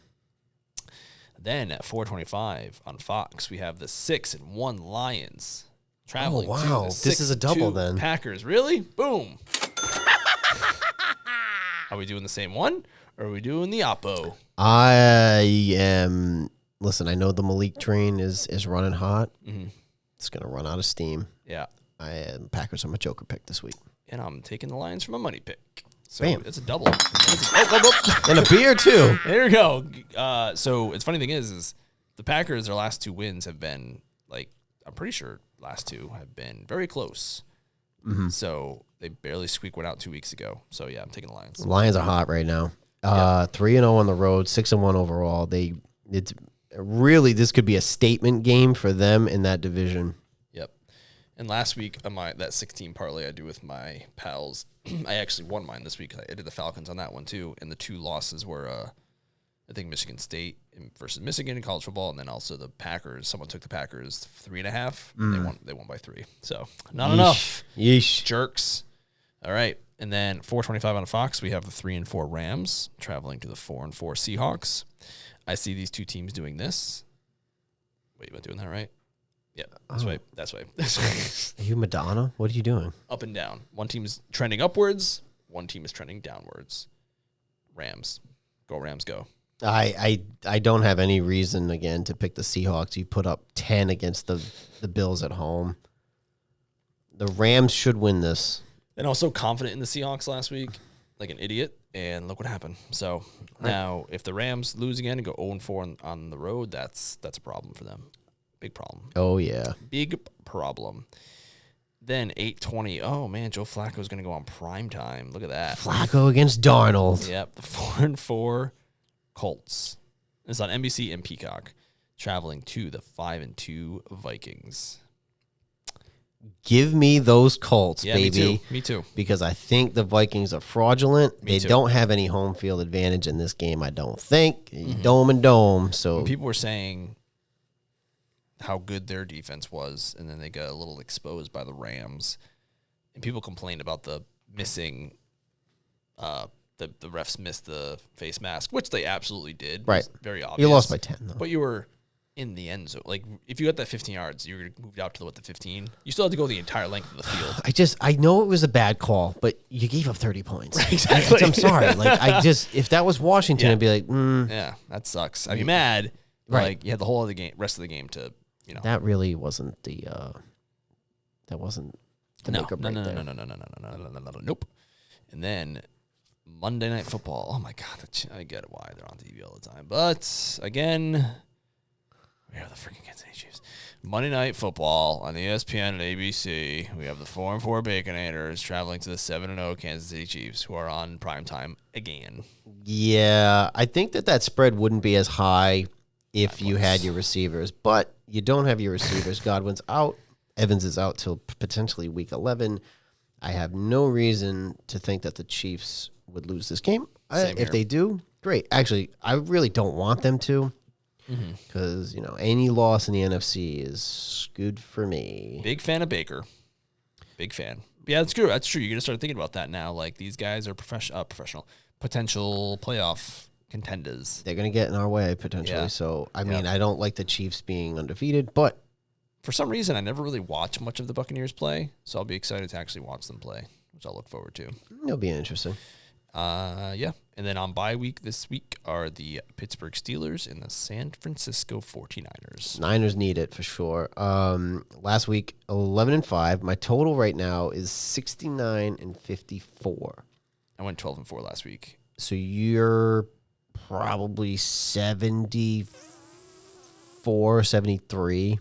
Then at 4:25 on Fox, we have the 6-1 Lions traveling. Oh wow, this is a double then. Packers, really? Boom. Are we doing the same one, or are we doing the oppo? Listen, I know the Malik train is running hot. Mm-hmm. It's going to run out of steam. Yeah. Packers are my joker pick this week. And I'm taking the Lions for my money pick. So Bam. It's a double. And a beer, too. There we go. So it's funny thing is the Packers, their last 2 wins have been, like, I'm pretty sure last 2 have been very close. Mm-hmm. So they barely squeaked one out 2 weeks ago. So, yeah, I'm taking the Lions. The Lions are hot right now. 3-0 on the road, 6-1 overall. It's really, this could be a statement game for them in that division. Yep. And last week, on that 16 parlay I do with my pals, I actually won mine this week. I did the Falcons on that one, too. And the 2 losses were, I think, Michigan State versus Michigan in college football, and then also the Packers. Someone took the Packers 3.5. And they won by 3. So not enough. Yeesh. Jerks. All right. And then 4:25 on Fox, we have the 3-4 Rams traveling to the 4-4 Seahawks. I see these 2 teams doing this. Wait, am I doing that right? Yeah, that's right. That's right. Are you Madonna? What are you doing? Up and down. One team is trending upwards. One team is trending downwards. Rams. Go Rams, go. I don't have any reason, again, to pick the Seahawks. You put up 10 against the Bills at home. The Rams should win this. And I was so confident in the Seahawks last week, like an idiot, and look what happened. So now, if the Rams lose again and go 0-4 on the road, that's a problem for them. Big problem. Oh, yeah. Big problem. Then 8:20. Oh, man, Joe Flacco's going to go on prime time. Look at that. Flacco against Darnold. Yep, the 4-4 Colts. It's on NBC and Peacock, traveling to the 5-2 Vikings. Give me those Colts, baby. Me too. Because I think the Vikings are fraudulent. They don't have any home field advantage in this game, I don't think. Dome and dome. So when people were saying how good their defense was, and then they got a little exposed by the Rams, and people complained about the missing, the refs missed the face mask, which they absolutely did. Right. Very obvious. You lost by 10, though. But you were in the end zone. Like, if you got that 15 yards, you were moved out to the 15. You still had to go the entire length of the field. I know it was a bad call, but you gave up 30 points. Right, exactly. I'm sorry. If that was Washington, I'd be like, yeah, that sucks. I'd be mad. Right. Like, you had the whole of the game, rest of the game to, That really wasn't the, make or break there. No. Nope. And then Monday Night Football. Oh, my God. I get why they're on TV all the time. But, again, we have the freaking Kansas City Chiefs. Monday Night Football on the ESPN and ABC. We have the 4-4 Baconators traveling to the 7-0 Kansas City Chiefs, who are on primetime again. Yeah, I think that spread wouldn't be as high if you had your receivers, but you don't have your receivers. Godwin's out. Evans is out till potentially week 11. I have no reason to think that the Chiefs would lose this game. If they do, great. Actually, I really don't want them to, because any loss in the NFC is good for me. Big fan of Baker. Big fan. Yeah, that's true. That's true. You're gonna start thinking about that now. Like, these guys are professional, potential playoff contenders. They're going to get in our way, potentially. Yeah. So, I mean, I don't like the Chiefs being undefeated, but for some reason, I never really watch much of the Buccaneers play, so I'll be excited to actually watch them play, which I'll look forward to. It'll be interesting. Yeah. And then on bye week this week are the Pittsburgh Steelers and the San Francisco 49ers. Niners need it for sure. Last week, 11-5. My total right now is 69-54. I went 12-4 last week. So you're probably 74, 73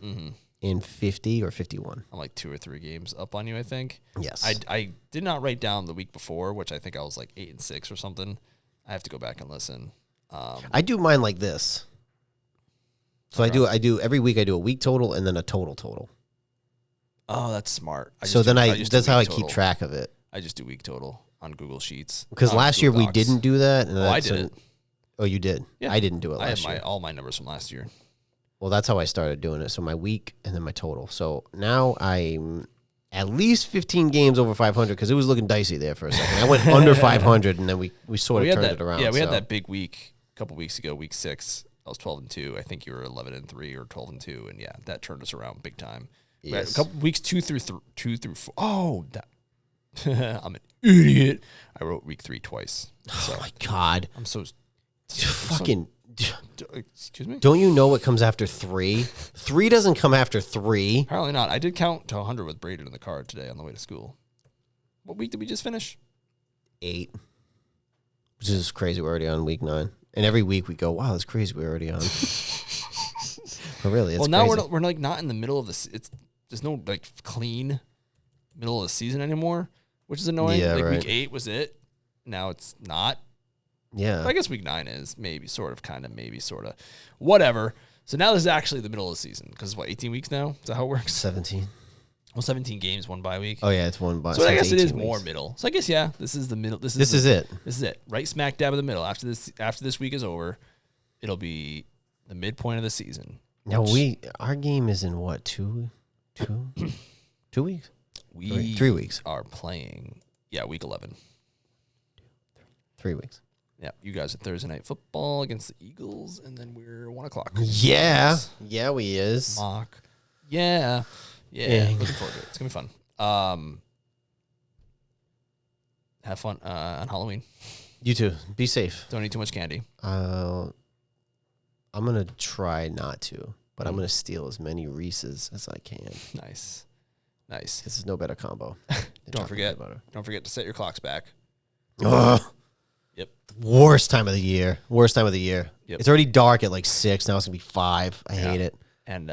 in 50 or 51. I'm like 2 or 3 games up on you, I think. Yes. I did not write down the week before, which I think I was like 8-6 or something. I have to go back and listen. I do mine like this. So I do every week. I do a week total and then a total. Oh, that's smart. That's how I keep track of it. I just do week total on Google Sheets. Because last year we didn't do that. And I did it. Oh, you did? Yeah. I didn't do it last year. I have all my numbers from last year. Well, that's how I started doing it. So my week and then my total. So now I'm at least 15 games over 500 because it was looking dicey there for a second. I went under 500 and then we sort of turned it around. Yeah, we had that big week a couple weeks ago, week 6. I was 12-2. I think you were 11-3 or 12-2, and yeah, that turned us around big time. Yes. A couple weeks 2 through 4. Oh, I'm an idiot. I wrote week 3 twice. So oh my God! I'm so fucking. Excuse me? Don't you know what comes after 3? 3 doesn't come after 3. Apparently not. I did count to 100 with Braden in the car today on the way to school. What week did we just finish? 8. Which is crazy. We're already on week 9. And every week we go, wow, that's crazy. We're already on. But really, it's now crazy. we're like not in the middle of there's no like clean middle of the season anymore, which is annoying. Yeah, like right. week 8 was it. Now it's not. Yeah. But I guess week 9 is maybe sort of, kind of, maybe sort of, whatever. So now this is actually the middle of the season because what, 18 weeks now? Is that how it works? 17. Well, 17 games, 1 bye week. Oh yeah, it's 1 bye. So I guess it is weeks. more middle. So I guess yeah, this is the middle. This is it. This is it. Right smack dab in the middle. After this week is over, it'll be the midpoint of the season. Now our game is in what, 2 weeks? We 3 weeks. are playing week 11. 3 weeks. Yeah, you guys are Thursday night football against the Eagles, and then we're 1 o'clock. Yeah. Yeah, we is. Mock. Yeah. Looking forward to it. It's gonna be fun. Have fun on Halloween. You too. Be safe. Don't eat too much candy. I'm gonna try not to, but I'm gonna steal as many Reese's as I can. Nice. This is no better combo. Don't forget to set your clocks back. Ugh. Yep. Worst time of the year. Yep. It's already dark at like 6. Now it's gonna be 5. I hate it. And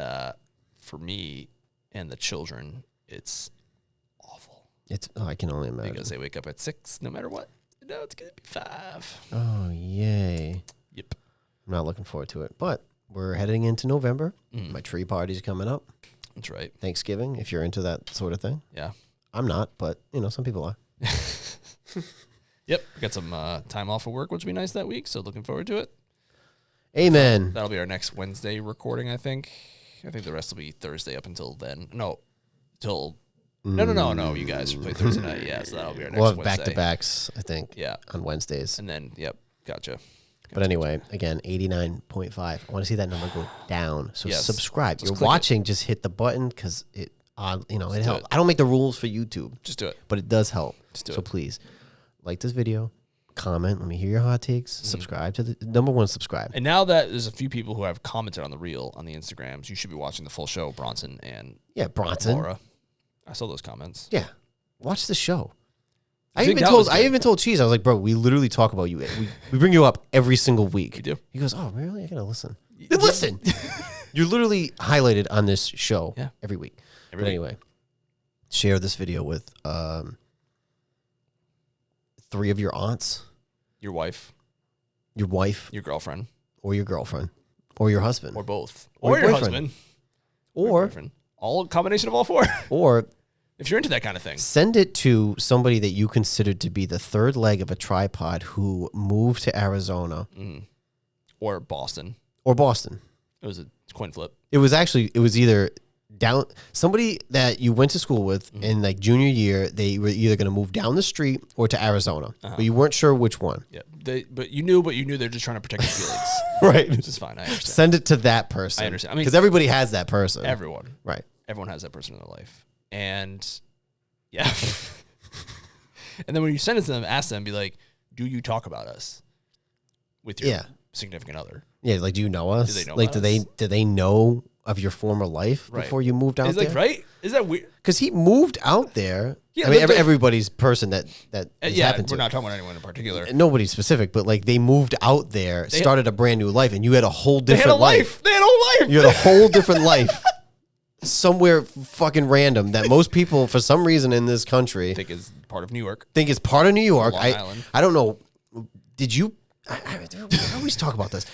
for me and the children, it's awful. I can only imagine. Because they wake up at 6 no matter what. No, it's gonna be 5. Oh yay. Yep. I'm not looking forward to it. But we're heading into November. My tree party's coming up. That's right. Thanksgiving, if you're into that sort of thing. Yeah. I'm not, but some people are. Yep. We got some time off of work, which will be nice that week. So looking forward to it. Amen. That'll be our next Wednesday recording, I think. I think the rest will be Thursday up until then. No. No. You guys play Thursday night. Yeah, so that'll be our next Wednesday. We'll have Wednesday. back-to-backs, I think. Yeah. On Wednesdays. And then, gotcha. But anyway, again, 89.5. I want to see that number go down. So Yes. subscribe. Just You're click watching, just hit the button because it helps. it. I don't make the rules for YouTube. Just do it. But it does help. Just do so it. please, like this video, comment, let me hear your hot takes, subscribe to the number 1, subscribe. And now that there's a few people who have commented on the reel on the Instagrams, you should be watching the full show, Bronson and Bronson. Laura. I saw those comments. Yeah. Watch the show. I think even that was told Cheese, I was like, bro, we literally talk about you. We bring you up every single week. You do? He goes, oh, really? I gotta listen. Listen. You're literally highlighted on this show every week. But anyway, share this video with 3 of your aunts. Your wife. Your wife. Your girlfriend. Or your girlfriend. Or your husband. Or both. Or your boyfriend. husband. Or boyfriend. All combination of all 4. Or if you're into that kind of thing. Send it to somebody that you consider to be the 3rd leg of a tripod who moved to Arizona. Or Boston. Or Boston. It was a coin flip. It was either somebody that you went to school with in like junior year, they were either going to move down the street or to Arizona, but you weren't sure which one. Yeah. But you knew they're just trying to protect your feelings. Right. Which is fine. I understand. Send it to that person. I understand. I mean, because everybody has that person. Everyone. Right. Everyone has that person in their life. And yeah. And then when you send it to them, ask them, be like, do you talk about us with your significant other? Yeah, like, do you know us? Do they know like, about us? do they know of your former life before you moved out there? Like, right? Is that weird? Because he moved out there. Yeah, I mean, everybody's person that happened to. We're not talking about anyone in particular. Nobody specific, but like they moved out there, started a brand new life, and you had a whole different life. They had a whole life. You had a whole different life. Somewhere fucking random that most people, for some reason in this country, think is part of New York. Long Island. I don't know. Did you? I always talk about this.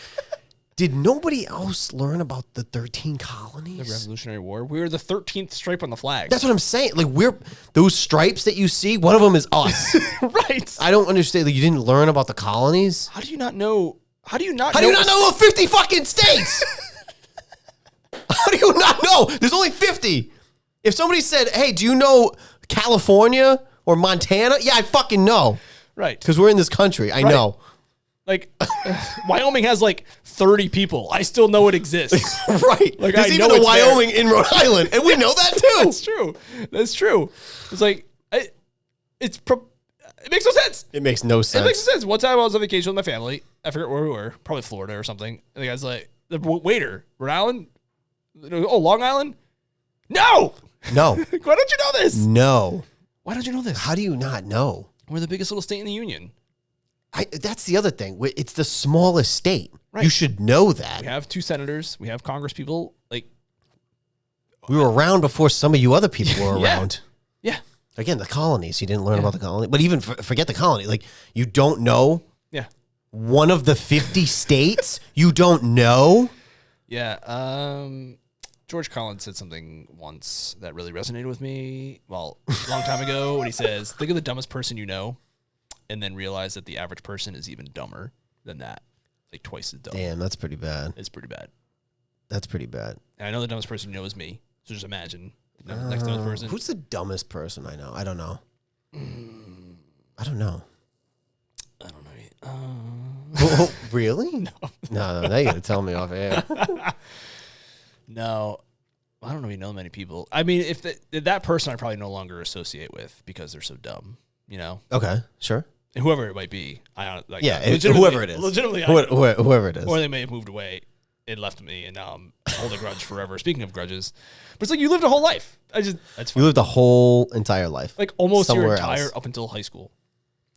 Did nobody else learn about the 13 colonies? The Revolutionary War. We were the 13th stripe on the flag. That's what I'm saying. Like, those stripes that you see, one of them is us. Right. I don't understand. Like, you didn't learn about the colonies? How do you not know? How do you not know 50 fucking states? How do you not know? There's only 50. If somebody said, hey, do you know California or Montana? Yeah, I fucking know. Right. Because we're in this country. I know. Like, Wyoming has like 30 people. I still know it exists. Right. Like, there's even a Wyoming in Rhode Island, and we know that too. That's true. It's like, it makes no sense. It makes no sense. It makes no sense. One time I was on vacation with my family. I forget where we were. Probably Florida or something. And the guy's like, the waiter, Rhode Island? Oh, Long Island? No. No. Why don't you know this? No. Why don't you know this? How do you not know? We're the biggest little state in the union. That's the other thing. It's the smallest state. Right. You should know that. We have 2 senators. We have Congress people. Like, we were around before some of you other people were around. Yeah. Again, the colonies. You didn't learn about the colony. But even forget the colony. Like, you don't know one of the 50 states? You don't know? Yeah. George Collins said something once that really resonated with me. Well, a long time ago when he says, think of the dumbest person you know, and then realize that the average person is even dumber than that. Like twice as dumb. Damn, that's pretty bad. It's pretty bad. That's pretty bad. And I know the dumbest person you know is me. So just imagine the next dumbest person. Who's the dumbest person I know? I don't know. I don't know. Oh, really? No, now you got to tell me off air. No, I don't really know many people. I mean, if that person I probably no longer associate with because they're so dumb, you know? Okay, sure. And whoever it might be, whoever it is. Legitimately, whoever it is. Or they may have moved away and left me, and now I'm holding a grudge forever. Speaking of grudges, but it's like you lived a whole life. That's fine. You lived a whole entire life. Like almost your somewhere entire else. up until high school.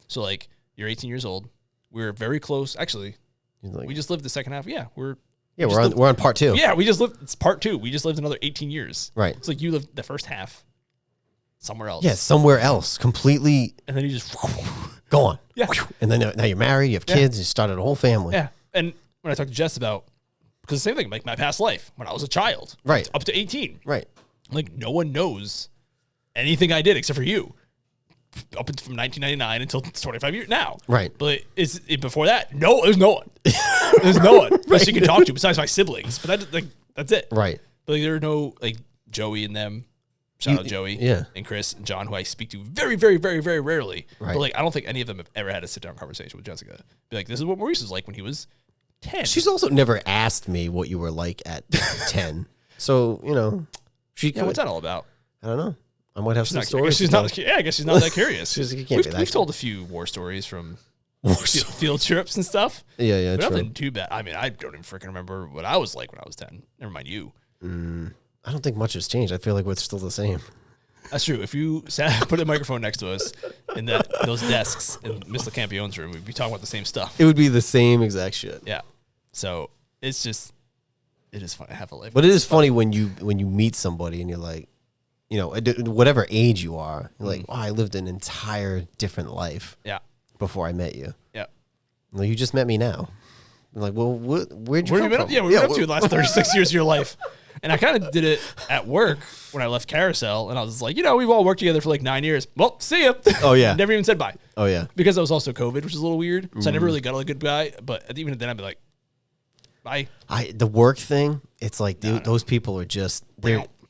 So like you're 18 years old. We're very close. Actually, we just lived the second half. Yeah, we're on part 2. Yeah, we just lived. It's part 2. We just lived another 18 years. Right. It's like you lived the first half somewhere else. Yeah, somewhere else, completely. And then you just gone. Yeah. And then now you're married, you have kids, you started a whole family. Yeah. And when I talked to Jess about, because the same thing, like my past life when I was a child, right, up to 18, right, like no one knows anything I did except for you. Up from 1999 until 25 years now. Right. But before that, no, there's no one. There's no one that she can talk to besides my siblings. But that's it. Right. But like, there are no like Joey and them. Shout out Joey and Chris and John, who I speak to very, very, very, very rarely. Right. But like, I don't think any of them have ever had a sit down conversation with Jessica. Be like, this is what Maurice was like when he was 10. She's also never asked me what you were like at 10. So, you know, what's that all about? I don't know. I might have some stories. I guess she's not that curious. We've told a few war stories from field trips and stuff. Yeah, but true. Nothing too bad. I mean, I don't even freaking remember what I was like when I was 10. Never mind you. I don't think much has changed. I feel like we're still the same. That's true. If you put a microphone next to us in those desks in Miss LeCampione's room, we'd be talking about the same stuff. It would be the same exact shit. Yeah. So it is fun to have a life. But it is funny when you meet somebody and you're like, you know, whatever age you are, you're like, I lived an entire different life. Yeah. Before I met you. Yeah. Well, you just met me now. I'm like, well, where'd you come from? Yeah, we went up to the last 36 years of your life. And I kind of did it at work when I left Carousel. And I was like, you know, we've all worked together for like 9 years. Well, see ya. Oh, yeah. Never even said bye. Oh, yeah. Because I was also COVID, which is a little weird. So I never really got a good guy. But even then, I'd be like, bye. The work thing, it's like, those people are just,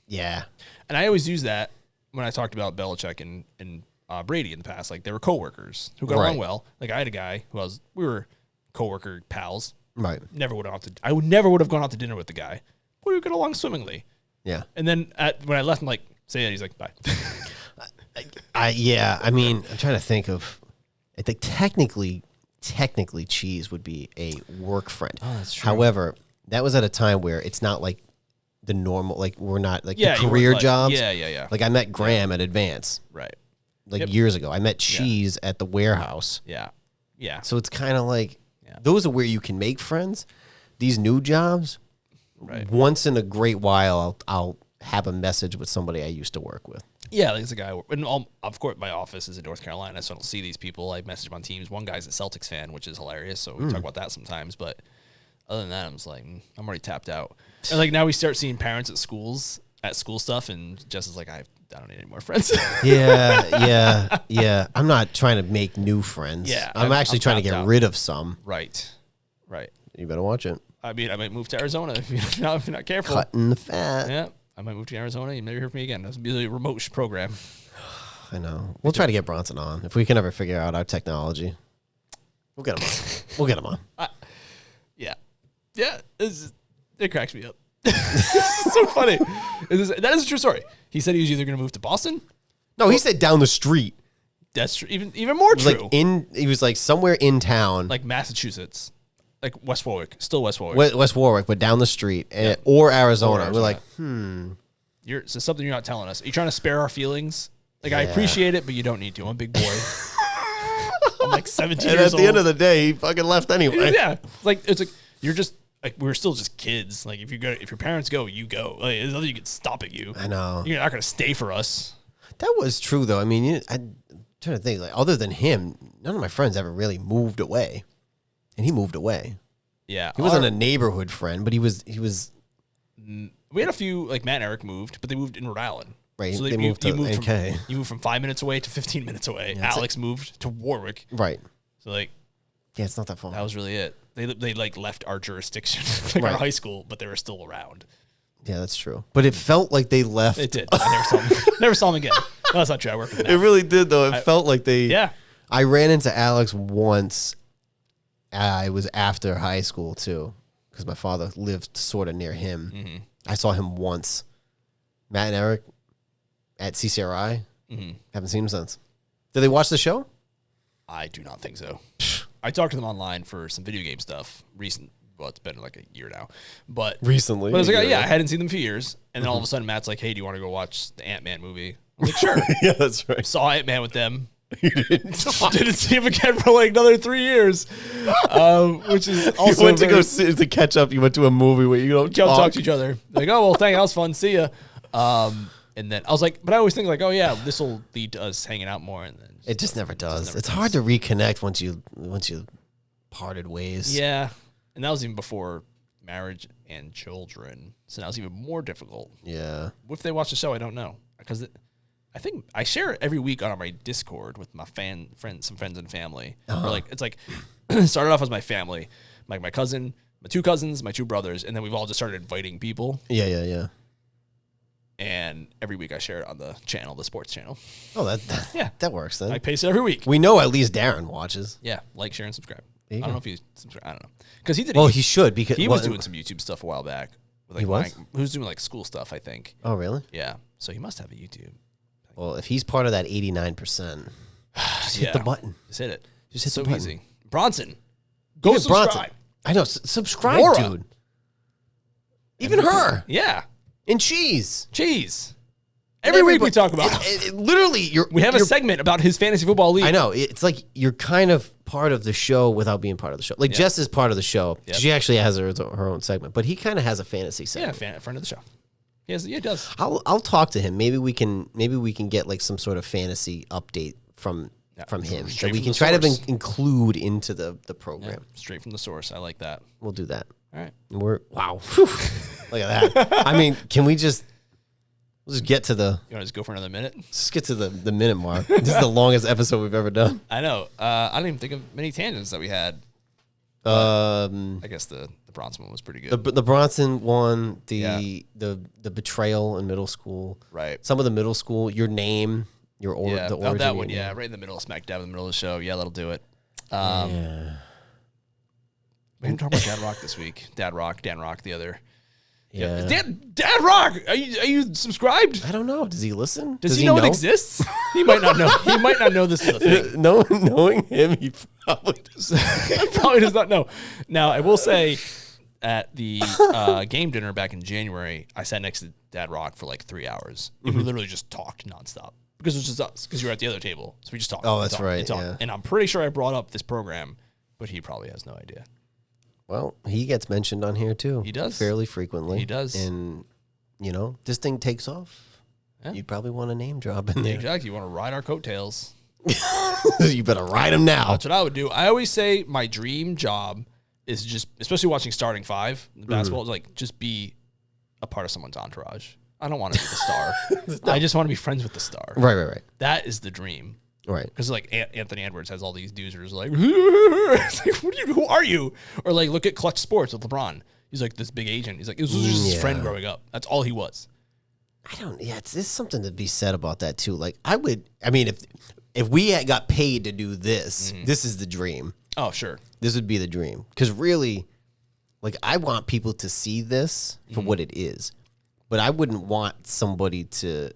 yeah. And I always use that when I talked about Belichick and Brady in the past. Like, they were coworkers who got along well. Like, I had a guy we were coworker pals. Right. I never would have gone out to dinner with the guy. But we got along swimmingly. Yeah. And then when I left, I'm like, say that. He's like, bye. I mean, I'm trying to think of, I think technically technically Cheese would be a work friend. Oh, that's true. However, that was at a time where it's not like the normal, like we're not like Yeah, the you career weren't, like- jobs. Yeah. Like I met Graham at Advance Right. like years ago. I met Cheese at the warehouse. Yeah. So it's kind of like Yeah. those are where you can make friends. These new jobs, Right. once in a great while, I'll have a message with somebody I used to work with. Yeah, there's a guy. And of course, my office is in North Carolina, so I don't see these people. I message them on Teams. One guy's a Celtics fan, which is hilarious. So we talk about that sometimes. But other than that, I'm just like, I'm already tapped out. And like now we start seeing parents at school stuff, and Jess is like, I don't need any more friends. Yeah. I'm not trying to make new friends. Yeah, I'm actually trying to get tapped out. rid of some. Right. You better watch it. I mean, I might move to Arizona if you're not careful. Cutting the fat. Yeah, I might move to Arizona. You never hear from me again. That's gonna be a remote program. I know. We'll try to get Bronson on if we can ever figure out our technology. We'll get him on. We'll get him on. Yeah. It cracks me up. It's so funny. That is a true story. He said he was either going to move to Boston. No, he said down the street. That's true. Even more true. He was like somewhere in town, like Massachusetts, like West Warwick, still West Warwick. West Warwick, but down the street, or Arizona. Or We're like, So something you're not telling us. Are you trying to spare our feelings? Like I appreciate it, but you don't need to. I'm a big boy. I'm like 17 and years at old. the end of the day, he fucking left anyway. Yeah, it's like you're just like we're still just kids. Like if your parents go, you go. Like there's nothing you can stopping you. I know. You're not gonna stay for us. That was true though. I mean, I'm trying to think. Like other than him, none of my friends ever really moved away, and he moved away. Yeah, He wasn't a neighborhood friend, but he was. We had a few, like Matt and Eric moved, but they moved in Rhode Island. Right, So they moved to NK. You moved from 5 minutes away to 15 minutes away. Yeah, Alex moved to Warwick. Right. So like Yeah, it's not that far. that was really it. They like left our jurisdiction, Right. our high school, but they were still around. Yeah, that's true. But it felt like they left. It did. I never saw them again. No, that's not true. I worked with It them. really did though. It felt like they. Yeah. I ran into Alex once. I was after high school too, because my father lived sort of near him. Mm-hmm. I saw him once. Matt and Eric at CCRI. Mm-hmm. Haven't seen him since. Did they watch the show? I do not think so. I talked to them online for some video game stuff. Well, it's been like a year now, but Recently. But I was like, I hadn't seen them for years. And then all of a sudden, Matt's like, hey, do you want to go watch the Ant-Man movie? I'm like, sure. Yeah, that's right. Saw Ant-Man with them. Didn't see him again for like another 3 years, which is also You went to go to catch up. You went to a movie where you don't talk to each other. Like, oh, well, thank you. That was fun. See ya. And then I was like, but I always think like, oh, yeah, this will lead to us hanging out more. And then It just never does. It's hard to reconnect once you parted ways. Yeah. And that was even before marriage and children. So now it's even more difficult. Yeah. If they watch the show, I don't know. Because I think I share it every week on my Discord with my some friends and family. Or like it's like started off as my family, like my cousin, my two cousins, my two brothers, and then we've all just started inviting people. Yeah. And every week I share it on the channel, the sports channel. Oh, that works then. I paste it every week. We know at least Darren watches. Yeah, like, share, and subscribe. I you don't go. know if he subscribed. I don't know because he did. Well, he should because he was doing some YouTube stuff a while back. With like He was? he was doing like school stuff, I think. Oh, really? Yeah, so he must have a YouTube. Well, if he's part of that 89%, just hit the button. Just hit it. Just hit so the button. easy. Bronson, go Even subscribe. Bronson. I know. Subscribe, Laura. dude. Even her. Yeah, And Cheese. cheese. Every week we talk about. Literally, We have a segment about his fantasy football league. I know. It's like you're kind of part of the show without being part of the show. Like Jess is part of the show. Yep. She actually has her own segment, but he kind of has a fantasy Yeah, segment. friend of the show. Yes, yeah, he does. I'll talk to him. Maybe we can get like some sort of fantasy update from him Straight that we from can the try source. to include into the program. Yeah, straight from the source. I like that. We'll do that. All right. Wow. Look at that. I mean, can we just we'll just get to the You want to just go for another minute? Let's get to the minute mark. This is the longest episode we've ever done. I know. I don't even think of many tangents that we had. I I guess the Bronson one was pretty good. the Bronson one, the betrayal in middle school, Right. Some of the middle school, your name, the origin. that of one. your Yeah, name. right in the middle, smack dab in the middle of the show. Yeah, that'll do it. Yeah. We didn't talk about Dad Rock this week. Dan Rock, the other Yeah. Dad Rock, are you subscribed? I don't know. Does he listen? Does he know it exists? He might not know. He might not know this is a thing. Knowing him, he probably does. He probably does not know. Now, I will say, at the game dinner back in January, I sat next to Dad Rock for like 3 hours. And we literally just talked nonstop. Because it was just us. Because you were at the other table. So we just talked. Oh, that's right. Yeah. And I'm pretty sure I brought up this program, but he probably has no idea. Well, he gets mentioned on here too. He does. Fairly frequently. He does. And, this thing takes off. Yeah. You'd probably want a name drop in there. Exactly. You want to ride our coattails. You better ride them now. That's what I would do. I always say my dream job is just, especially watching Starting Five, basketball, is like just be a part of someone's entourage. I don't want to be the star. I just want to be friends with the star. Right. That is the dream. Right. Because like Anthony Edwards has all these dudes who are just like, it's like, who are you? Or like, look at Clutch Sports with LeBron. He's like this big agent. He's like, this was just his friend growing up. That's all he was. It's something to be said about that too. Like if we had got paid to do this, this is the dream. Oh, sure. This would be the dream. Because really, like, I want people to see this for what it is. But I wouldn't want somebody to,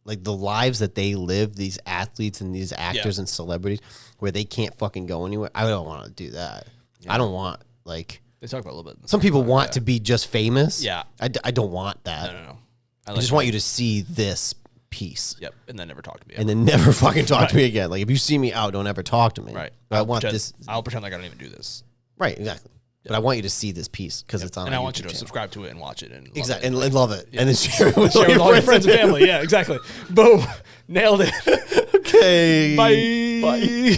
like, the lives that they live, these athletes and these actors and celebrities, where they can't fucking go anywhere. I don't want to do that. Yeah. I don't want, like... They talk about a little bit. Some people want to be just famous. Yeah. I don't want that. No. I just want you to see this piece. Yep. And then never talk to me. And then never fucking talk to me again. Like, if you see me out, don't ever talk to me. Right. But I'll pretend like I don't even do this. Right, exactly. Yep. But I want you to see this piece because it's on. And I want YouTube you to subscribe to it and watch it and exactly and love it and then share it with all your friends and family. Yeah, exactly. Boom, nailed it. Okay, bye.